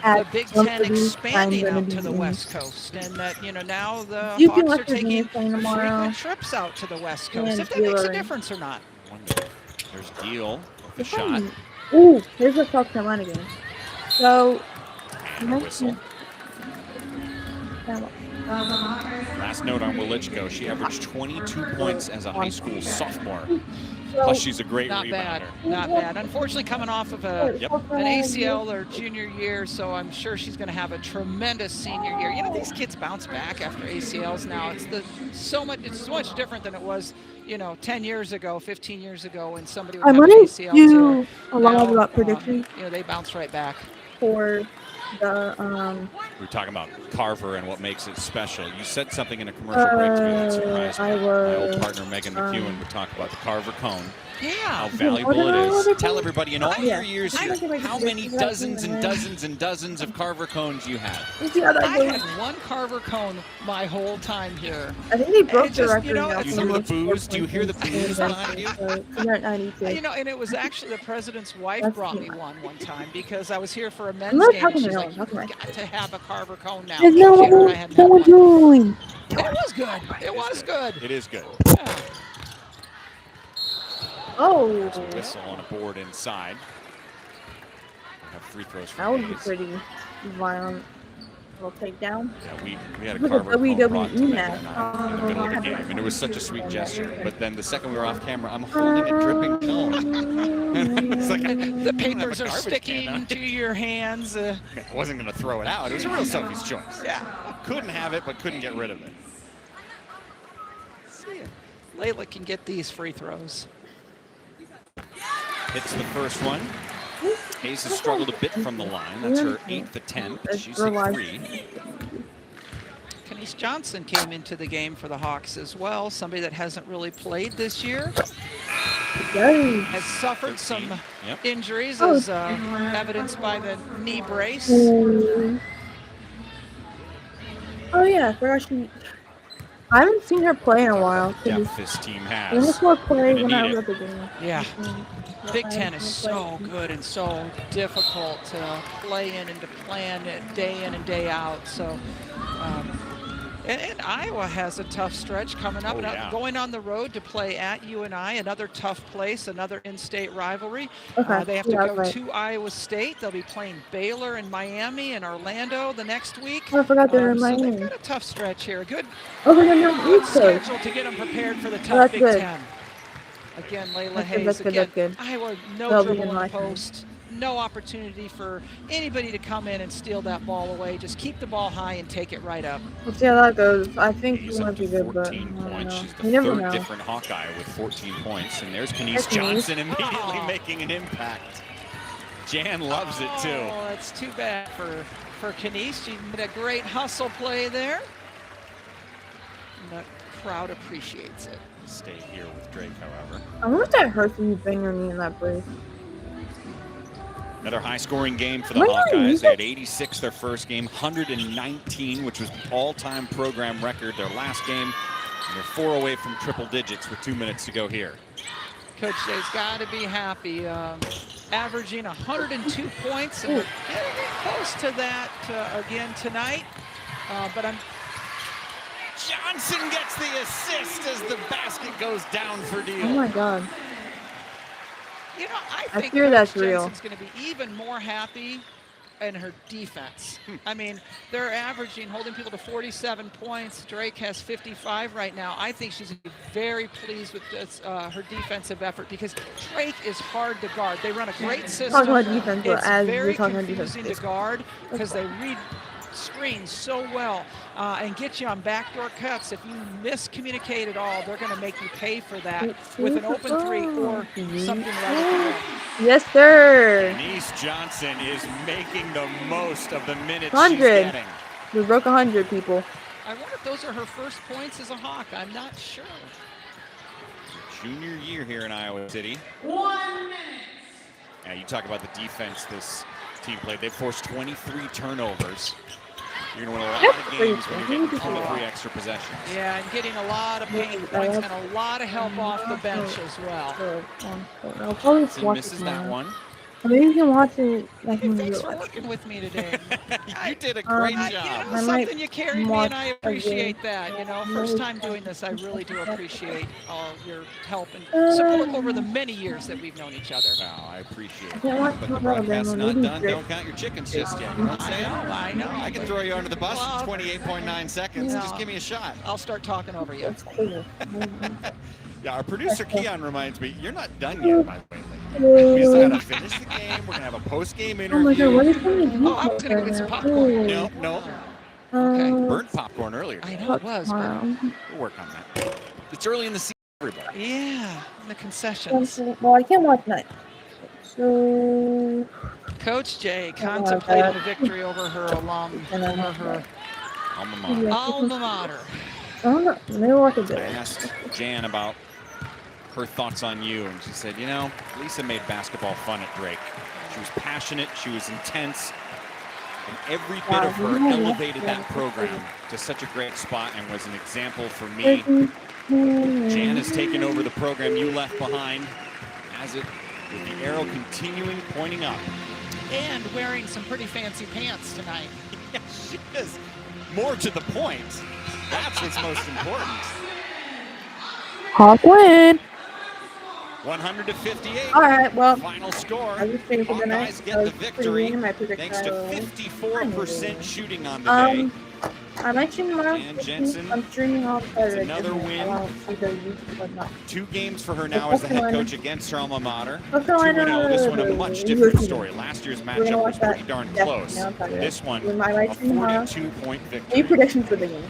at the Big Clemson, Ten expanding I'm out gonna to be the in. West Coast, and that now the You can Hawks let are Virginia taking play tomorrow. frequent trips out to the West Coast. And If that makes a Wheeler. difference or not. There's Deal, the shot. Ooh, here's the South Carolina game. So, Whistle. Last note on Wolichko, she averaged 22 points as a high school sophomore. Plus, she's a great Not rebounder. bad, not bad. Unfortunately, coming off of an ACL or junior year, so I'm sure she's going to have a tremendous senior year. These kids bounce back after ACLs now. It's so much different than it was, 10 years ago, 15 years ago when somebody would I'm have an going ACL to do tear. a lot Now, about predictions they bounce right back. for the We were talking about Carver and what makes it special. You said something in a commercial break to me that surprised me. My old partner Megan McEwen would talk about the Carver cone. Yeah. How valuable it is. Tell everybody in all Yeah. your years I here think I how did many that dozens too, and man. dozens and dozens of Carver cones you have. I had one Carver cone my whole time here. I think they broke It the just, record now. Do you hear the booze? Do you hear the booze behind you? 292. And it was actually the president's wife That's brought too me one time because I was here for a I'm men's not game. talking She's to like, anyone, "You've talking got to have a Carver cone now." There's She no figured I one, hadn't no had one joined. It was good. It was good. It is good. Yeah. Oh, There's a whistle on a board inside. We have free throws that from was a Hayes. pretty violent little takedown. Yeah, we had a It was Carver cone WWE brought to Megan match. and I in the middle of the game, and it was such a sweet gesture. But then the second we were off camera, I'm holding a dripping cone. It's like, The papers are garbage sticking can. to your hands. I wasn't going to throw it out. It was a real Sophie's choice. Yeah. Couldn't have it, but couldn't get rid of it. See if Layla can get these free throws. Hits the first one. Hayes has struggled a bit from the line. That's her 8th attempt. She's hit 3. Kenise Johnson came into the game for the Hawks as well, somebody that hasn't really played this year. Has suffered some injuries as evidenced by the knee brace. Oh yeah, I forgot I haven't seen her play in a while. Depth this team I has. only saw her play Gonna when I need was it. at the game. Yeah. Big Ten is so good and so difficult to play in and to plan it day in and day out. So And Iowa has a tough stretch coming up. Oh, yeah. Going on the road to play at UNI, another tough place, another in-state rivalry. Okay. They have to go to Iowa State. They'll be playing Baylor and Miami and Orlando the next week. Oh, I forgot they're in So Miami. they've got a tough stretch here. Good East Coast. schedule to get them prepared for the tough that's Big good. Ten. Again, Layla That's Hayes. good, Again, that's good. Iowa, no They'll be dribble in in the my time. post. No opportunity for anybody to come in and steal that ball away. Just keep the ball high and take it right up. We'll see how that goes. I think He's he up might to be good, but 14 points. She's the you never third know. different Hawkeye with 14 points. And there's Kenise That's Kenise. Johnson immediately making an impact. Jan loves it too. Oh, that's too bad for Kenise. She made a great hustle play there. And the crowd appreciates it. Stay here with Drake, however. I wonder if that hurts when you bang your knee in that brace. Another high-scoring game for the Am I not Hawkeyes. using- They had 86 their first game, 119, which was all-time program record. Their last game, and they're 4 away from triple digits with 2 minutes to go here. Coach Jay's got to be happy. Averaging 102 points, and we're getting close to that again tonight. But Johnson gets the assist as the basket goes down for Deal. Oh my God. You know, I I think fear Coach that's real. Jensen's going to be even more happy in her defense. I mean, they're averaging, holding people to 47 points. Drake has 55 right now. I think she's going to be very pleased with this, her defensive effort, because Drake is hard to guard. They run a great system. Talking about defense, but It's as very you're talking about defense, confusing to guard because they read screens so well and get you on backdoor cuts. If you miscommunicate at all, they're going to make you pay for that with an open three or something right at the rim. Yes, sir. Kenise Johnson is making the most of the minutes she's 100. getting. We broke 100 people. I wonder if those are her first points as a Hawk. I'm not sure. Junior year here in Iowa City. 1 minute. Now you talk about the defense this team played. They forced 23 turnovers. You're going to win a lot That's of games when you're crazy. getting 23 extra possessions. Yeah, and getting a lot of paint points and a lot of help off the bench as well. I'll probably And watch misses it that tomorrow. one. Maybe you can watch it like when Thanks you for working with me today. You did a great job. You know, I might something you carried me, watch and I appreciate again. that. You know, first time doing this, I really do appreciate all your help and support over the many years that we've known each other. Wow, I appreciate it. can't watch But the Alabama, broadcast's not maybe done. Drake. Don't count your chickens just yet. You know what I'm saying? I know. I can throw you under the bus Well, in 28.9 seconds. no. Just give me a shot. I'll start talking over you. That's cool. Yeah, our producer Keon reminds me, you're not done yet, by the way. We still gotta finish the game. We're gonna have a post-game Oh my God, what interview. is going on? Oh, I was going to go get some popcorn. No, no. Okay. Burnt popcorn earlier. I know it was, but We'll work on that. It's early in the season, everybody. yeah, in the concessions. Well, I can't watch night. So Coach Jay like contemplating that. a victory over her over her Alma mater. alma mater. I don't know. Maybe we'll watch a I bit. asked Jan about her thoughts on you, and she said, you know, Lisa made basketball fun at Drake. She was passionate, she was intense, and every bit of her elevated that program to such a great spot and was an example for me. Jan has taken over the program you left behind, as it with the arrow continuing pointing up. And wearing some pretty fancy pants tonight. Yes, she is. More to the point, that's what's most important. Hawk win. 100-58. All right, well, Final score. I just think for the night. Hawkeyes get the victory thanks to 54% shooting on the day. I'm actually tomorrow. Jan Jensen. I'm streaming all Saturday. Another win. I'll see the YouTube, but not. 2 games for her now as the head coach against her alma mater. North Carolina, 2-0. This one a much different story. Last year's We're gonna matchup watch was pretty that. darn Definitely close. on Saturday. This one, With my a live stream tomorrow. 42-point Any victory. predictions for the game?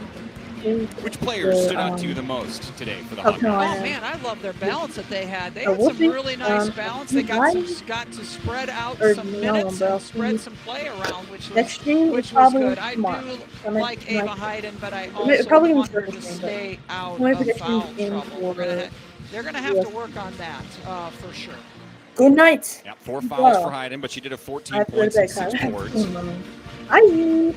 Which players stood out to you the most today for the South Hawkeyes? Carolina. Oh man, I love their balance that they had. They Oh, had we'll some see. really nice balance. They got to spread out some minutes and spread some play around, which Next was stream which is was probably good. I tomorrow. do like Ava Hayden, but I It's also probably want gonna her be to Thursday, but stay out my of predictions foul in trouble. for They're gonna have to work on that for sure. Good night. Yeah, 4 fouls for Hayden, but she did have 14 I have to go points to and bed, 6 Kyle. boards. Bye.